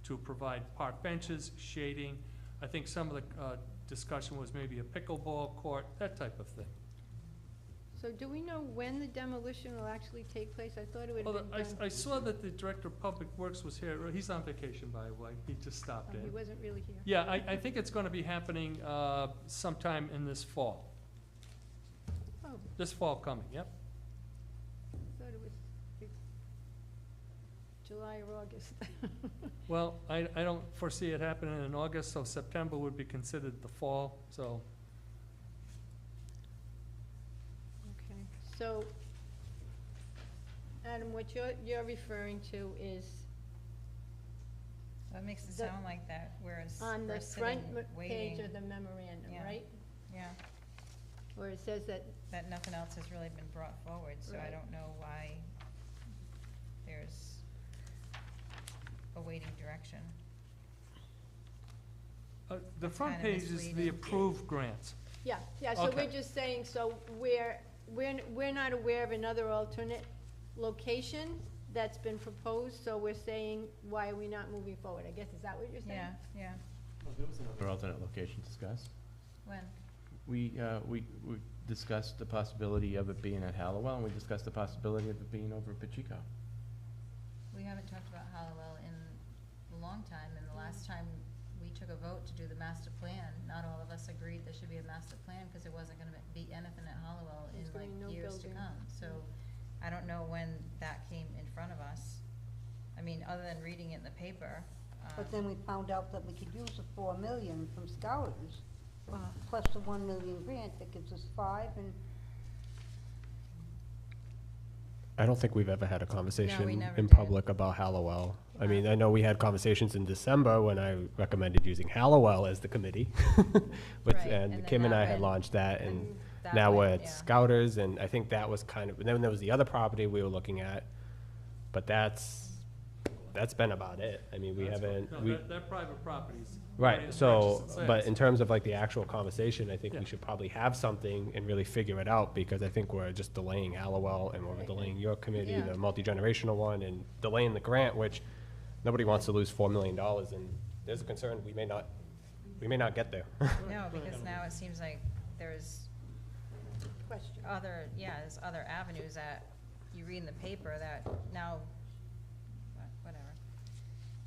to provide park benches, shading. I think some of the discussion was maybe a pickleball court, that type of thing. So do we know when the demolition will actually take place? I thought it would Well, have been done. I saw that the Director of Public Works was here. He's on vacation, by the way. He just stopped Oh, in. he wasn't really here. Yeah, I think it's going to be happening sometime in this fall. Oh, This fall coming, yep. I thought it was July or August. Well, I don't foresee it happening in August, so September would be considered the fall, so. Okay, so, Adam, what you're referring to is That makes it The- sound like that, whereas on the we're front sitting page waiting. of the memorandum, Yeah. right? Yeah, Where it says that, that nothing else has really been brought forward, so I Right. don't know why there's a waiting direction. The That's front kinda page is the misleading. approved grants. yeah, so Okay. we're just saying, so we're not aware of another alternate location that's been proposed, so we're saying, why are we not moving forward? I guess, is that what you're saying? Yeah, yeah. There was another alternate location discussed. When? We discussed the possibility of it being at Halliwell, and we discussed the possibility of it being over at Pacheco. We haven't talked about Halliwell in a long time, and the last time we took a vote to do the master plan, not all of us agreed there should be a master plan, because there wasn't gonna be anything at Halliwell There's in gonna like be no years to building. come, so I don't know when that came in front of us. I mean, other than reading it in the paper. But then we found out that we could use the 4 million from Scouters, plus the 1 million grant that gives us 5, and I don't think we've ever had a conversation never in did. public about Halliwell. I mean, I know we had conversations in December when I recommended using Halliwell as the committee. Right, and And then Kim and that I had went- launched that, and that now we're went, at yeah. Scouters, and I think that was kind of, and then there was the other property we were looking at, but that's been about it. I mean, we That's what- haven't, No, that private property's. right, in so, purchase and but sales. in terms of like the actual conversation, I think Yeah. we should probably have something and really figure it out, because I think we're just delaying Halliwell, and we're delaying your committee, Yeah. the multi-generational one, and delaying the grant, which nobody wants to lose $4 million, and there's a concern we may not get there. No, because now it seems like there's Question. there's other avenues that you read in the paper that now, whatever.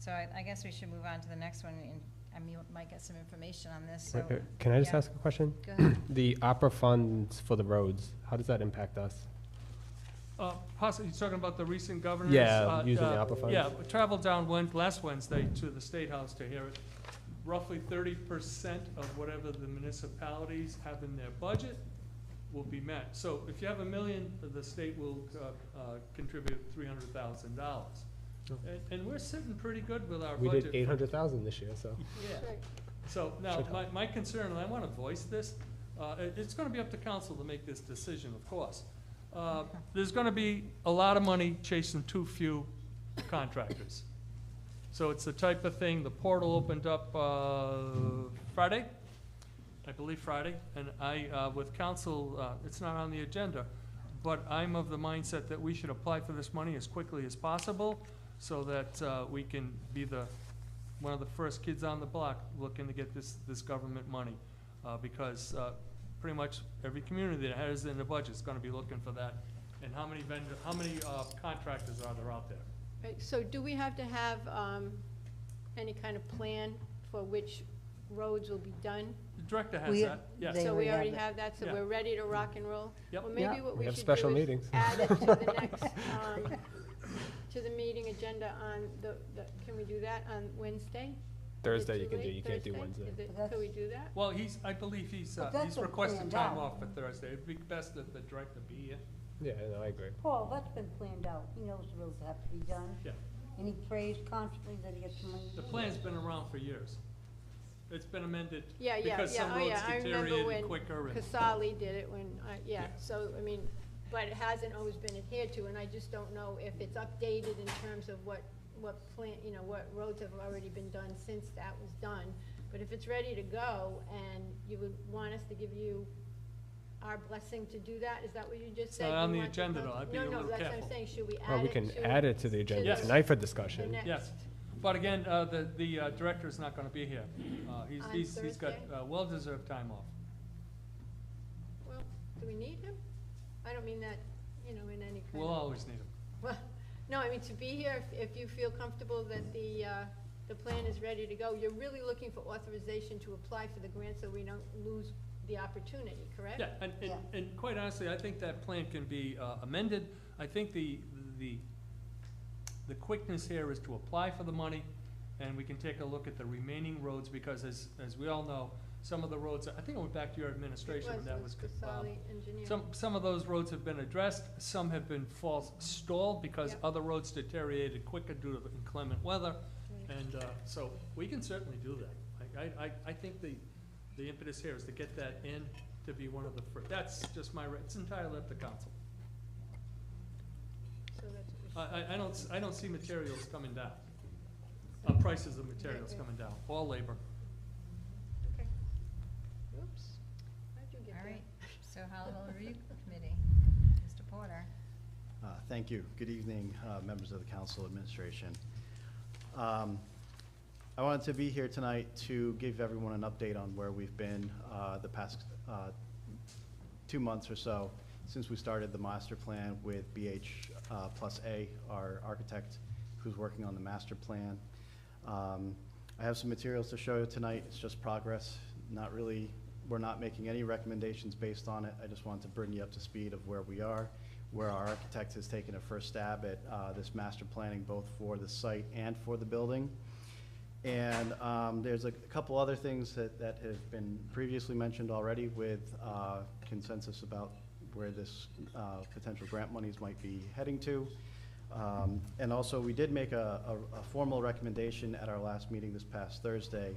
So I guess we should move on to the next one, and, I mean, we might get some information on this, so. Can I just yeah. ask a question? Go ahead. The opera funds for the roads, how does that impact us? Possibly, you're talking about the recent governors? Yeah, using the ARPA funds? Yeah, we traveled down last Wednesday to the State House to hear it. Roughly 30% of whatever the municipalities have in their budget will be met. So if you have $1 million, the state will contribute $300,000. And we're sitting pretty good with our We budget. did 800,000 this year, so. Yeah. So now, my concern, and I want to voice this, it's going to be up to council to make this decision, of course. There's going to be a lot of money chasing too few contractors. So it's the type of thing, the portal opened up Friday, I believe Friday, and with council, it's not on the agenda, but I'm of the mindset that we should apply for this money as quickly as possible so that we can be one of the first kids on the block looking to get this government money. Because pretty much every community that has it in the budget is gonna be looking for that. And how many contractors are there out there? Right, so do we have to have any kind of plan for which roads will be done? The director has that, yes. So we already have that, so Yeah. we're ready to rock and roll? Yep. Well, maybe what We we have should special do is meetings. add it to the next, to the meeting agenda on can we do that on Wednesday? Thursday Is it you too can do, late? you can't do Thursday? Wednesday. Could we do that? Well, I believe he's that's been requesting planned time out. off for Thursday. It'd be best that the director be here. Yeah, no, I agree. Paul, that's been planned out. He knows the roads have to be done. Yeah. And he prays constantly that he gets the money. The plan's been around for years. It's been amended Yeah, because some oh, roads yeah, I remember deteriorated when quicker and. Casali did it when, Yeah. so, I mean, but it hasn't always been adhered to, and I just don't know if it's updated in terms of what plan, what roads have already been done since that was done. But if it's ready to go, and you would want us to give you our blessing to do that, is that what you just said? Not on You the want to agenda, go- though. I'd be a little No, that's what careful. I'm saying, should we add it to? Well, we can add it to the agenda Yes. tonight for the discussion. next? Yes, but again, the director is not gonna be here. He's got Thursday? well-deserved time off. Well, do we need him? I don't mean that, in any kind of. We'll always need him. Well, no, I mean, to be here, if you feel comfortable that the plan is ready to go, you're really looking for authorization to apply for the grant so we don't lose the opportunity, correct? Yeah, and quite honestly, I think that plan can be amended. I think the quickness here is to apply for the money, and we can take a look at the remaining roads, because as we all know, some of the roads, I think it went back to your administration when that was. Casali Engineering. Some of those roads have been addressed, some have been stalled because Yep. other roads deteriorated quicker due to the inclement weather. And, so we can certainly do that. I think the impetus here is to get that in to be one of the first. That's just it's entirely up to council. So that's what we should. I don't see materials coming down. Prices of materials coming down, or labor. Okay. Oops. How'd you get All there? right, so Halliwell Review Committee, Mr. Porter. Thank you. Good evening, members of the council administration. I wanted to be here tonight to give everyone an update on where we've been the past 2 months or so since we started the master plan with BH plus A, our architect who's working on the master plan. I have some materials to show you tonight. It's just progress. We're not making any recommendations based on it. I just wanted to bring you up to speed of where we are, where our architect has taken a first stab at this master planning, both for the site and for the building. And there's a couple other things that have been previously mentioned already with consensus about where this potential grant monies might be heading to. And also, we did make a formal recommendation at our last meeting this past Thursday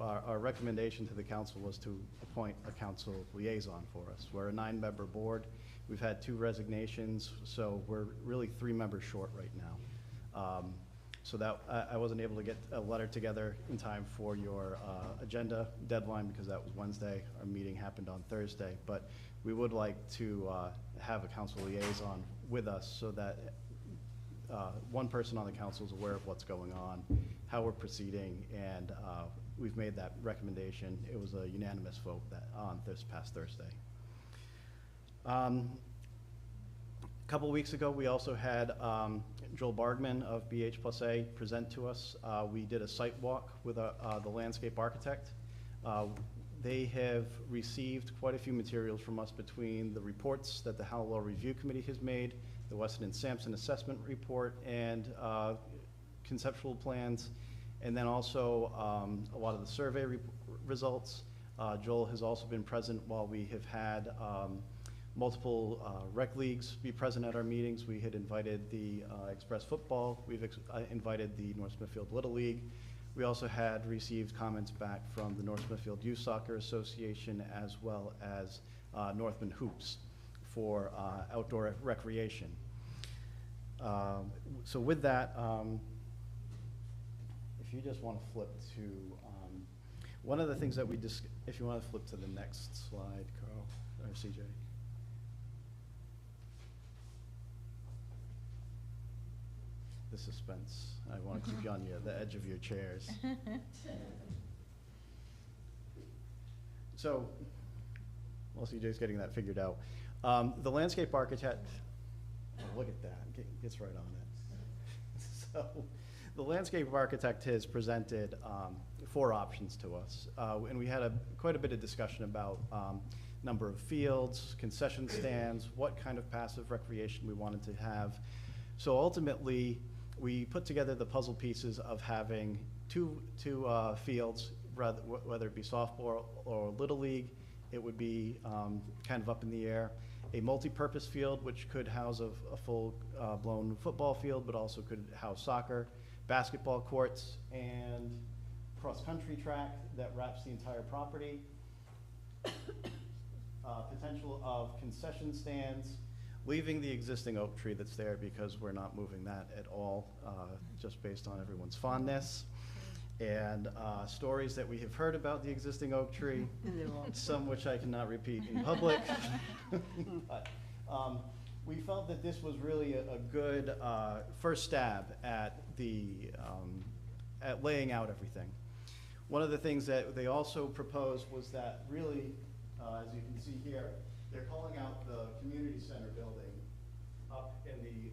our recommendation to the council was to appoint a council liaison for us. We're a 9-member board. We've had 2 resignations, so we're really 3 members short right now. So that I wasn't able to get a letter together in time for your agenda deadline because that was Wednesday. Our meeting happened on Thursday, but we would like to have a council liaison with us so that one person on the council is aware of what's going on, how we're proceeding, and we've made that recommendation. It was a unanimous vote on this past Thursday. A couple weeks ago, we also had Joel Bargman of BH plus A present to us. We did a site walk with the landscape architect. They have received quite a few materials from us between the reports that the Halliwell Review Committee has made, the Weston and Sampson Assessment Report, and conceptual plans, and then also a lot of the survey results. Joel has also been present while we have had multiple rec leagues be present at our meetings. We had invited the Express Football. We've invited the North Smithfield Little League. We also had received comments back from the North Smithfield Youth Soccer Association as well as Northman Hoops for outdoor recreation. So with that, if you just want to flip to, One of the things that we if you want to flip to the next slide, Carl, or CJ. The suspense. I want to keep you on the edge of your chairs. So, while CJ's getting that figured out, the landscape architect, oh, look at that, gets right on it. So, the landscape architect has presented 4 options to us, and we had quite a bit of discussion about number of fields, concession stands, what kind of passive recreation we wanted to have. So ultimately, we put together the puzzle pieces of having two fields, whether it be softball or little league. It would be kind of up in the air. A multi-purpose field, which could house a full-blown football field, but also could house soccer, basketball courts, and cross-country track that wraps the entire property. Potential of concession stands, leaving the existing oak tree that's there because we're not moving that at all, just based on everyone's fondness. And stories that we have heard about the existing oak tree, some which I cannot repeat in public. But, we felt that this was really a good first stab at at laying out everything. One of the things that they also proposed was that really, as you can see here, they're calling out the community center building up in the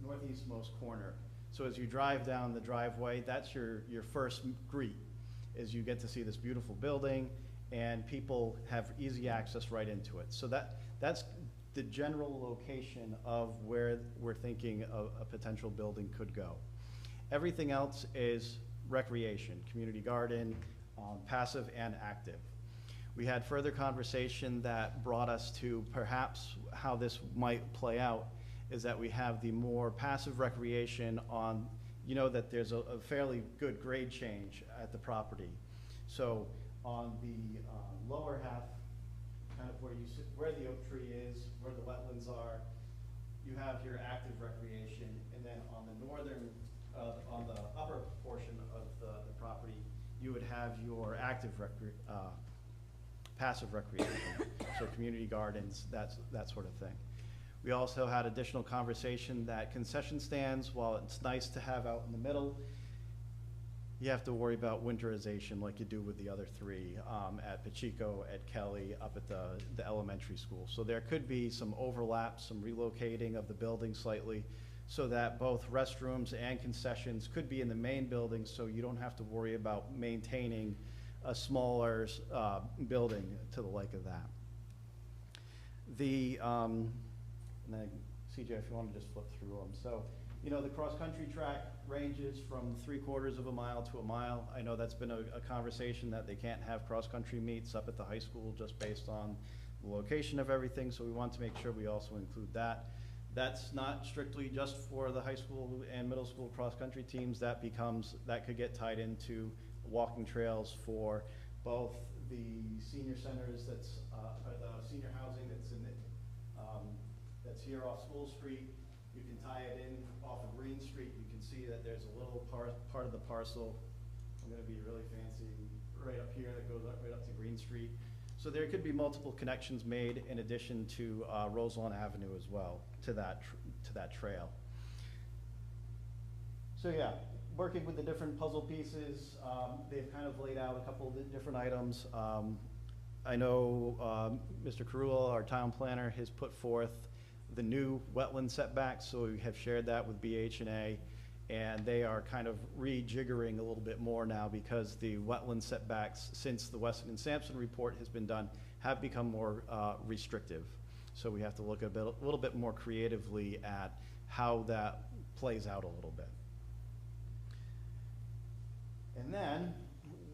northeastmost corner. So as you drive down the driveway, that's your first greet, is you get to see this beautiful building, and people have easy access right into it. So that's the general location of where we're thinking a potential building could go. Everything else is recreation, community garden, passive and active. We had further conversation that brought us to perhaps how this might play out, is that we have the more passive recreation on, that there's a fairly good grade change at the property. So on the lower half, kind of where the oak tree is, where the wetlands are, you have your active recreation, and then on the northern, on the upper portion of the property, you would have your active passive recreation, so community gardens, that sort of thing. We also had additional conversation that concession stands, while it's nice to have out in the middle, you have to worry about winterization like you do with the other 3 at Pacheco, at Kelly, up at the elementary school. So there could be some overlap, some relocating of the building slightly, so that both restrooms and concessions could be in the main building, so you don't have to worry about maintaining a smaller building to the like of that. And then CJ, if you want to just flip through them. So, the cross-country track ranges from 3/4 of a mile to a mile. I know that's been a conversation that they can't have cross-country meets up at the high school just based on the location of everything, so we want to make sure we also include that. That's not strictly just for the high school and middle school cross-country teams. That could get tied into walking trails for both the senior centers or the senior housing that's here off School Street. You can tie it in off of Green Street. You can see that there's a little part of the parcel, I'm gonna be really fancy, right up here that goes right up to Green Street. So there could be multiple connections made in addition to Roselawn Avenue as well to that trail. So yeah, working with the different puzzle pieces, they've kind of laid out a couple of different items. I know Mr. Carullo, our town planner, has put forth the new wetland setbacks, so we have shared that with BH&A, and they are kind of rejiggering a little bit more now because the wetland setbacks, since the Weston and Sampson report has been done, have become more restrictive. So we have to look a little bit more creatively at how that plays out a little bit. And then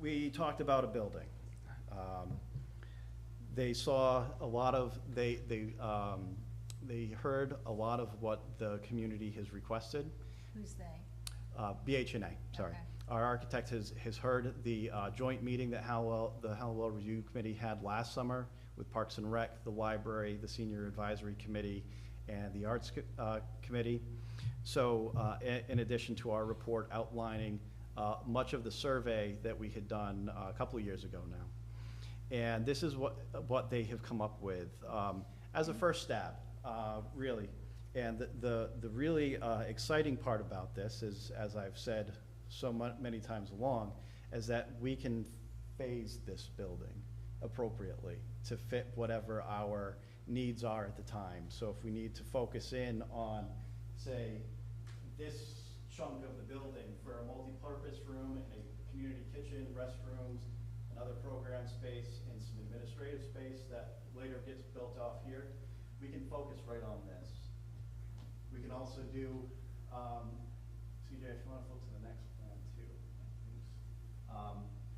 we talked about a building. They saw a lot of, they heard a lot of what the community has requested. Who's they? BH&A, sorry. Okay. Our architect has heard the joint meeting that the Halliwell Review Committee had last summer with Parks and Rec, the library, the Senior Advisory Committee, and the Arts Committee. So in addition to our report outlining much of the survey that we had done a couple of years ago now. And this is what they have come up with as a first stab, really. And the really exciting part about this is, as I've said so many times along, is that we can phase this building appropriately to fit whatever our needs are at the time. So if we need to focus in on, say, this chunk of the building for a multi-purpose room and a community kitchen, restrooms, another program space, and some administrative space that later gets built off here, we can focus right on this. We can also do, CJ, if you want to flip to the next plan too.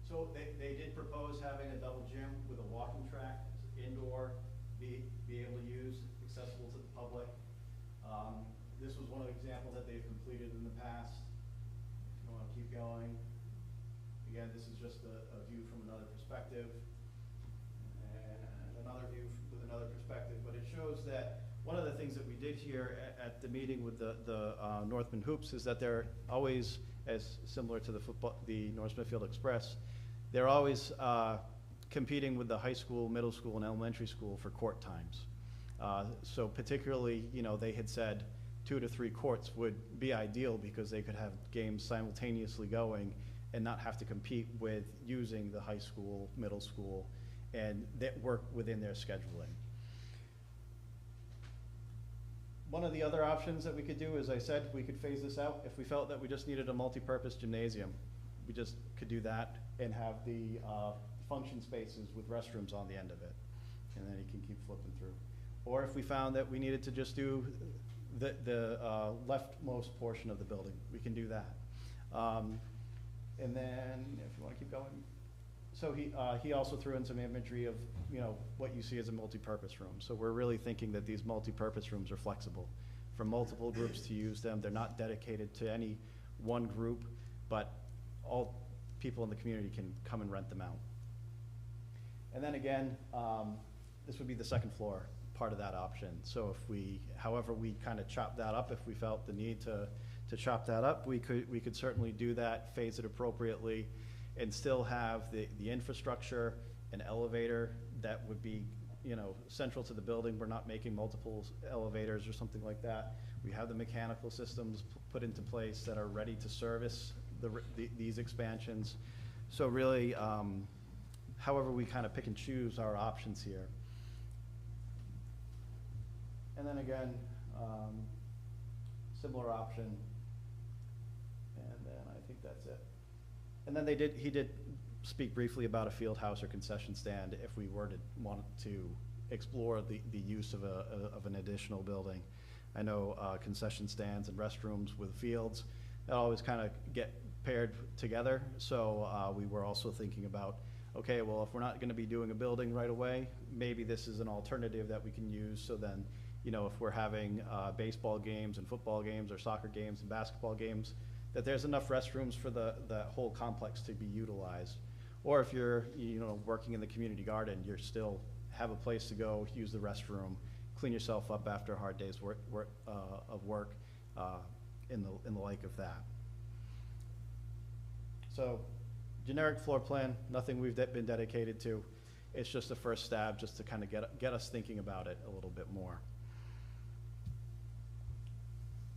So they did propose having a double gym with a walking track, indoor, be able to use, accessible to the public. This was one of the examples that they've completed in the past. If you want to keep going. Again, this is just a view from another perspective, and another view with another perspective. But it shows that one of the things that we did here at the meeting with the Northman Hoops is that they're always, as similar to the North Smithfield Express, they're always competing with the high school, middle school, and elementary school for court times. So particularly, you know, they had said 2 to 3 courts would be ideal because they could have games simultaneously going and not have to compete with using the high school, middle school, and that work within their scheduling. One of the other options that we could do, as I said, we could phase this out. If we felt that we just needed a multi-purpose gymnasium, we just could do that and have the function spaces with restrooms on the end of it. And then you can keep flipping through. Or if we found that we needed to just do the leftmost portion of the building, we can do that. And then, if you want to keep going. So he also threw in some imagery of, you know, what you see as a multi-purpose room. So we're really thinking that these multi-purpose rooms are flexible for multiple groups to use them. They're not dedicated to any one group, but all people in the community can come and rent them out. And then again, this would be the second floor part of that option. So if we, however we kind of chop that up, if we felt the need to chop that up, we could certainly do that, phase it appropriately, and still have the infrastructure, an elevator that would be, you know, central to the building. We're not making multiple elevators or something like that. We have the mechanical systems put into place that are ready to service these expansions. So really, however we kind of pick and choose our options here. And then again, similar option. And then I think that's it. And then he did speak briefly about a field house or concession stand if we were to want to explore the use of an additional building. I know concession stands and restrooms with fields, that always kind of get paired together. So we were also thinking about, okay, well, if we're not gonna be doing a building right away, maybe this is an alternative that we can use. So then, you know, if we're having baseball games and football games or soccer games and basketball games, that there's enough restrooms for the whole complex to be utilized. Or if you're, you know, working in the community garden, you're still have a place to go, use the restroom, clean yourself up after a hard day's of work, in the like of that. So, generic floor plan, nothing we've been dedicated to. It's just a first stab, just to kind of get us thinking about it a little bit more.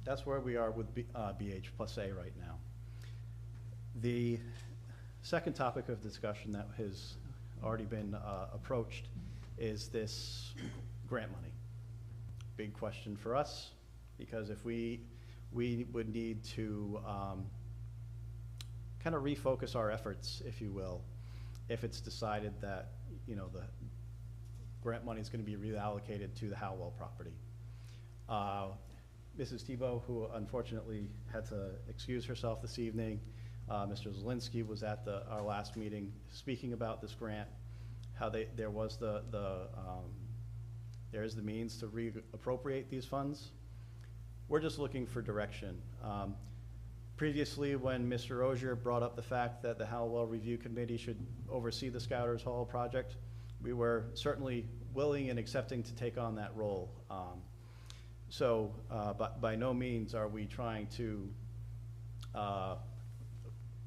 That's where we are with BH plus A right now. The second topic of discussion that has already been approached is this grant money. Big question for us, because if we would need to kind of refocus our efforts, if you will, if it's decided that, you know, the grant money is going to be reallocated to the Halliwell property. Mrs. Tebow, who unfortunately had to excuse herself this evening, Mr. Zwolenski was at our last meeting speaking about this grant, how there is the means to reappropriate these funds. We're just looking for direction. Previously, when Mr. Osier brought up the fact that the Halliwell Review Committee should oversee the Scouters Hall project, we were certainly willing and accepting to take on that role. But by no means are we trying to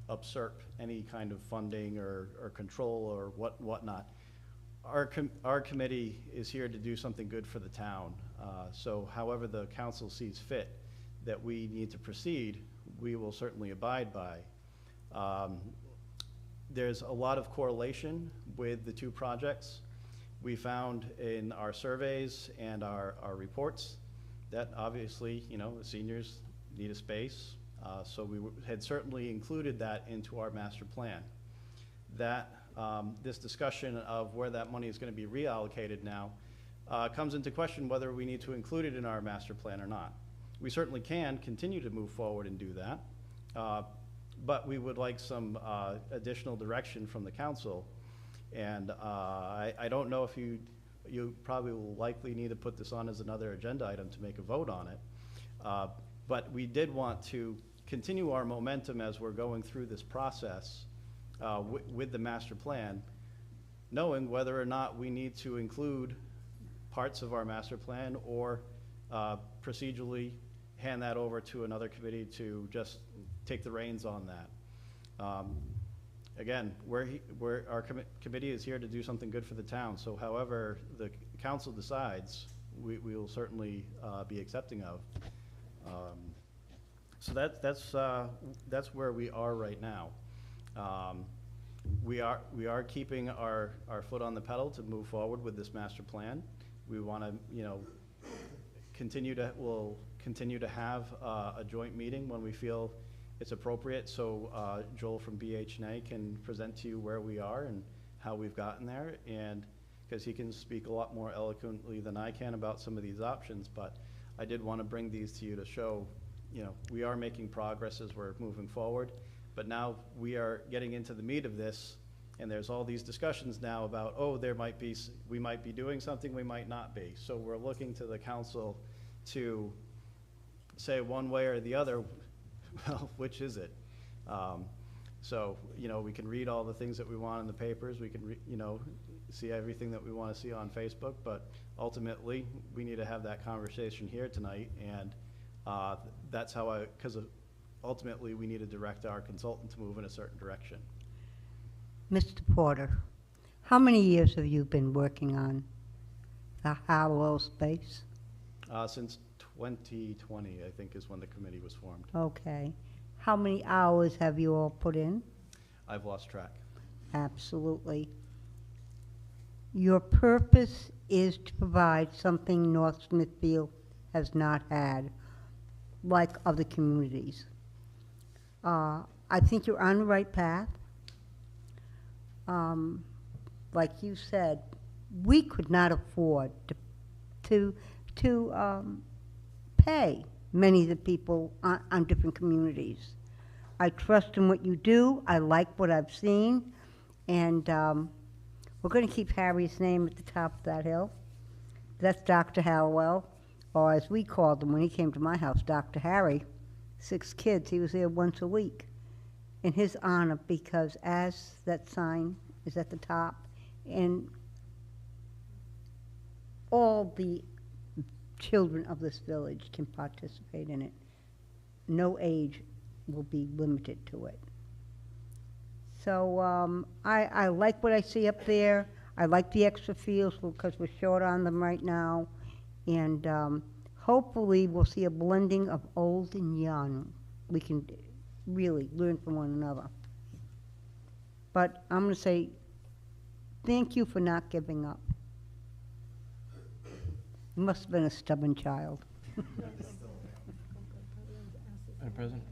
usurp any kind of funding or control or whatnot. Our committee is here to do something good for the town. So however the council sees fit that we need to proceed, we will certainly abide by. There's a lot of correlation with the two projects. We found in our surveys and our reports that obviously, you know, the seniors need a space. So we had certainly included that into our master plan. That this discussion of where that money is going to be reallocated now comes into question whether we need to include it in our master plan or not. We certainly can continue to move forward and do that, but we would like some additional direction from the council. And I don't know if you probably will likely need to put this on as another agenda item to make a vote on it. But we did want to continue our momentum as we're going through this process with the master plan, knowing whether or not we need to include parts of our master plan or procedurally hand that over to another committee to just take the reins on that. Again, our committee is here to do something good for the town, so however the council decides, we will certainly be accepting of. So that's where we are right now. We are keeping our foot on the pedal to move forward with this master plan. We want to, you know, we'll continue to have a joint meeting when we feel it's appropriate, so Joel from BHNA can present to you where we are and how we've gotten there, and because he can speak a lot more eloquently than I can about some of these options, but I did want to bring these to you to show, you know, we are making progress as we're moving forward, but now we are getting into the meat of this, and there's all these discussions now about, oh, we might be doing something, we might not be. So we're looking to the council to say one way or the other, well, which is it? So, you know, we can read all the things that we want in the papers, we can, you know, see everything that we want to see on Facebook, but ultimately, we need to have that conversation here tonight, and that's how because ultimately, we need to direct our consultant to move in a certain direction. Mr. Porter, how many years have you been working on the Halliwell space? Since 2020, I think, is when the committee was formed. Okay. How many hours have you all put in? I've lost track. Absolutely. Your purpose is to provide something North Smithfield has not had, like other communities. I think you're on the right path. Like you said, we could not afford to pay many of the people on different communities. I trust in what you do. I like what I've seen. And we're going to keep Harry's name at the top of that hill. That's Dr. Halliwell, or as we called him when he came to my house, Dr. Harry. 6 kids. He was there once a week in his honor, because as that sign is at the top, and all the children of this village can participate in it. No age will be limited to it. So I like what I see up there. I like the extra fields because we're short on them right now. And hopefully we'll see a blending of old and young. We can really learn from one another. But I'm going to say thank you for not giving up. You must have been a stubborn child. Madam President,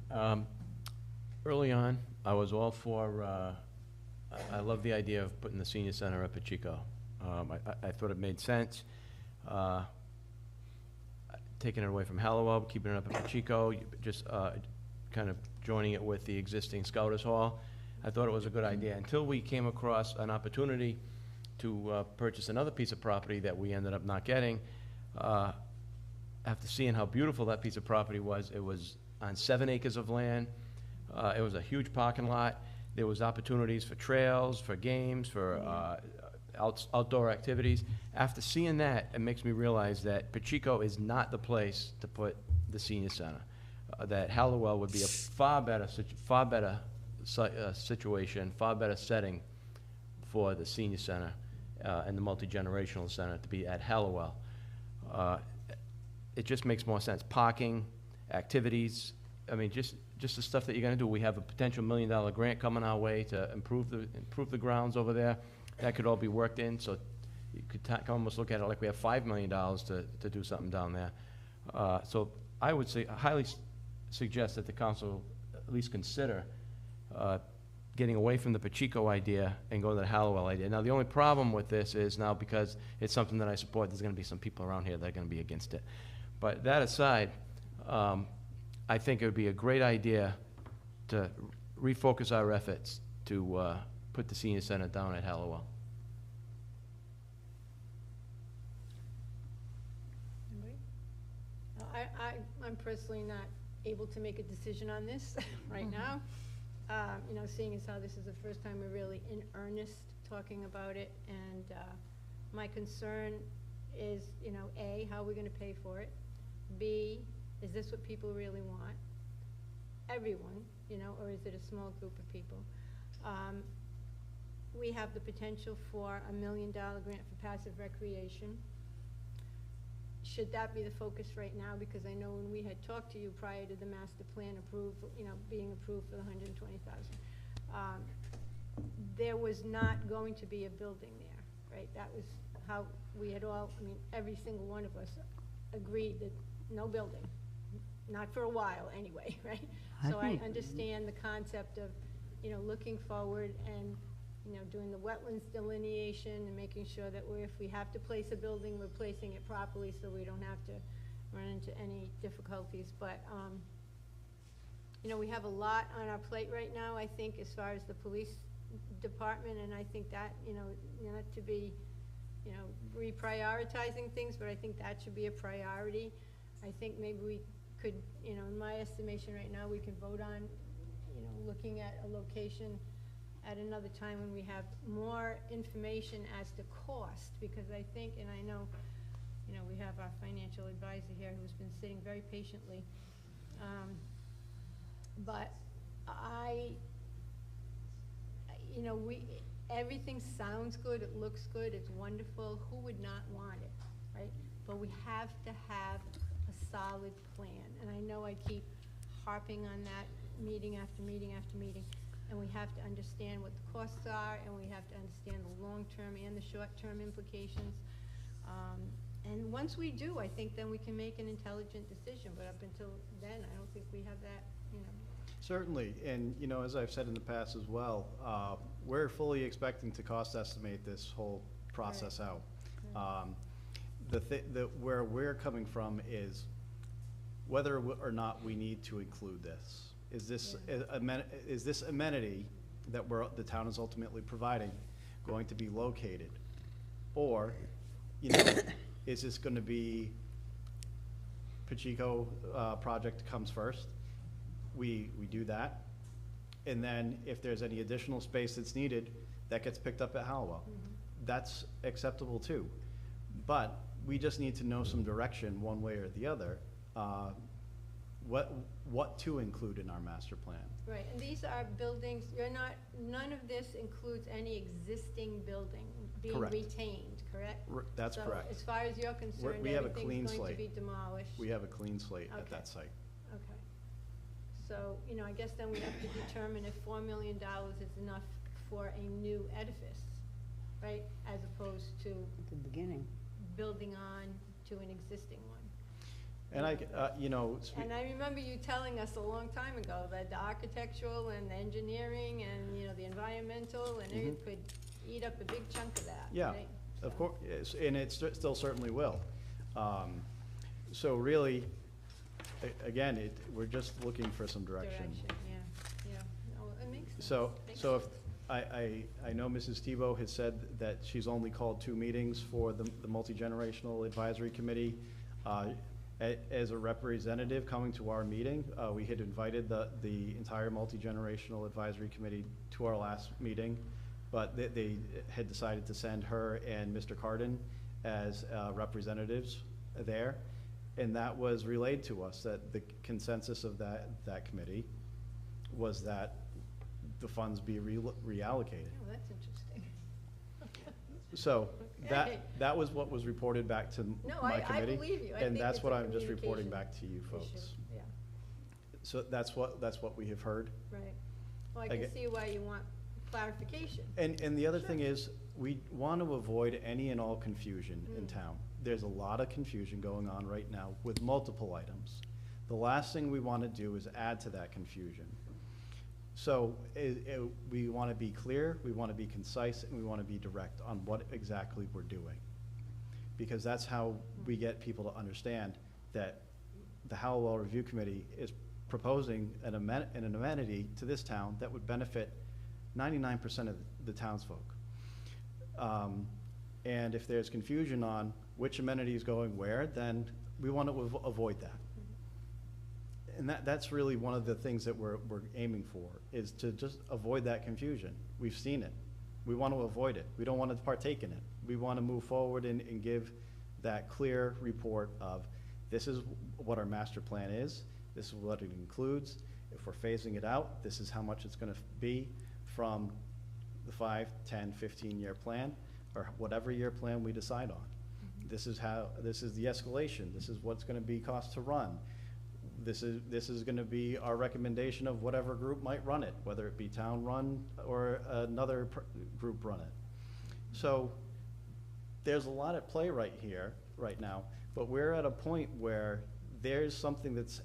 early on, I was all for, I love the idea of putting the senior center up at Chico. I thought it made sense. Taking it away from Halliwell, keeping it up at Chico, just kind of joining it with the existing Scouters Hall. I thought it was a good idea until we came across an opportunity to purchase another piece of property that we ended up not getting. After seeing how beautiful that piece of property was, it was on 7 acres of land. It was a huge parking lot. There was opportunities for trails, for games, for outdoor activities. After seeing that, it makes me realize that Pacheco is not the place to put the senior center. That Halliwell would be a far better situation, far better setting for the senior center and the multi-generational center to be at Halliwell. It just makes more sense. Parking, activities, I mean, just the stuff that you're gonna do. We have a potential $1 million grant coming our way to improve the grounds over there. That could all be worked in, so you could almost look at it like we have $5 million to do something down there. So I would say, highly suggest that the council at least consider getting away from the Pacheco idea and go to the Halliwell idea. Now, the only problem with this is now, because it's something that I support, there's gonna be some people around here that are gonna be against it. But that aside, I think it would be a great idea to refocus our efforts to put the senior center down at Halliwell. I'm personally not able to make a decision on this right now. You know, seeing as how this is the first time we're really in earnest talking about it, and my concern is, you know, A, how are we gonna pay for it? B, is this what people really want? Everyone, you know, or is it a small group of people? We have the potential for $1 million grant for passive recreation. Should that be the focus right now? Because I know when we had talked to you prior to the master plan being approved for the $120,000, there was not going to be a building there, right? That was how we had all, I mean, every single one of us agreed that no building, not for a while anyway, right? So I understand the concept of, you know, looking forward and, you know, doing the wetlands delineation and making sure that if we have to place a building, we're placing it properly so we don't have to run into any difficulties. But, you know, we have a lot on our plate right now, I think, as far as the police department, and I think that, you know, not to be, you know, reprioritizing things, but I think that should be a priority. I think maybe we could, you know, in my estimation right now, we could vote on, you know, looking at a location at another time when we have more information as to cost, because I think, and I know, you know, we have our financial advisor here who's been sitting very patiently, but you know, everything sounds good, it looks good, it's wonderful, who would not want it, right? But we have to have a solid plan, and I know I keep harping on that meeting after meeting after meeting, and we have to understand what the costs are, and we have to understand the long-term and the short-term implications. And once we do, I think then we can make an intelligent decision, but up until then, I don't think we have that, you know. Certainly, and you know, as I've said in the past as well, we're fully expecting to cost estimate this whole process out. Where we're coming from is whether or not we need to include this. Is this amenity that the town is ultimately providing going to be located, or, you know, is this going to be Pacheco project comes first? We do that, and then if there's any additional space that's needed, that gets picked up at Halliwell. That's acceptable too, but we just need to know some direction one way or the other, what to include in our master plan. Right, and these are buildings, none of this includes any existing building being retained, correct? That's correct. So as far as you're concerned, We have a clean everything's going to slate. be demolished? We have a clean slate at that site. Okay. So, you know, I guess then we have to determine if $4 million is enough for a new edifice, right? As opposed to At the beginning. building on to an existing one. And you know, And I remember you telling us a long time ago that the architectural and the engineering and, you know, the environmental and it could eat up a big chunk of that, yeah, right? of course, and it still certainly will. So really, again, we're just looking for some direction. Yeah. No, it makes sense. So if, I know Mrs. Tebow has said that she's only called 2 meetings for the multi-generational advisory committee. As a representative coming to our meeting, we had invited the entire multi-generational advisory committee to our last meeting, but they had decided to send her and Mr. Cardin as representatives there, and that was relayed to us, that the consensus of that committee was that the funds be reallocated. Oh, that's interesting. So Okay. that was what was reported back to No, my I committee. believe you. I And think that's it's what a I'm just reporting communication back to you folks. issue. Yeah, So that's what we have heard. right. Well, I can Again- see why you want clarification. And the other thing is, we want to avoid any and all confusion in town. There's a lot of confusion going on right now with multiple items. The last thing we want to do is add to that confusion. So we want to be clear, we want to be concise, and we want to be direct on what exactly we're doing. Because that's how we get people to understand that the Halliwell Review Committee is proposing an amenity to this town that would benefit 99% of the townsfolk. And if there's confusion on which amenity is going where, then we want to avoid that. And that's really one of the things that we're aiming for, is to just avoid that confusion. We've seen it. We want to avoid it. We don't want to partake in it. We want to move forward and give that clear report of, this is what our master plan is, this is what it includes. If we're phasing it out, this is how much it's going to be from the 5, 10, 15-year plan, or whatever year plan we decide on. This is the escalation. This is what's going to be cost to run. This is going to be our recommendation of whatever group might run it, whether it be town run or another group run it. So there's a lot at play right now, but we're at a point where there's something that's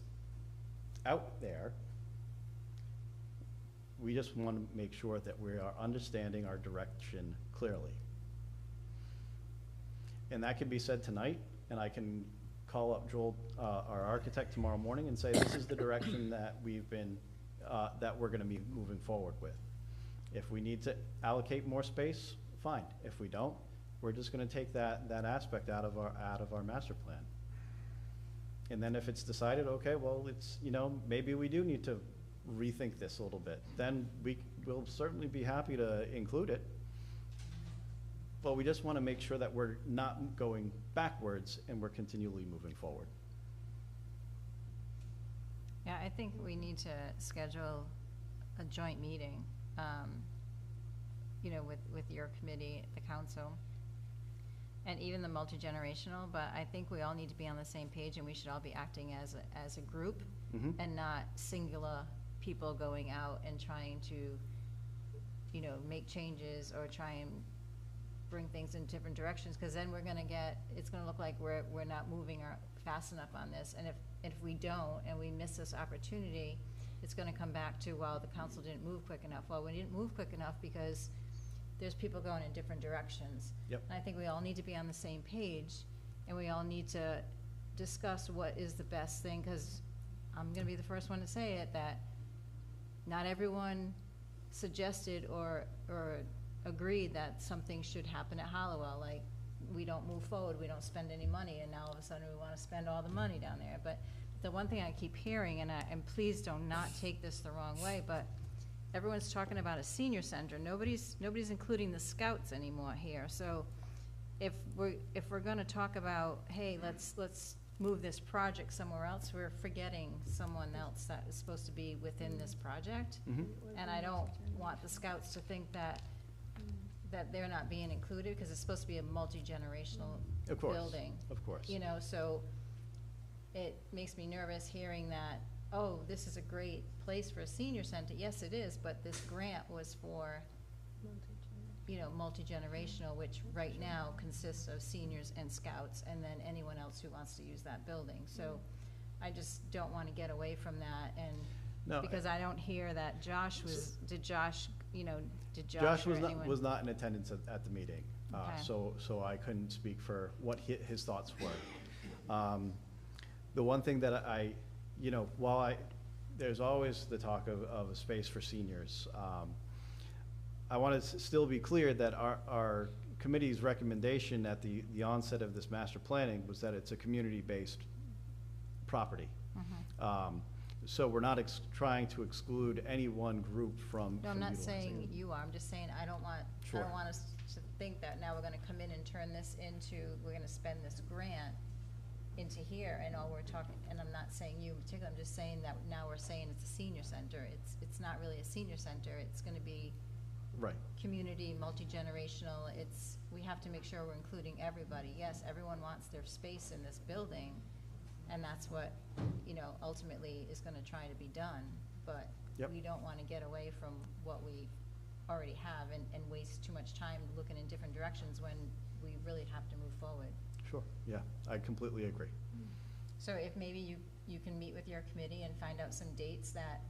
out there. We just want to make sure that we are understanding our direction clearly. And that can be said tonight, and I can call up Joel, our architect, tomorrow morning and say, this is the direction that that we're going to be moving forward with. If we need to allocate more space, fine. If we don't, we're just going to take that aspect out of our master plan. And then if it's decided, okay, well, it's, maybe we do need to rethink this a little bit, then we'll certainly be happy to include it. But we just want to make sure that we're not going backwards and we're continually moving forward. Yeah, I think we need to schedule a joint meeting, with your committee, the council, and even the multi-generational, but I think we all need to be on the same page, and we should all be acting as a group, and not singular people going out and trying to, make changes or try and bring things in different directions, because then it's gonna look like we're not moving fast enough on this, and if we don't and we miss this opportunity, it's gonna come back to, well, the council didn't move quick enough. Well, we didn't move quick enough because there's people going in different directions. Yep. And I think we all need to be on the same page, and we all need to discuss what is the best thing, because I'm gonna be the first one to say it, that not everyone suggested or agreed that something should happen at Halliwell, like, we don't move forward, we don't spend any money, and now all of a sudden we wanna spend all the money down there. But the one thing I keep hearing, and please do not take this the wrong way, but everyone's talking about a senior center. Nobody's including the scouts anymore here. So if we're gonna talk about, hey, let's move this project somewhere else, we're forgetting someone else that is supposed to be within this project. And I don't want the scouts to think that they're not being included, because it's supposed to be a multi-generational building. Of course. So it makes me nervous hearing that, oh, this is a great place for a senior center. Yes, it is, but this grant was for, multi-generational, which right now consists of seniors and scouts, and then anyone else who wants to use that building. So I just don't want to get away from that, and No, because I don't hear that Josh was, did Josh Josh or was anyone? was not in attendance at the meeting, Okay. so I couldn't speak for what his thoughts were. The one thing that while there's always the talk of a space for seniors, I want to still be clear that our committee's recommendation at the onset of this master planning was that it's a community-based property. So we're not trying to exclude any one group from No, I'm not utilizing saying it. you are, I'm just saying I don't want us to think that now we're gonna come in and turn this into, we're gonna spend this grant into here, and all we're talking, and I'm not saying you in particular, I'm just saying that now we're saying it's a senior center. It's not really a senior center. It's gonna be Right. community, multi-generational. We have to make sure we're including everybody. Yes, everyone wants their space in this building, and that's what, ultimately is gonna try to be done. But Yep. we don't wanna get away from what we already have and waste too much time looking in different directions when we really have to move forward. Sure, yeah, I completely agree. So if maybe you can meet with your committee and find out some dates that,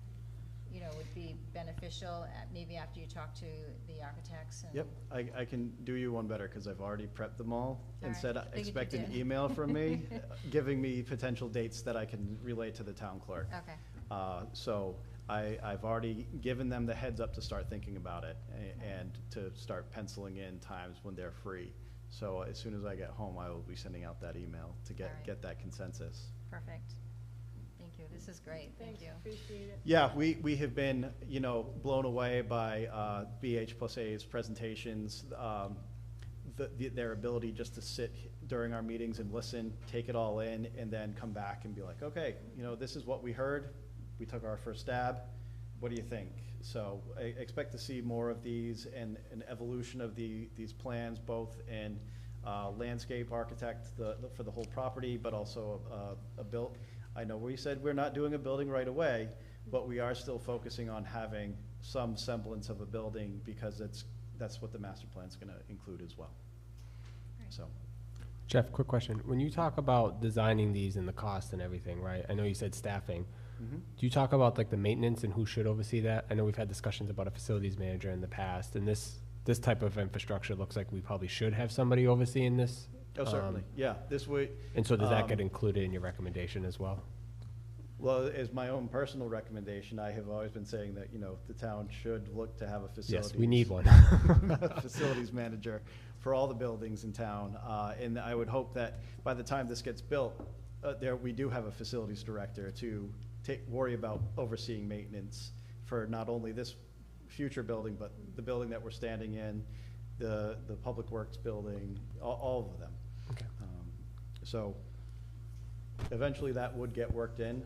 would be beneficial, maybe after you talk to the architects and. Yep, I can do you one better, because I've already prepped them all and right, said, figured you expect an did. email from me, giving me potential dates that I can relay to the town clerk. Okay. So I've already given them the heads up to start thinking about it and to start penciling in times when they're free. So as soon as I get home, I will be sending out that email to All right. get that consensus. Perfect. Thank you. This is great. Thank you. Appreciate it. Yeah, we have been, blown away by BH+A's presentations, their ability just to sit during our meetings and listen, take it all in, and then come back and be like, okay, this is what we heard. We took our first stab. What do you think? So I expect to see more of these and an evolution of these plans, both in landscape architect for the whole property, but also a built. I know we said we're not doing a building right away, but we are still focusing on having some semblance of a building, because that's what the master plan's gonna include as well. So. Jeff, quick question. When you talk about designing these and the cost and everything, right? I know you said staffing. Do you talk about like the maintenance and who should oversee that? I know we've had discussions about a facilities manager in the past, and this type of infrastructure looks like we probably should have somebody overseeing this. Oh, certainly, yeah, this way. And so does that get included in your recommendation as well? Well, as my own personal recommendation, I have always been saying that, the town should look to have a facilities. Yes, we need one. Facilities manager for all the buildings in town. And I would hope that by the time this gets built, we do have a facilities director to worry about overseeing maintenance for not only this future building, but the building that we're standing in, the Public Works building, all of them. Okay. So eventually that would get worked in,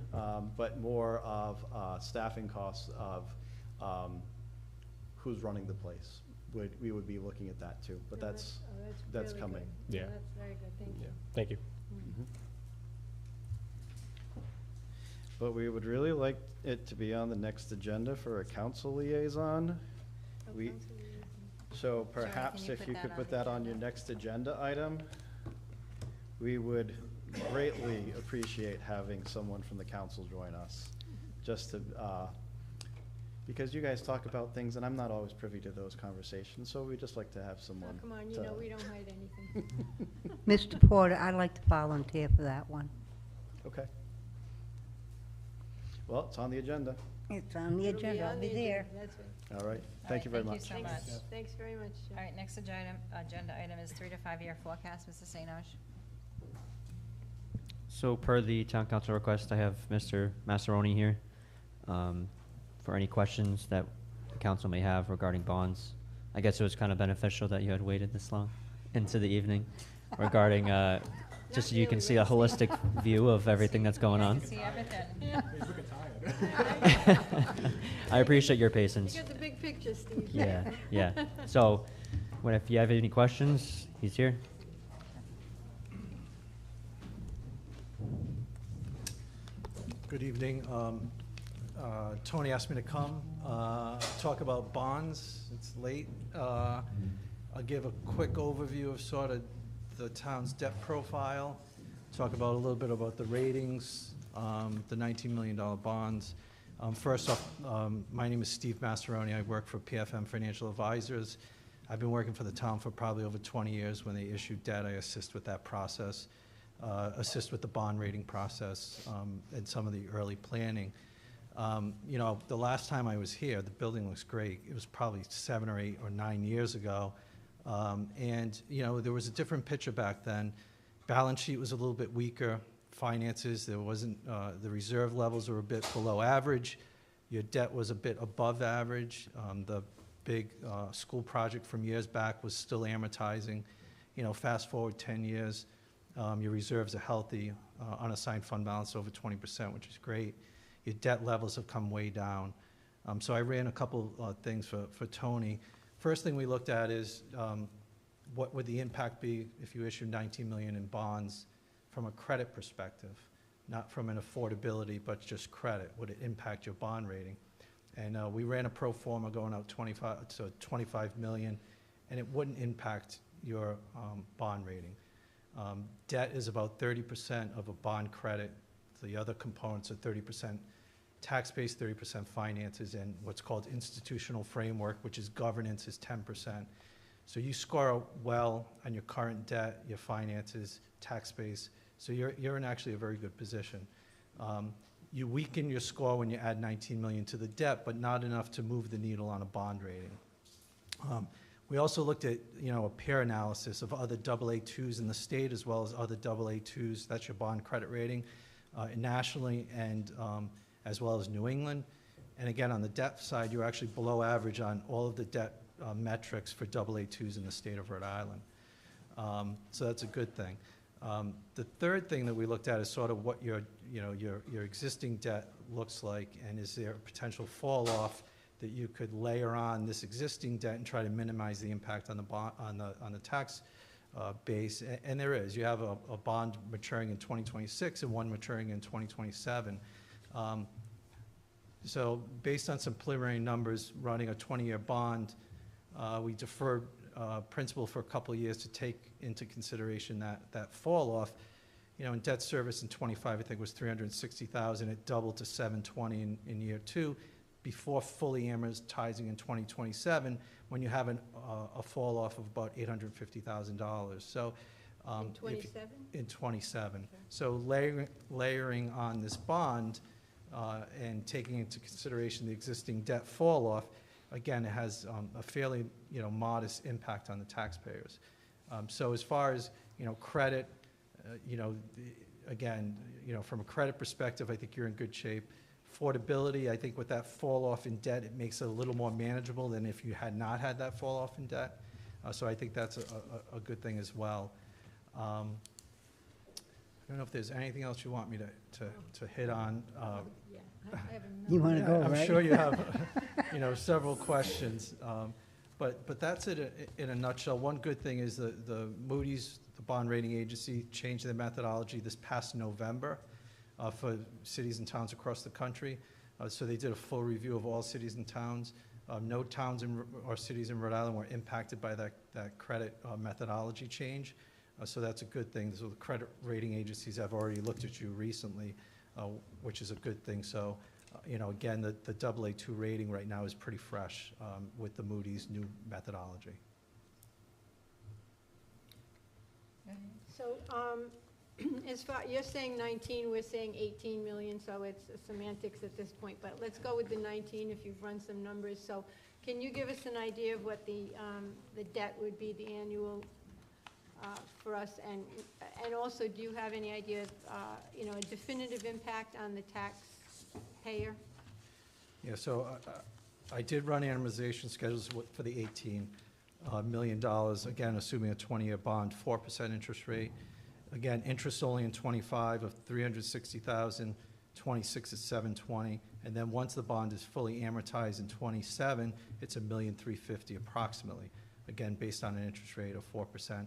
but more of staffing costs of who's running the place. We would be looking at that too, but that's really coming. good. Yeah. That's very good, thank you. Thank you. But we would really like it to be on the next agenda for a council liaison. So perhaps if you could put that on your next agenda item, we would greatly appreciate having someone from the council join us, just to, because you guys talk about things and I'm not always privy to those conversations, so we just like to have someone. Oh, come on, we don't hide anything. Mr. Porter, I'd like to volunteer for that one. Okay. Well, it's on the agenda. It's on the agenda, I'll be there. That's right. All right, thank you very much. Thank you so much. Thanks very much, Jeff. All right, next agenda item is 3 to 5 year forecast. Mrs. St. Ange. So per the town council request, I have Mr. Massaroni here for any questions that the council may have regarding bonds. I guess it was kind of beneficial that you had waited this long into the evening regarding, just so you can see a holistic view of everything that's going on. See everything. I appreciate your patience. You got the big picture, Steve. Yeah, yeah. So if you have any questions, he's here. Good evening. Tony asked me to come talk about bonds. It's late. I'll give a quick overview of sort of the town's debt profile, talk about a little bit about the ratings, the $19 million bonds. First off, my name is Steve Massaroni. I work for PFM Financial Advisors. I've been working for the town for probably over 20 years. When they issue debt, I assist with that process, assist with the bond rating process, and some of the early planning. The last time I was here, the building looks great. It was probably 7 or 8 or 9 years ago. There was a different picture back then. Balance sheet was a little bit weaker. Finances, there wasn't, the reserve levels were a bit below average. Your debt was a bit above average. The big school project from years back was still amortizing. Fast forward 10 years, your reserves are healthy. unassigned fund balance over 20%, which is great. Your debt levels have come way down. So I ran a couple things for Tony. First thing we looked at is what would the impact be if you issued $19 million in bonds from a credit perspective, not from an affordability, but just credit. Would it impact your bond rating? And we ran a pro forma going out 25 million, and it wouldn't impact your bond rating. Debt is about 30% of a bond credit. The other components are 30% tax-based, 30% finances, and what's called institutional framework, which is governance, is 10%. So you score well on your current debt, your finances, tax base, so you're in actually a very good position. You weaken your score when you add 19 million to the debt, but not enough to move the needle on a bond rating. We also looked at, a peer analysis of other AA2s in the state as well as other AA2s, that's your bond credit rating, nationally and as well as New England. And again, on the debt side, you're actually below average on all of the debt metrics for AA2s in the state of Rhode Island. So that's a good thing. The third thing that we looked at is sort of what your existing debt looks like, and is there a potential fall off that you could layer on this existing debt and try to minimize the impact on the bond, on the tax base. And there is. You have a bond maturing in 2026 and one maturing in 2027. So based on some preliminary numbers, running a 20-year bond, we deferred principal for a couple of years to take into consideration that fall off. In debt service in 25, I think was 360,000. It doubled to 720 in year 2, before fully amortizing in 2027, when you have a fall off of about $850,000. So in 27? In 27. Okay. So layering on this bond and taking into consideration the existing debt fall off, again, it has a fairly modest impact on the taxpayers. So as far as credit, again, from a credit perspective, I think you're in good shape. Affordability, I think with that fall off in debt, it makes it a little more manageable than if you had not had that fall off in debt. So I think that's a good thing as well. I don't know if there's anything else you want me to hit on. You want to go, I'm right? sure you have, several questions. But that's it in a nutshell. One good thing is the Moody's, the bond rating agency, changed their methodology this past November for cities and towns across the country. So they did a full review of all cities and towns. No towns or cities in Rhode Island were impacted by that credit methodology change. So that's a good thing. So the credit rating agencies have already looked at you recently, which is a good thing. So, again, the AA2 rating right now is pretty fresh with the Moody's new methodology. So, as far, you're saying 19, we're saying 18 million, so it's semantics at this point, but let's go with the 19 if you've run some numbers. So can you give us an idea of what the debt would be, the annual for us, and also, do you have any idea of, a definitive impact on the taxpayer? Yeah, so I did run amortization schedules for the $18 million, again, assuming a 20-year bond, 4% interest rate. Again, interest only in 25 of 360,000, 26 is 720, and then once the bond is fully amortized in 27, it's $1,350,000 approximately. Again, based on an interest rate of 4%.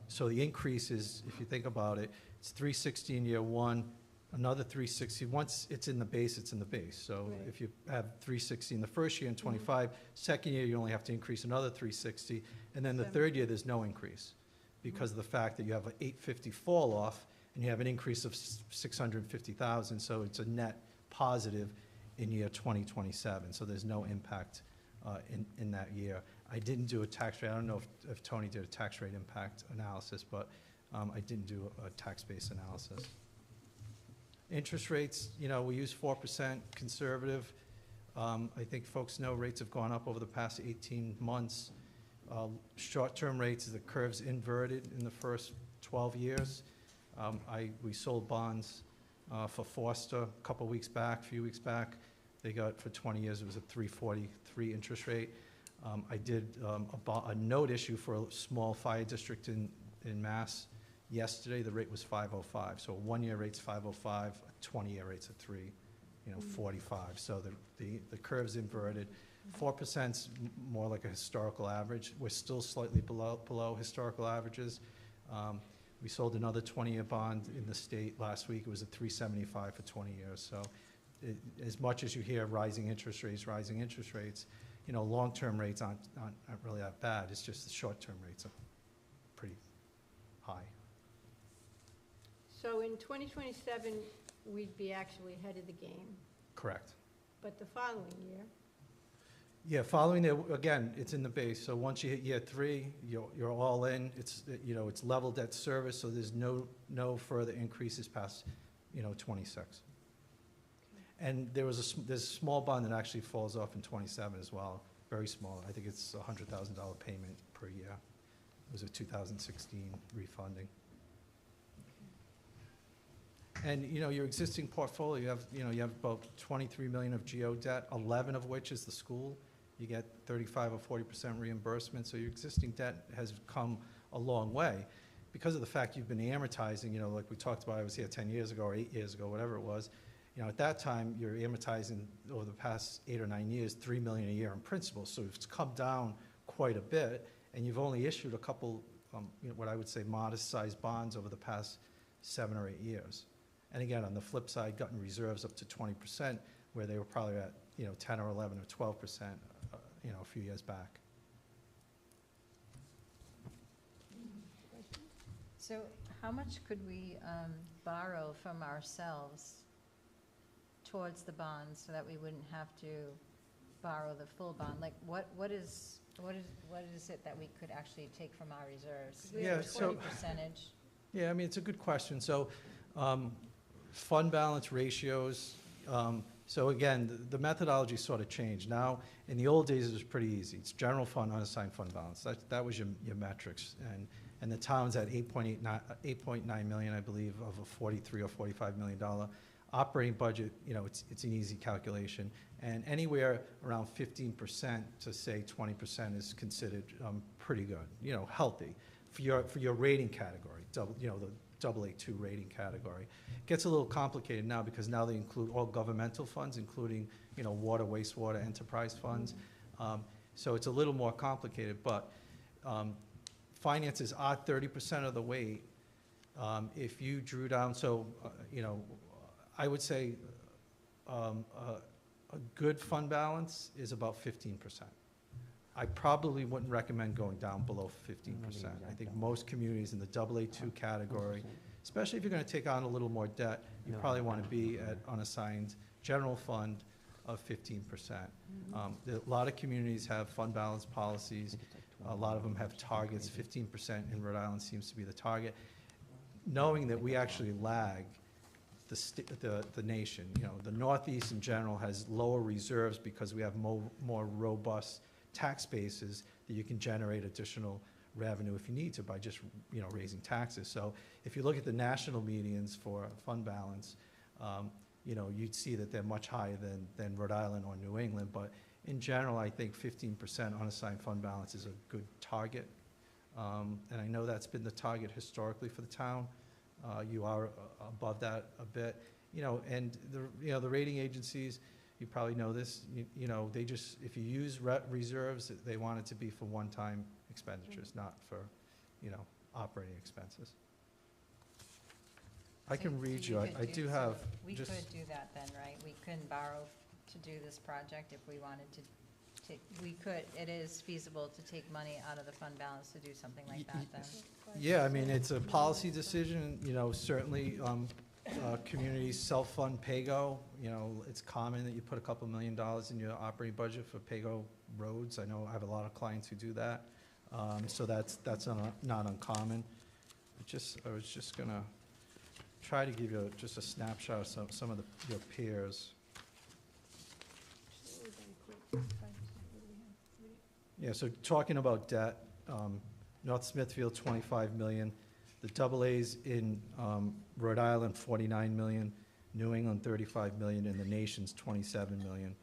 So the increase is, if you think about it, it's 360 in year 1, another 360. Once it's in the base, it's in the base. So Right. if you have 360 in the first year and 25, second year you only have to increase another 360, and then the third year there's no increase because of the fact that you have an 850 fall off and you have an increase of 650,000. So it's a net positive in year 2027. So there's no impact in that year. I didn't do a tax rate. I don't know if Tony did a tax rate impact analysis, but I didn't do a tax-based analysis. Interest rates, we use 4% conservative. I think folks know rates have gone up over the past 18 months. Short-term rates, the curve's inverted in the first 12 years. We sold bonds for Forster a few weeks back. They got, for 20 years, it was a 3.43 interest rate. I did a note issue for a small fire district in Mass Yesterday, the rate was 505. So a 1-year rate's 505, a 20-year rate's a 45. So the curve's inverted. 4%'s more like a historical average. We're still slightly below historical averages. We sold another 20-year bond in the state last week. It was at 375 for 20 years. So as much as you hear rising interest rates, you know, long-term rates aren't really that bad. It's just the short-term rates are pretty high. So in 2027, we'd be actually ahead of the game, Correct. but the following year, Yeah, following there, again, it's in the base. So once you hit year 3, you're all in. It's, you know, it's level debt service, so there's no further increases past, you know, 26. And there's a small bond that actually falls off in 27 as well, very small. I think it's a $100,000 payment per year. It was a 2016 refunding. And, you know, your existing portfolio, you have about 23 million of GO debt, 11 of which is the school. You get 35 or 40% reimbursement, so your existing debt has come a long way. Because of the fact you've been amortizing, you know, like we talked about, I was here 10 years ago or 8 years ago, whatever it was, you know, at that time, you're amortizing over the past 8 or 9 years, $3 million a year in principal, so it's come down quite a bit, and you've only issued a couple, you know, what I would say modest-sized bonds over the past 7 or 8 years. And again, on the flip side, gotten reserves up to 20%, where they were probably at, you know, 10 or 11 or 12%, you know, a few years back. So how much could we borrow from ourselves towards the bonds so that we wouldn't have to borrow the full bond? Like, what is it that we could actually take from our reserves? Yeah, so- 40%. Yeah, I mean, it's a good question. So, fund balance ratios, so again, the methodology sort of changed. Now, in the old days, it was pretty easy. It's general fund, unassigned fund balance. That was your metrics. And the town's at 8.9 million, I believe, of a 43 or $45 million operating budget. You know, it's an easy calculation. And anywhere around 15% to say 20% is considered pretty good, you know, healthy for your rating category, you know, the AA2 rating category. It gets a little complicated now because now they include all governmental funds, including, you know, water, wastewater, enterprise funds. So it's a little more complicated, but finances are 30% of the weight. If you drew down, so, you know, I would say a good fund balance is about 15%. I probably wouldn't recommend going down below 15%. I think most communities in the AA2 category, especially if you're going to take on a little more debt, you probably want to be at unassigned general fund of 15%. A lot of communities have fund balance policies. A lot of them have targets. 15% in Rhode Island seems to be the target. Knowing that we actually lag the nation, you know, the Northeast in general has lower reserves because we have more robust tax bases that you can generate additional revenue if you need to by just, you know, raising taxes. So if you look at the national medians for fund balance, you know, you'd see that they're much higher than Rhode Island or New England. But in general, I think 15% unassigned fund balance is a good target. And I know that's been the target historically for the town. You are above that a bit, you know, and the rating agencies, you probably know this, you know, they just, if you use reserves, they want it to be for one-time expenditures, not for, you know, operating expenses. I can read you, I do have We just. could do that then, right? We couldn't borrow to do this project if we wanted to. We could, it is feasible to take money out of the fund balance to do something like that then? Yeah, I mean, it's a policy decision, you know, certainly communities self-fund PAYGO. You know, it's common that you put a couple $1 million in your operating budget for PAYGO roads. I know I have a lot of clients who do that. So that's not uncommon. I was just gonna try to give you just a snapshot of some of your peers. Yeah, so talking about debt, North Smithfield, 25 million. The AA's in Rhode Island, 49 million. New England, 35 million, and the nation's 27 million.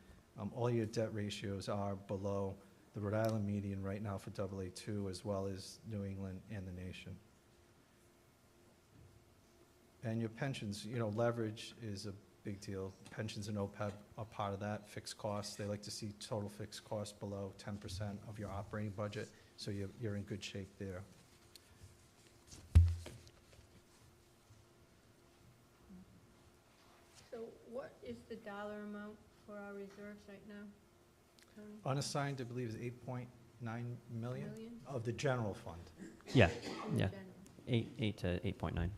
All your debt ratios are below the Rhode Island median right now for AA2, as well as New England and the nation. And your pensions, leverage is a big deal. Pensions and OPEB are part of that. Fixed costs, they like to see total fixed costs below 10% of your operating budget, so you're in good shape there. So what is the dollar amount for our reserves right now? Tony? Unassigned, I believe, is 8.9 million Million? of the general fund. Yeah, In yeah. general. 8 to 8.9.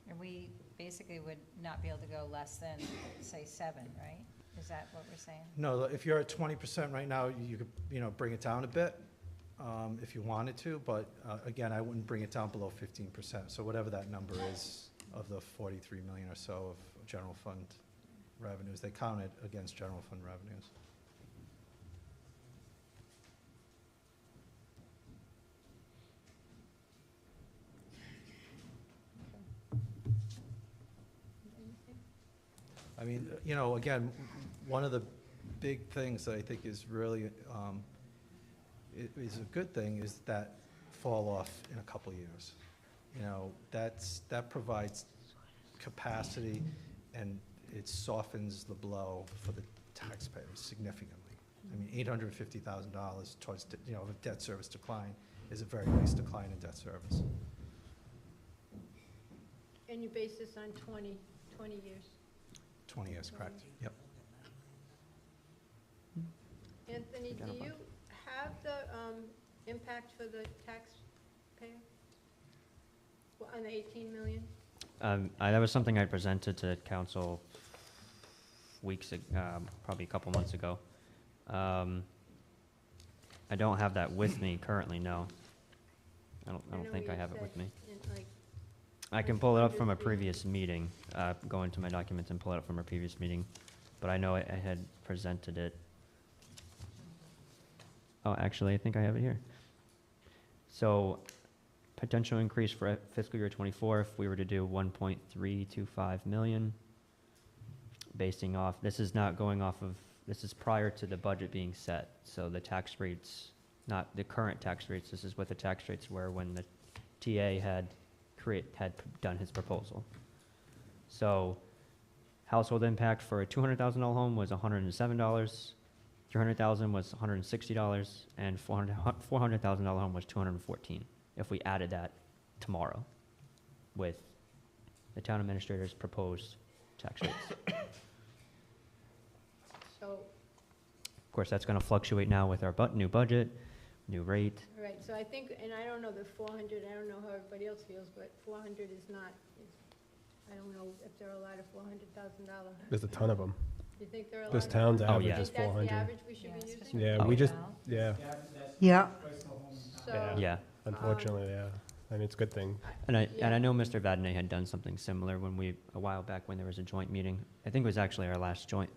And we basically would not be able to go less than, say, 7, right? Is that what we're saying? No, if you're at 20% right now, you could, bring it down a bit, if you wanted to, but, again, I wouldn't bring it down below 15%. So whatever that number is of the 43 million or so of general fund revenues, they count it against general fund revenues. I mean, again, one of the big things that I think is really, is a good thing is that fall off in a couple of years. That provides capacity, and it softens the blow for the taxpayers significantly. I mean, $850,000 towards, a debt service decline is a very nice decline in debt service. And you base this on 20 years? 20 years, correct. Yep. Anthony, do you have the impact for the taxpayer on the 18 million? That was something I presented to council probably a couple months ago. I don't have that with me currently, no. I don't think I have it with me. I can pull it up from a previous meeting, go into my documents and pull it up from a previous meeting, but I know I had presented it. Oh, actually, I think I have it here. So, potential increase for fiscal year '24, if we were to do 1.325 million, basing off, this is not going off of, this is prior to the budget being set, so the tax rates, not the current tax rates, this is what the tax rates were when the TA had done his proposal. So household impact for a $200,000 home was $107, $300,000 was $160, and $400,000 home was $214. If we added that tomorrow with the town administrator's proposed tax rates. So, Of course, that's going to fluctuate now with our new budget, new rate. right, so I think, and I don't know the 400, I don't know how everybody else feels, but 400 is not, I don't know if there are a lot of $400,000. There's a ton of them. You think there are a lot? This town's Oh, average yeah. is Think that's 400. the average we should be using? Yeah, Oh, we yeah. just, yeah, Yeah. So, Yeah. unfortunately, yeah. I mean, it's a good thing. And I know Mr. Vadney had done something similar a while back when there was a joint meeting. I think it was actually our last joint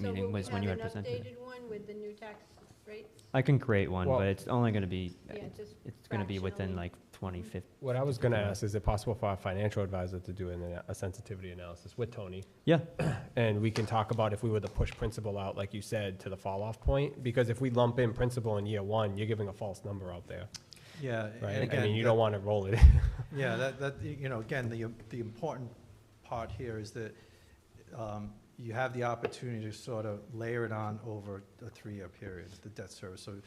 meeting was when you had presented So will it. we have an updated one with the new tax rates? I can create one, Well- but it's only going to be, Yeah, just it's going to be within fractionally. like 2050. What I was gonna ask, is it possible for our financial advisor to do a sensitivity analysis with Tony? Yeah. And we can talk about if we were to push principal out, like you said, to the fall-off point? Because if we lump in principal in year one, you're giving a false number out there, Yeah. right? And again, I mean, you don't want to roll it. Yeah, again, the important part here is that you have the opportunity to sort of layer it on over a 3-year period, the debt service. So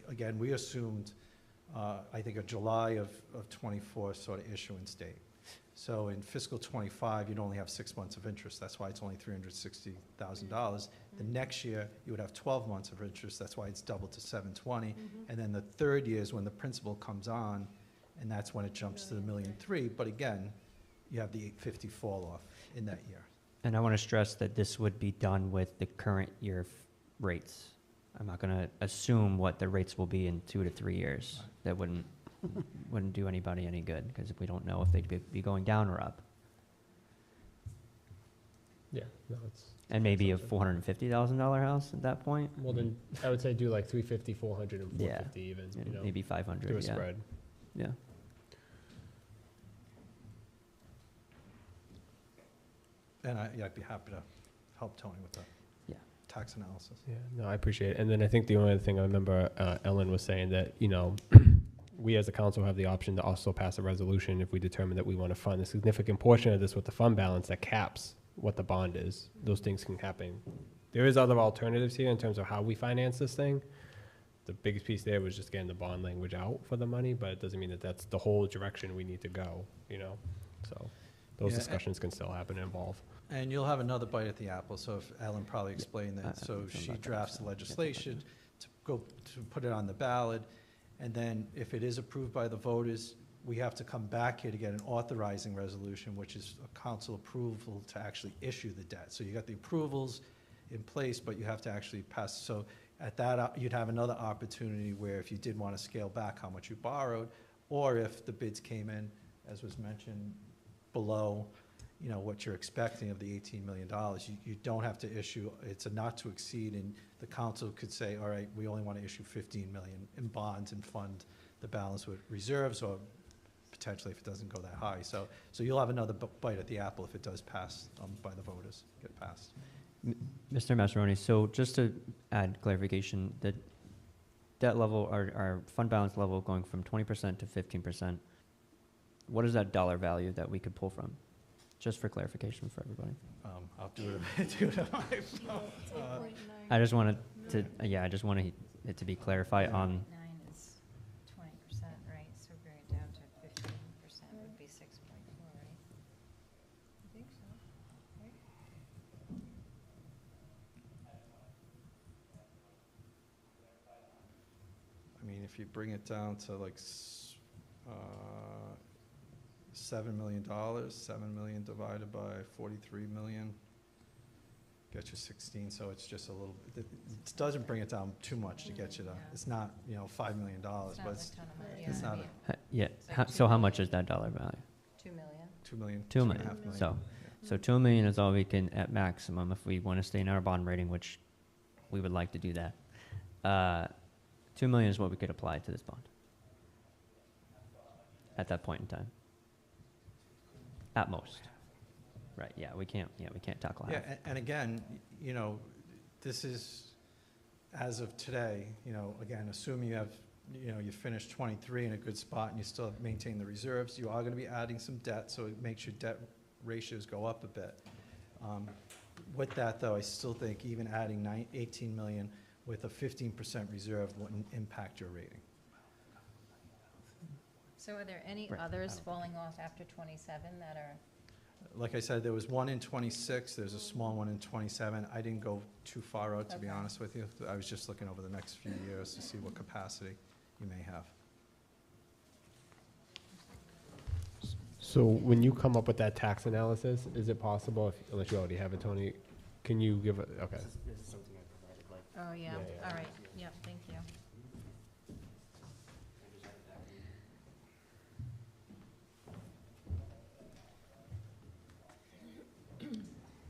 again, we assumed, I think, a July of '24 sort of issuance date. So in fiscal '25, you'd only have 6 months of interest. That's why it's only $360,000. The next year, you would have 12 months of interest. That's why it's doubled to $720. And then the third year is when the principal comes on, and that's when it jumps to the $1.3 million. But again, you have the $850 fall off in that year. And I want to stress that this would be done with the current year rates. I'm not going to assume what the rates will be in 2 to 3 years. That wouldn't do anybody any good, because if we don't know if they'd be going down or up. Yeah, no, it's. And maybe a $450,000 house at that point. Well, then, I would say do like 350, 400, and Yeah. 450 even, And you know? maybe 500, Do a yeah. spread. Yeah. And I'd be happy to help Tony with that. Yeah. Tax analysis. Yeah, no, I appreciate it. And then I think the only other thing I remember Ellen was saying that, we as a council have the option to also pass a resolution if we determine that we want to fund a significant portion of this with the fund balance that caps what the bond is. Those things can happen. There is other alternatives here in terms of how we finance this thing. The biggest piece there was just getting the bond language out for the money, but it doesn't mean that that's the whole direction we need to go, you know? So those Yeah, discussions can still happen and evolve. And you'll have another bite at the apple, so if Ellen probably explained that. So she drafts the legislation to put it on the ballot, and then if it is approved by the voters, we have to come back here to get an authorizing resolution, which is a council approval to actually issue the debt. So you got the approvals in place, but you have to actually pass. So at that, you'd have another opportunity where if you did want to scale back how much you borrowed, or if the bids came in, as was mentioned, below, you know, what you're expecting of the $18 million, you don't have to issue, it's a not to exceed, and the council could say, all right, we only want to issue 15 million in bonds and fund the balance with reserves, or potentially if it doesn't go that high. So you'll have another bite at the apple if it does pass by the voters, get passed. Mr. Massaroni, so just to add clarification, the debt level, our fund balance level going from 20% to 15%, what is that dollar value that we could pull from? Just for clarification for everybody. I'll do it on my phone. I just wanted to, I just wanted it to be clarified on. 9 is 20%, right? So bring it down to 15% would be 6.4, right? I think so, right? I mean, if you bring it down to like $7 million, 7 million divided by 43 million, get you 16, so it's just a little, it doesn't bring it down too much to get you to, it's not, you know, $5 million, but it's not a. So how much is that dollar value? 2 million. 2 million. 2 million. 2.5 million. So 2 million is all we can, at maximum, if we want to stay in our bond rating, which we would like to do that. 2 million is what we could apply to this bond at that point in time. At most. Right, yeah, we can't tackle half. Yeah, and again, you know, this is, as of today, you know, again, assuming you have, you know, you finish 23 in a good spot and you still maintain the reserves, you are going to be adding some debt, so it makes your debt ratios go up a bit. With that, though, I still think even adding 18 million with a 15% reserve wouldn't impact your rating. So are there any others falling off after 27 that are? Like I said, there was one in 26, there's a small one in 27. I didn't go too far out, to be honest with you. I was just looking over the next few years to see what capacity you may have. So when you come up with that tax analysis, is it possible, unless you already have it, Tony, can you give it, okay. This is something I provided, like. Oh, yeah, all right, yep, thank you.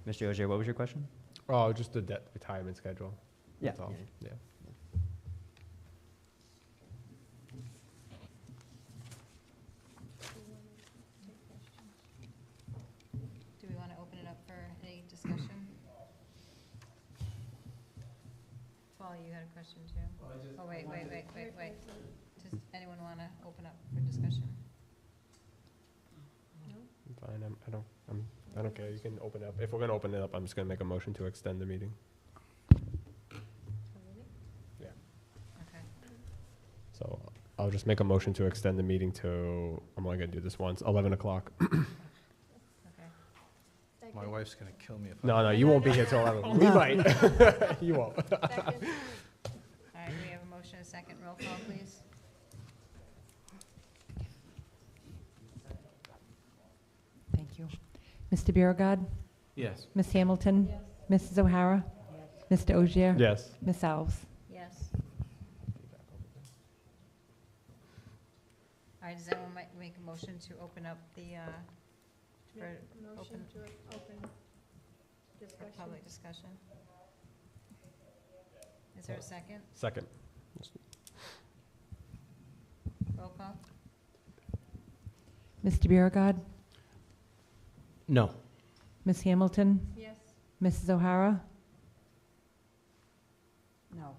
Mr. Osier, what was your question? Oh, just the debt retirement schedule. Yeah. That's all. Yeah. Do we want to open it up for any discussion? Paul, you had a question too? Oh, wait. Does anyone want to open up for discussion? I'm fine, I don't care, you can open it up. If we're gonna open it up, I'm just gonna make a motion to extend the meeting. Yeah. Okay. So I'll just make a motion to extend the meeting to, I'm only gonna do this once, 11 o'clock. Okay. My wife's going to kill me if No, you won't be here till 11. We might. You won't. Second. All right, we have a motion, a second. Roll call, please. Thank you. Mr. Biragad? Yes. Ms. Hamilton? Mrs. O'Hara? Mr. Ogier? Yes. Ms. Alves? Yes. All right, does anyone make a motion to open up the, for Motion open, to open for discussion. public discussion? Is there a second? Second. Roll call? Mr. Biragad? No. Ms. Hamilton? Yes. Mrs. O'Hara? No.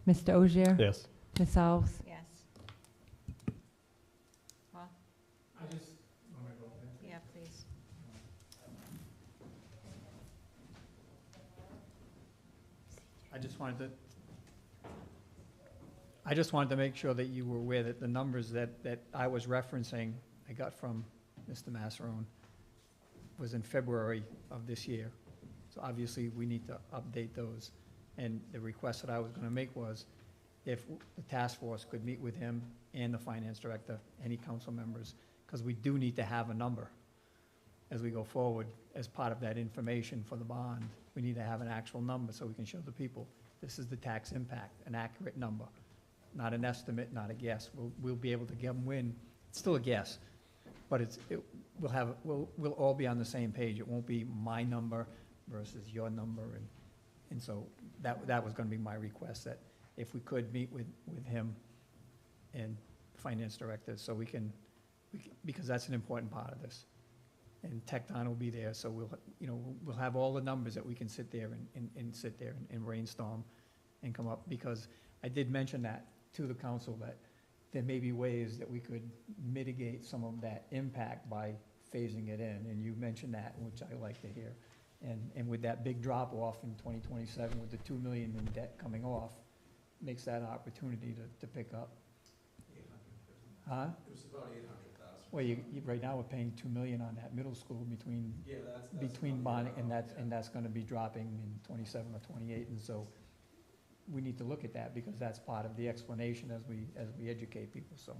Mr. Ogier? Yes. Ms. Alves? Yes. Yeah, please. I just wanted to make sure that you were aware that the numbers that I was referencing, I got from Mr. Massarone, was in February of this year. So obviously, we need to update those. And the request that I was gonna make was, if the task force could meet with him and the finance director, any council members, because we do need to have a number as we go forward as part of that information for the bond. We need to have an actual number so we can show the people, this is the tax impact, an accurate number, not an estimate, not a guess. We'll be able to give them when, it's still a guess, but we'll all be on the same page. It won't be my number versus your number, and so that was gonna be my request, that if we could meet with him and finance director, so we can, because that's an important part of this. And Tecton will be there, so we'll have all the numbers that we can sit there and brainstorm and come up, because I did mention that to the council, that there may be ways that we could mitigate some of that impact by phasing it in, and you mentioned that, which I like to hear. And with that big drop off in 2027, with the 2 million in debt coming off, makes that an opportunity to pick up. Huh? It was about 800,000. Well, right now, we're paying 2 million on that middle school between bonding, and that's gonna be dropping in 27 or 28, and so we need to look at that, because that's part of the explanation as we educate people, so.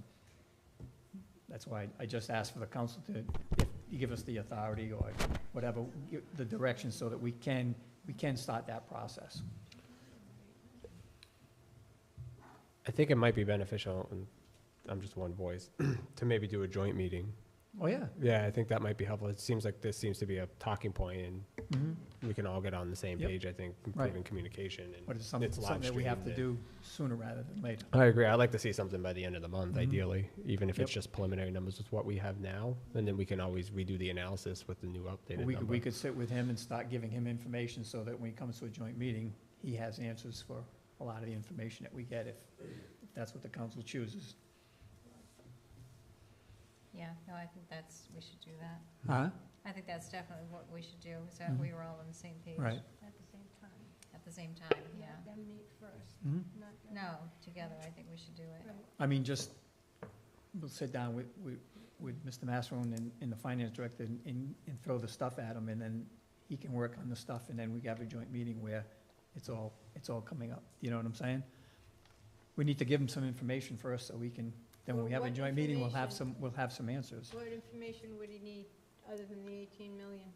That's why I just asked for the council to, if you give us the authority or whatever, the direction, so that we can start that process. I think it might be beneficial, and I'm just one voice, to maybe do a joint meeting. Oh, yeah. Yeah, I think that might be helpful. It seems like this seems to be a talking point, and we can all get on the same Yep. page, I think, Right. improving communication. And But it's something that we have to do sooner rather than later. I agree. I'd like to see something by the end of the month, Mhm. ideally, even if it's Yep. just preliminary numbers with what we have now, and then we can always redo the analysis with the new updated We number. could sit with him and start giving him information, so that when he comes to a joint meeting, he has answers for a lot of the information that we get, if that's what the council chooses. Yeah, no, I think we should do that. Huh? I think that's definitely what we should do, is that we were all on the same page. Right. At the same time. At the same time, yeah. Let them meet first. Mhm. not them. No, together, I think we should do it. Right. I mean, we'll sit down with Mr. Massarone and the finance director and throw the stuff at him, and then he can work on the stuff, and then we have a joint meeting where it's all coming up. You know what I'm saying? We need to give him some information first, so we can, then when we have a What joint meeting, we'll have information? some answers. What information would he need other than the 18 million?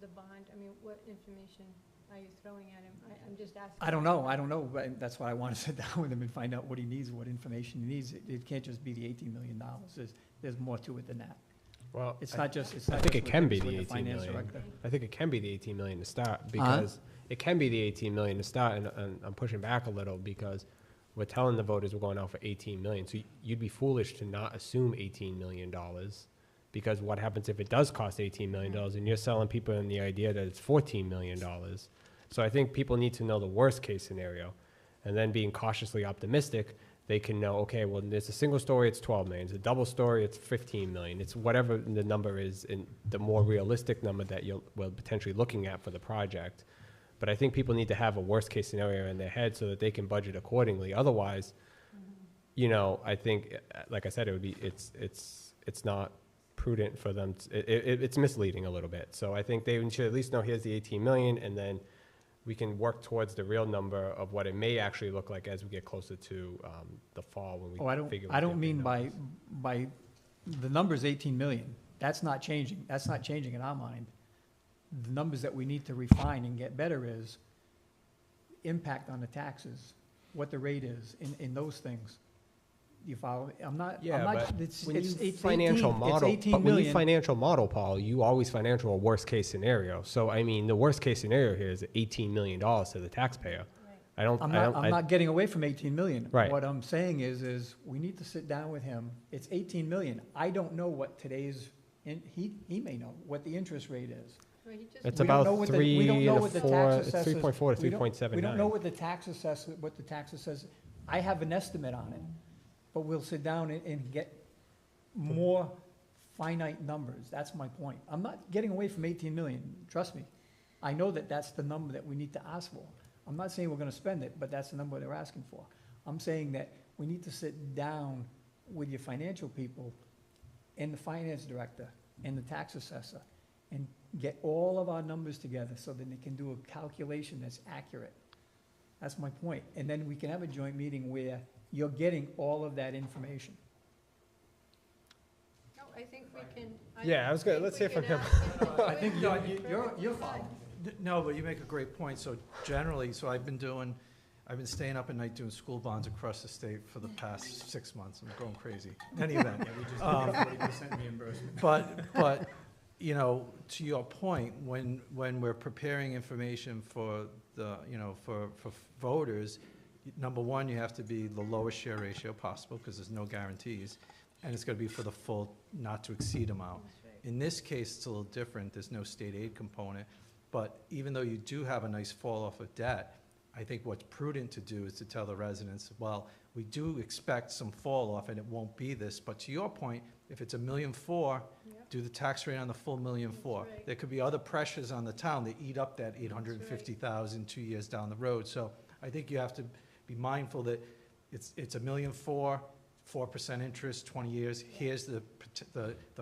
The bond, I mean, what information are you throwing at him? I'm just asking. I don't know, but that's why I want to sit down with him and find out what he needs, what information he needs. It can't just be the $18 million. There's more to it than that. Well, It's I- not just, I think it can be with the 18 finance million. director. I think it can be the 18 million to start, because it can be the 18 million to start, and I'm pushing back a little, because we're telling the voters we're going out for 18 million. So you'd be foolish to not assume $18 million, because what happens if it does cost $18 million, and you're selling people in the idea that it's $14 million? So I think people need to know the worst case scenario, and then being cautiously optimistic, they can know, okay, well, there's a single story, it's 12 million. It's a double story, it's 15 million. It's whatever the number is, and the more realistic number that we're potentially looking at for the project. But I think people need to have a worst case scenario in their head so that they can budget accordingly. Otherwise, I think, like I said, it's not prudent for them. It's misleading a little bit. So I think they should at least know, here's the 18 million, and then we can work towards the real number of what it may actually look like as we get closer to the fall, when we figure. I don't mean by the number's 18 million. That's not changing. That's not changing in our mind. The numbers that we need to refine and get better is impact on the taxes, what the rate is in those things. You follow me? When you financial model, Paul, you always financial a worst case scenario. So I mean, the worst case scenario here is $18 million to the taxpayer. I'm not getting away from 18 million. Right. What I'm saying is we need to sit down with him. It's 18 million. I don't know what today's, he may know what the interest rate is. It's about 3 to 4, it's 3.4 to 3.79. We don't know what the tax assessor says. I have an estimate on it, but we'll sit down and get more finite numbers. That's my point. I'm not getting away from 18 million, trust me. I know that that's the number that we need to ask for. I'm not saying we're gonna spend it, but that's the number they're asking for. I'm saying that we need to sit down with your financial people and the finance director and the tax assessor and get all of our numbers together so that they can do a calculation that's accurate. That's my point. And then we can have a joint meeting where you're getting all of that information. No, I think we can. Yeah, I was gonna, let's see if I can. I think you're following. No, but you make a great point. So generally, I've been staying up at night doing school bonds across the state for the past 6 months. I'm going crazy. In any event. We just need 40% reimbursement. But, you know, to your point, when we're preparing information for the, you know, for voters, number one, you have to be the lowest share ratio possible, because there's no guarantees, and it's gonna be for the full not to exceed amount. In this case, it's a little different. There's no state aid component, but even though you do have a nice fall off of debt, I think what's prudent to do is to tell the residents, well, we do expect some fall off and it won't be this, but to your point, if it's $1.4 million, do the tax rate on the full $1.4 million. right. There could be other pressures on the town that eat up that $850,000 2 years down the road. So I think you have to be mindful that it's $1.4 million, 4% interest, 20 years. Here's the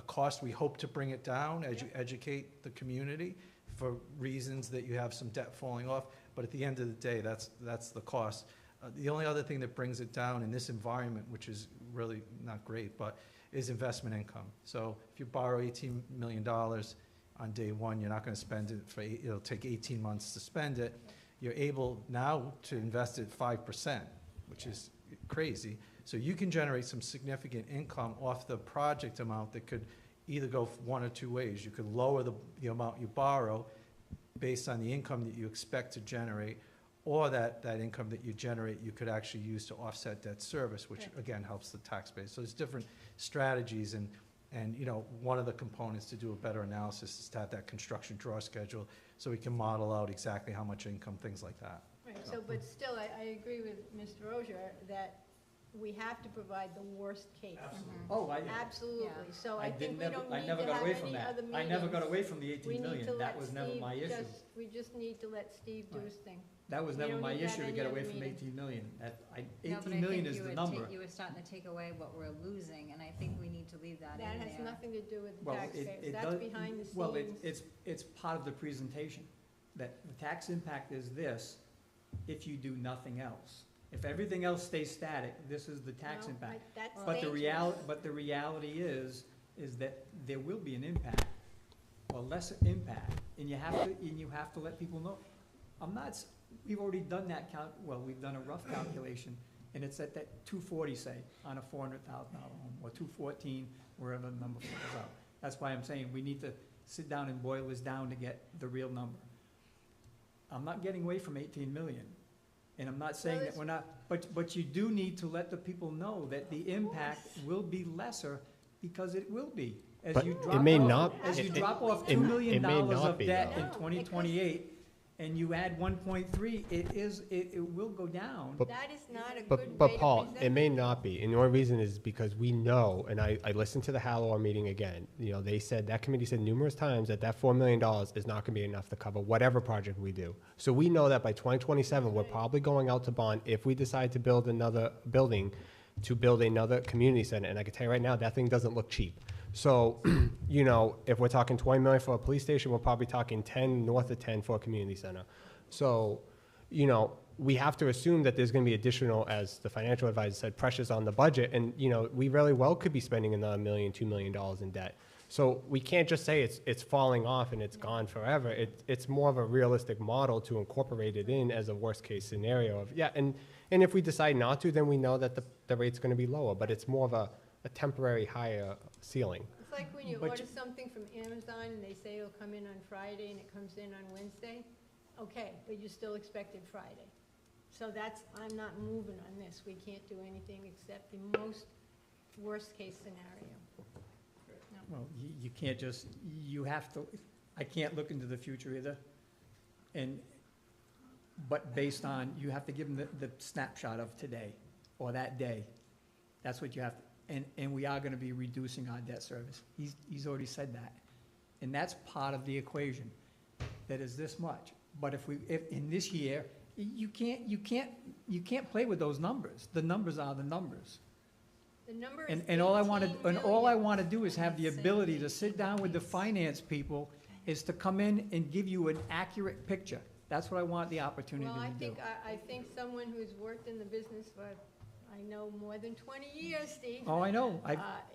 cost. We hope to bring it down as you educate the community for reasons that you have some debt falling off. But at the end of the day, that's the cost. The only other thing that brings it down in this environment, which is really not great, but is investment income. So if you borrow $18 million on day one, you're not going to spend it for, it'll take 18 months to spend it. You're able now to invest it 5%, which is crazy. So you can generate some significant income off the project amount that could either go one or two ways. You could lower the amount you borrow based on the income that you expect to generate, or that income that you generate you could actually use to offset debt service, which again helps the tax base. So there's different strategies, and you know, one of the components to do a better analysis is to have that construction draw schedule so we can model out exactly how much income, things like that. Right, so, but still, I agree with Mr. Osier that we have to provide the worst case. Oh, Absolutely, so I think we didn't don't I need never to got have away from any that. other meetings. I never got away from the We 18 need million. to That let was never Steve my issue. we just need to let Steve do his thing. That was We never don't my need to have issue to any get other away from meeting. 18 million. No, but 18 I million think is you the would number. you were starting to take away what we're losing, and I think we need to leave that in That there. has nothing to do with the Well, taxpayers, it that's does- behind the scenes. Well, it's part of the presentation, that the tax impact is this if you do nothing else. If everything else stays static, this is the tax No, impact. that's But the dangerous. reality is that there will be an impact, or less impact, and you have to let people know. We've already done that we've done a rough calculation, and it's at that 240, say, on a $400,000 home, or 214, wherever the number falls out. That's why I'm saying we need to sit down and boil this down to get the real number. I'm not getting away from 18 million. And I'm not saying that we're not, but you do need to let the people know that the impact will be lesser, because it will be. As But you it drop may off- not- As you it- drop off it- $2 million it may not of be, debt though. in 2028, and you add 1.3, it will go down. But- That is not a good way But to Paul, present it may not be, and the only reason is because we know, and I listened to the Halliwell meeting again, you know, that committee said numerous times that $4 million is not gonna be enough to cover whatever project we do. So we know that by 2027, we're probably going out to bond if we decide to build another building, to build another community center, and I can tell you right now, that thing doesn't look cheap. So, you know, if we're talking 20 million for a police station, we're probably talking 10, north of 10 for a community center. So, you know, we have to assume that there's gonna be additional, as the financial advisor said, pressures on the budget, and, you know, we really well could be spending another $1 million, $2 million in debt. So we can't just say it's falling off and it's gone forever. It's more of a realistic model to incorporate it in as a worst-case scenario of, and if we decide not to, then we know that the rate's gonna be lower, but it's more of a temporary higher ceiling. It's like when you But order something from Amazon and they say it'll come in on Friday and it comes in on Wednesday. Okay, but you still expected Friday. So I'm not moving on this. We can't do anything except the most worst-case scenario. Well, you can't just, you have to, I can't look into the future either. But based on, you have to give them the snapshot of today, or that day. That's what you have to, and we are gonna be reducing our debt service. He's already said that. And that's part of the equation, that is this much. But if in this year, you can't play with those numbers. The numbers are the numbers. The number is And all I want 18 to, and all I million. want to do is have the ability to sit down with the finance people, is to come in and give you an accurate picture. That's what I want the opportunity Well, to do. I think someone who's worked in the business for, I know, more than 20 years, Steve. Oh, I know.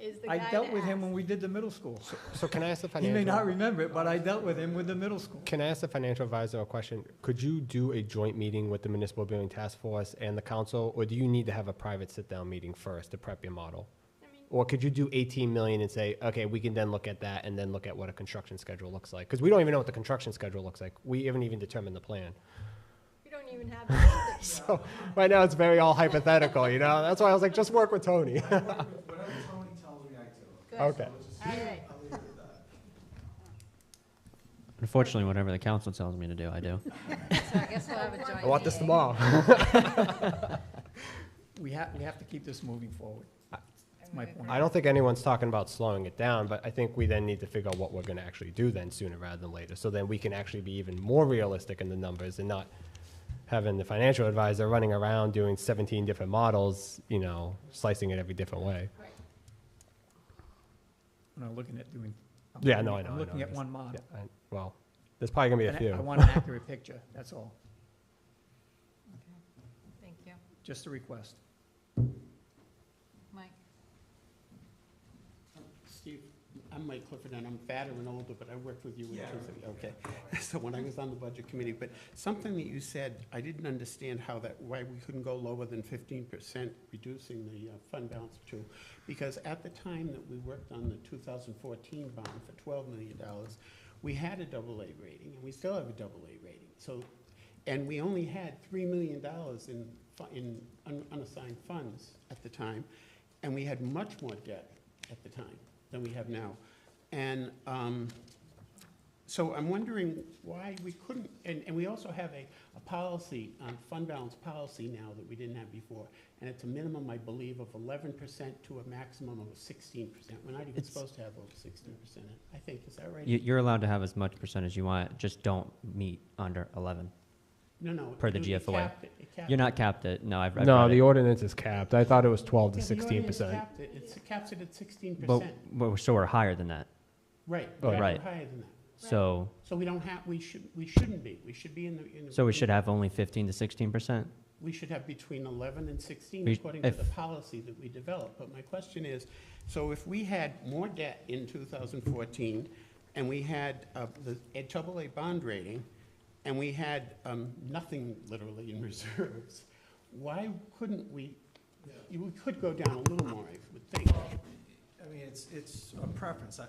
Is the guy I dealt to with him ask. when we did the middle school. So can I ask the He may financial? not remember it, but I dealt with him with the middle school. Can I ask the financial advisor a question? Could you do a joint meeting with the Municipal Building Task Force and the council, or do you need to have a private sit-down meeting first to prep your model? Or could you do 18 million and say, okay, we can then look at that and then look at what a construction schedule looks like? Because we don't even know what the construction schedule looks like. We haven't even determined the plan. We don't even have the So right now it's very all hypothetical, you know? That's why I was like, just work with Tony. Whatever Tony tells me, I do. Good. Okay. All right. I'll leave it at that. Unfortunately, whatever the council tells me to do, I do. So I guess we'll have a joint I want this meeting. tomorrow. We have to keep this moving forward. That's my point. I don't think anyone's talking about slowing it down, but I think we then need to figure out what we're gonna actually do then sooner rather than later. So then we can actually be even more realistic in the numbers and not having the financial advisor running around doing 17 different models, you know, slicing it every different way. I'm not looking at doing. Yeah, no, I know. I'm looking at Yes. one model. Yeah, well, there's probably gonna be a And few. I want an accurate picture, that's all. Thank you. Just a request. Mike? Steve, I'm Mike Clifford, and I'm fatter and older, but I worked with you in 2000. Okay. So when I was on the budget committee, but something that you said, I didn't understand why we couldn't go lower than 15%, reducing the fund balance to, because at the time that we worked on the 2014 bond for $12 million, we had a AA rating, and we still have a AA rating. So, and we only had $3 million in unassigned funds at the time, and we had much more debt at the time than we have now. And so I'm wondering why we couldn't, and we also have a policy, fund balance policy now that we didn't have before, and it's a minimum, I believe, of 11% to a maximum of 16%. We're not even supposed to have over 16%, I think, is that right? You're allowed to have as much percentage you want, just don't meet under 11 No, per the it GFOA. capped it. You're not capped at, no, I've read No, it. the ordinance is capped. I thought it was 12 to Yeah, the ordinance 16%. capped it. It caps it at 16%. But so we're higher than that. Right, Oh, we're right. higher than that. So, So we don't have, we shouldn't be. We should be in the. so we should have only 15 to 16%? We should have between 11 and 16 We- according to if- the policy that we developed. But my question is, so if we had more debt in 2014, and we had the AA bond rating, and we had nothing literally in reserves, why couldn't we, we could go down a little more, I would think. I mean, it's a preference. I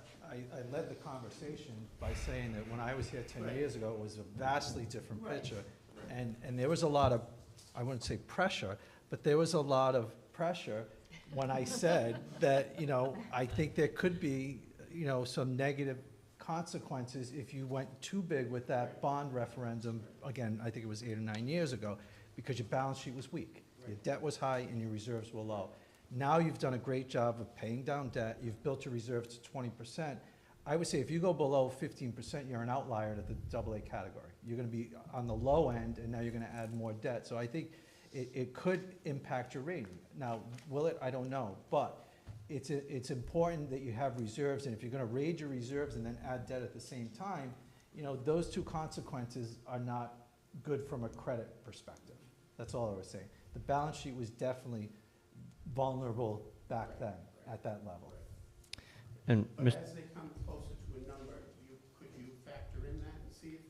led the conversation by saying that when I was here 10 years ago, it was a vastly different picture. And there was a lot of, I wouldn't say pressure, but there was a lot of pressure when I said that, you know, I think there could be, you know, some negative consequences if you went too big with that bond referendum. Again, I think it was 8 or 9 years ago, because your balance sheet was weak. Your debt was high and your reserves were low. Now you've done a great job of paying down debt. You've built your reserves to 20%. I would say if you go below 15%, you're an outlier to the AA category. You're going to be on the low end, and now you're going to add more debt. So I think it could impact your rating. Now, will it? I don't know. But it's important that you have reserves, and if you're going to raise your reserves and then add debt at the same time, you know, those two consequences are not good from a credit perspective. That's all I was saying. The balance sheet was definitely vulnerable back then at that level. And But Mr. as they come closer to a number, could you factor in that and see if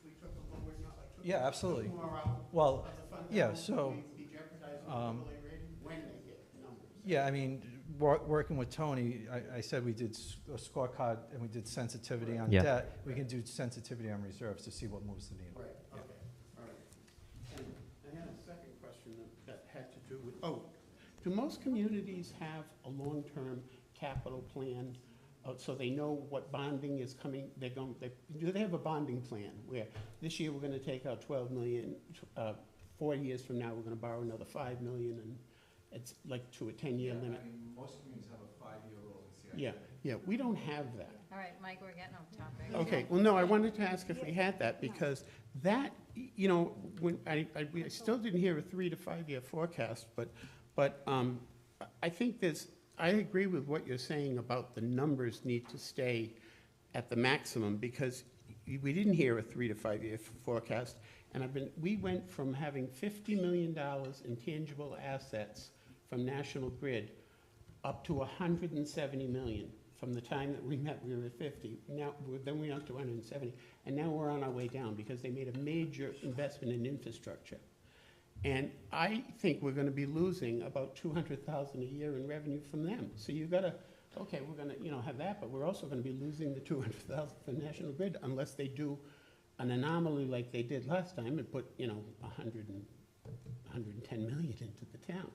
we took a lower number? Yeah, absolutely. More out Well, of the fund yeah, balance, so, would we be jeopardizing the AA rating when they get numbers? yeah, I mean, working with Tony, I said we did a scorecard and we did sensitivity on Yeah. debt. We can do sensitivity on reserves to see what moves the needle. Right, Yeah. okay, all right. And I had a second question that had to do with, do most communities have a long-term capital plan, so they know what bonding is coming, do they have a bonding plan where this year we're gonna take out 12 million, 4 years from now we're gonna borrow another 5 million, and It's like to a 10-year limit. most communities have a 5-year rolling CIP. Yeah, we don't have that. All right, Mike, we're getting off topic. Okay, well, no, I wanted to ask if we had that, because that, you know, when we still didn't hear a 3 to 5 year forecast, but I think I agree with what you're saying about the numbers need to stay at the maximum, because we didn't hear a 3 to 5 year forecast, and we went from having $50 million in tangible assets from National Grid up to $170 million. From the time that we met, we were at 50. Now, then we went up to 170, and now we're on our way down because they made a major investment in infrastructure. And I think we're going to be losing about $200,000 a year in revenue from them. So you've got to, okay, we're going to, have that, but we're also going to be losing the $200,000 for National Grid unless they do an anomaly like they did last time and put, 110 million into the town.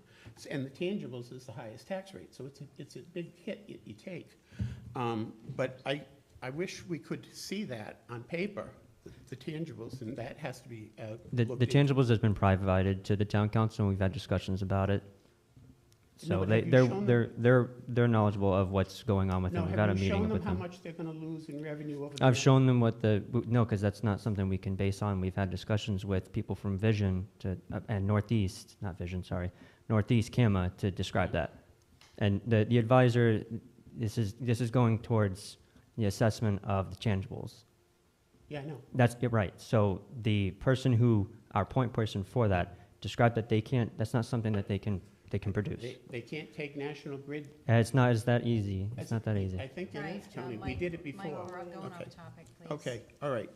And the tangibles is the highest tax rate, so it's a big hit you take. But I wish we could see that on paper, the tangibles, and that has to be The tangibles has been provided to the town council, and we've had discussions about it. So they're knowledgeable of what's going on with them. We've had a meeting with them. Have you shown them how much they're going to lose in revenue over? I've shown them no, because that's not something we can base on. We've had discussions with people from Vision and Northeast, not Vision, sorry, Northeast CAMA to describe that. And the advisor, this is going towards the assessment of the tangibles. Yeah, I know. That's right. So the person our point person for that, described that that's not something that they can produce. They can't take National Grid. It's not that easy. It's not that easy. I think it Right, is, Tony. We Mike, did it before. Mike, we're going Okay. off topic, please. Okay, all right.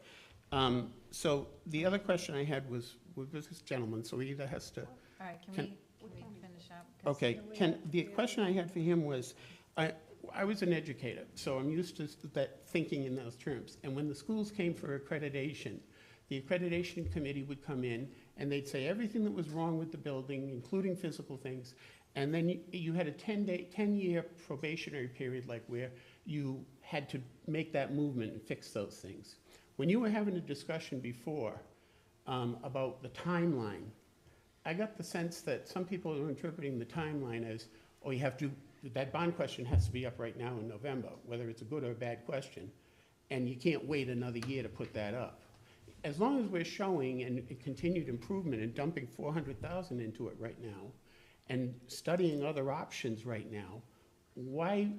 So the other question I had was with this gentleman, so he either has to. All right, can we finish up? 'Cause- Okay, the question I had for him was, I was an educator, so I'm used to that thinking in those terms. And when the schools came for accreditation, the accreditation committee would come in and they'd say everything that was wrong with the building, including physical things. And then you had a 10-year probationary period, like where you had to make that movement and fix those things. When you were having a discussion before about the timeline, I got the sense that some people are interpreting the timeline as, oh, that bond question has to be up right now in November, whether it's a good or a bad question, and you can't wait another year to put that up. As long as we're showing a continued improvement and dumping $400,000 into it right now, and studying other options right now, why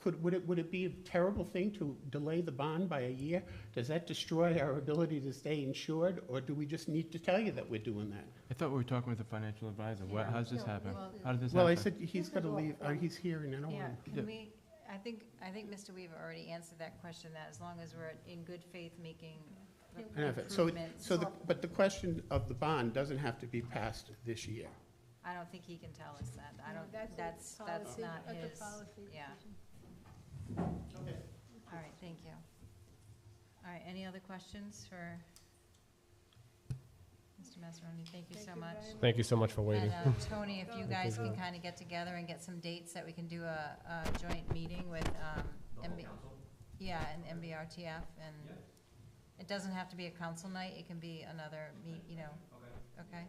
would it be a terrible thing to delay the bond by a year? Does that destroy our ability to stay insured, or do we just need to tell you that we're doing that? I thought we were talking with the financial advisor. How does this happen? How did this Well, I happen? said he's got to leave. He's here, and I don't Yeah, want to. can we, I think Mr. Weaver already answered that question, that as long as we're in good faith making improvements. But the question of the bond doesn't have to be passed this year. I don't think he can tell us that. I don't, That's a that's policy- not that's a his, policy yeah. Okay. All right, thank you. All right, any other questions for Mr. Massaroni? Thank you so much. Thank you so much for waiting. And Tony, if you guys can kind of get together and get some dates that we can do a joint meeting with yeah, and MBRTF, and it doesn't have to be a council night, it can be another okay?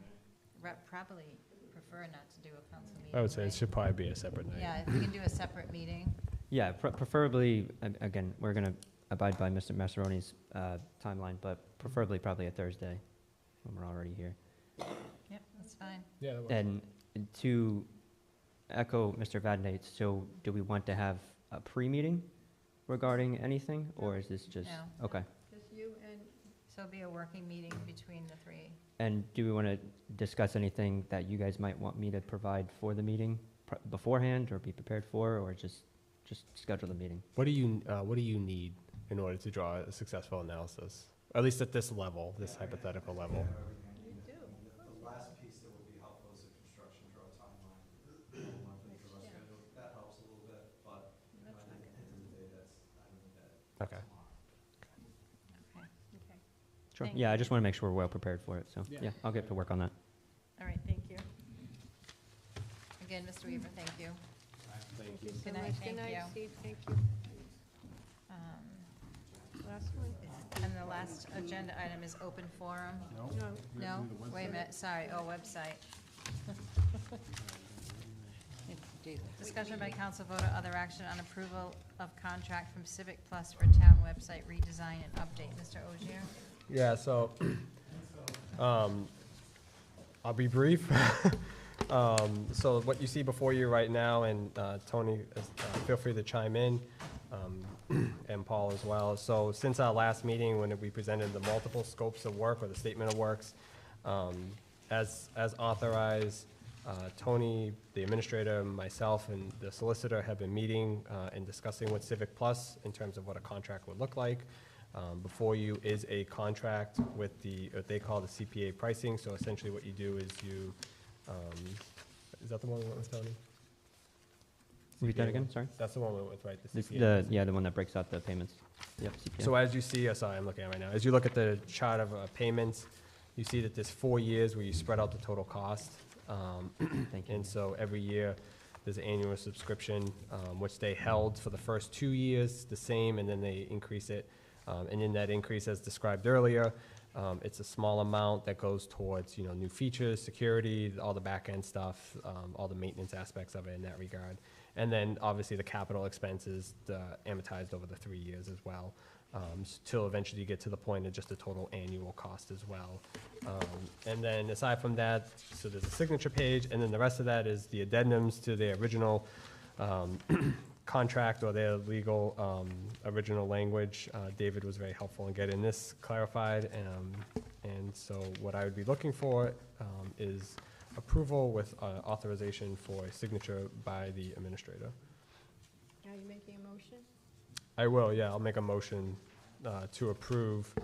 Probably prefer not to do a council meeting. I would say it right? should probably be a separate night. Yeah, if we can do a separate meeting. Yeah, preferably, again, we're going to abide by Mr. Massaroni's timeline, but preferably probably a Thursday when we're already here. Yep, that's fine. Yeah, that works. And to echo Mr. Vadnait, so do we want to have a pre-meeting regarding anything, or is this just? No. Okay. Just you and, So it'll be a working meeting between the three. And do we want to discuss anything that you guys might want me to provide for the meeting beforehand, or be prepared for, or just schedule the meeting? What do you need in order to draw a successful analysis? At least at this level, this hypothetical level. you do. The last piece that would be helpful is the construction draw timeline, monthly draw schedule. That helps a little bit, but at the end of the day, I don't think that. Okay. Okay. Sure. Thank Yeah, I you. just want to make sure we're well prepared for it, so, yeah, I'll get to work on that. All right, thank you. Again, Mr. Weaver, thank you. Thank you so Good night, much. thank Good night, you. Steve, thank you. Last one? And the last agenda item is open forum. No. No? Wait a minute, sorry, website. Discussion by council vote or other action on approval of contract from Civic Plus for town website redesign and update. Mr. Ogier? Yeah, so, I'll be brief. So what you see before you right now, and Tony, feel free to chime in, and Paul as well. So since our last meeting, when we presented the multiple scopes of work or the statement of works, as authorized, Tony, the administrator, myself, and the solicitor have been meeting and discussing with Civic Plus in terms of what a contract would look like. Before you is a contract with what they call the CPA pricing. So essentially what you do is you, is that the one we went with, Tony? Repeat that again, sorry? That's the one we went with, right? The CPA. Yeah, the one that breaks out the payments. Yep, CPA. So as you see, sorry, I'm looking at it right now. As you look at the chart of payments, you see that there's 4 years where you spread out the total cost. Thank you. And so every year, there's an annual subscription, which they held for the first 2 years, the same, and then they increase it. And in that increase, as described earlier, it's a small amount that goes towards, new features, security, all the back-end stuff, all the maintenance aspects of it in that regard. And then, obviously, the capital expenses amortized over the 3 years as well, till eventually you get to the point of just the total annual cost as well. And then, aside from that, so there's a signature page, and then the rest of that is the addendums to the original contract or their legal original language. David was very helpful in getting this clarified, and so what I would be looking for is approval with authorization for a signature by the administrator. Are you making a motion? I will, yeah, I'll make a motion to approve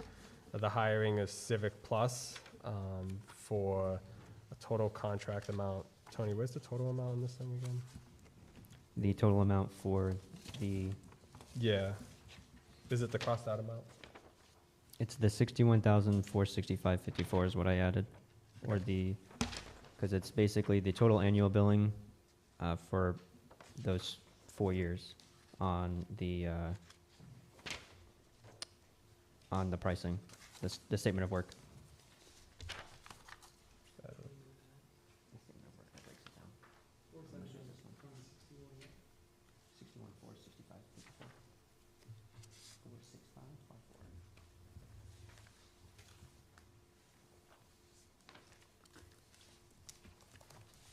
the hiring of Civic Plus for a total contract amount. Tony, where's the total amount in this thing again? The total amount for the... Yeah. Is it the crossed out amount? It's the 61,465.54 is what I added, or because it's basically the total annual billing for those 4 years on the pricing, the statement of work.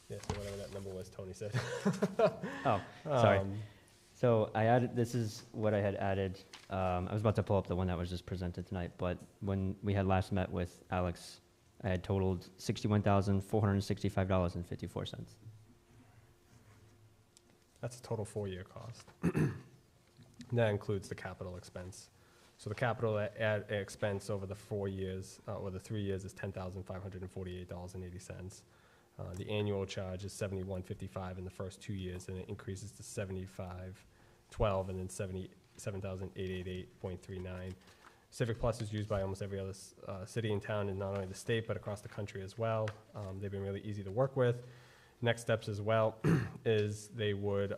Yeah, so whatever that number was, Tony said. Oh, sorry. So I added, this is what I had added. I was about to pull up the one that was just presented tonight, but when we had last met with Alex, I had totaled $61,465.54. That's a total 4-year cost. That includes the capital expense. So the capital expense over the 4 years, or the 3 years, is $10,548.80. The annual charge is $71.55 in the first 2 years, and it increases to $75.12 and then $77,888.39. Civic Plus is used by almost every other city and town in not only the state but across the country as well. They've been really easy to work with. Next steps as well is they would,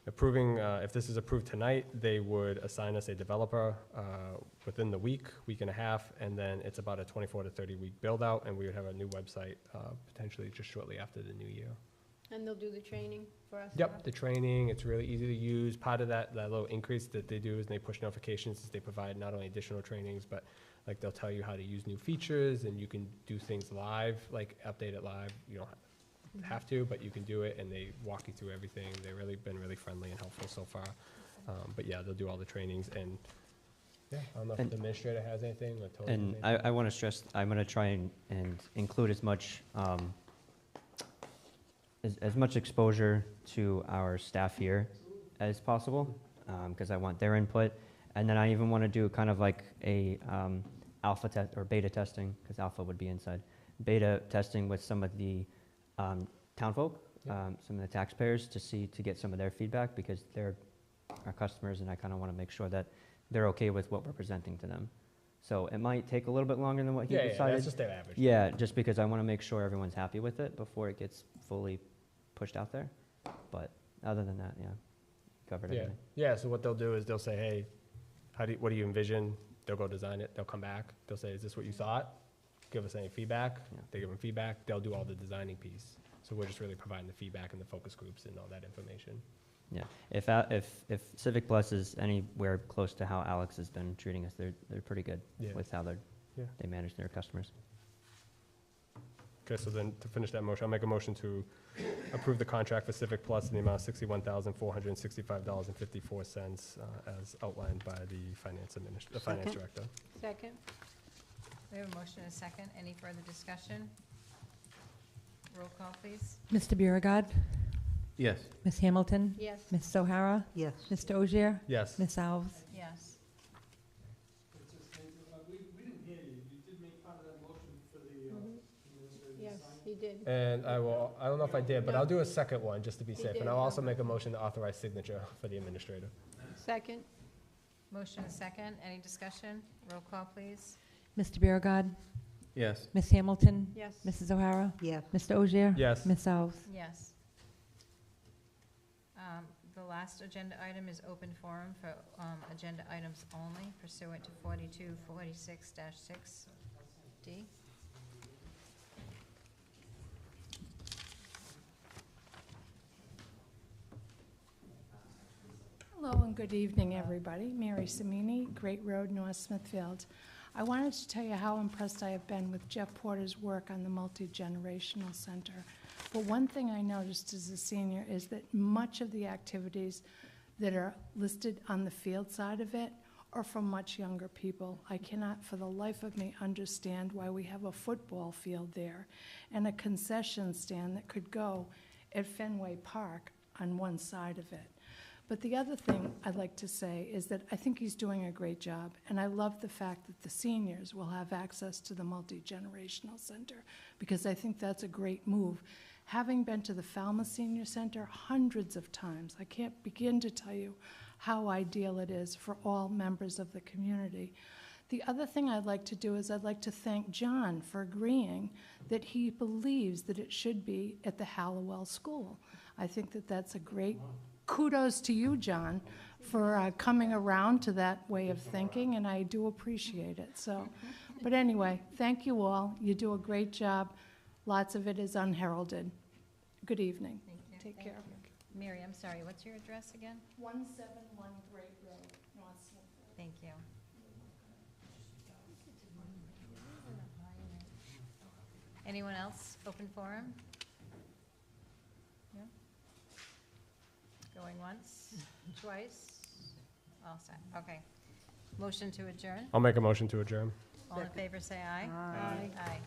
if this is approved tonight, they would assign us a developer within the week and a half, and then it's about a 24 to 30 week build out, and we would have a new website potentially just shortly after the new year. And they'll do the training for us? Yep, the training, it's really easy to use. Part of that little increase that they do is they push notifications, is they provide not only additional trainings, but like they'll tell you how to use new features, and you can do things live, like update it live. You don't have to, but you can do it, and they walk you through everything. They've really been really friendly and helpful so far. But yeah, they'll do all the trainings, and yeah, I don't know if the administrator has anything or Tony has And anything. I want to stress, I'm going to try and include as much exposure to our staff here as possible, because I want their input. And then I even want to do kind of like a alpha test or beta testing, because alpha would be inside. Beta testing with some of the townfolk, some of the taxpayers, to get some of their feedback, because they're our customers, and I kind of want to make sure that they're okay with what we're presenting to them. So it might take a little bit longer than what he decided. Yeah, that's just their average. Yeah, just because I want to make sure everyone's happy with it before it gets fully pushed out there. But other than that, yeah, covered everything. Yeah, so what they'll do is they'll say, hey, what do you envision? They'll go design it. They'll come back. They'll say, is this what you thought? Give us any feedback. Yeah. They give them feedback. They'll do all the designing piece. So we're just really providing the feedback and the focus groups and all that information. Yeah, if Civic Plus is anywhere close to how Alex has been treating us, they're pretty good Yeah. with how they manage their customers. Okay, so then to finish that motion, I'll make a motion to approve the contract for Civic Plus in the amount of $61,465.54 as outlined by the finance Second. director. Second? We have a motion and a second. Any further discussion? Roll call, please. Mr. Biragad. Yes. Ms. Hamilton. Yes. Ms. O'Hara. Yes. Mr. Ogier. Yes. Ms. Alves. Yes. Yes, he did. And I don't know if I did, but No. I'll do a second one just to be He safe. did, And I'll also no. make a motion to authorize signature for the administrator. Second? Motion and a second. Any discussion? Roll call, please. Mr. Biragad. Yes. Ms. Hamilton. Yes. Mrs. O'Hara. Yes. Mr. Ogier. Yes. Ms. Alves. Yes. The last agenda item is open forum for agenda items only pursuant to 4246-6D. Hello and good evening, everybody. Mary Samini, Great Road, North Smithfield. I wanted to tell you how impressed I have been with Jeff Porter's work on the multi-generational center. But one thing I noticed as a senior is that much of the activities that are listed on the field side of it are for much younger people. I cannot for the life of me understand why we have a football field there and a concession stand that could go at Fenway Park on one side of it. But the other thing I'd like to say is that I think he's doing a great job, and I love the fact that the seniors will have access to the multi-generational center, because I think that's a great move. Having been to the Falmouth Senior Center hundreds of times, I can't begin to tell you how ideal it is for all members of the community. The other thing I'd like to do is I'd like to thank John for agreeing that he believes that it should be at the Halliwell School. I think that that's a great kudos to you, John, for coming around to that way of thinking, and I do appreciate it. So, but anyway, thank you all. You do a great job. Lots of it is unheralded. Good evening. Thank you. Take care. Mary, I'm sorry, what's your address again? 171 Great Road, North Smithfield. Thank you. Anyone else? Open forum? No? Going once, twice? All set, okay. Motion to adjourn? I'll make a motion to adjourn. All in favor, say aye. Aye. Aye.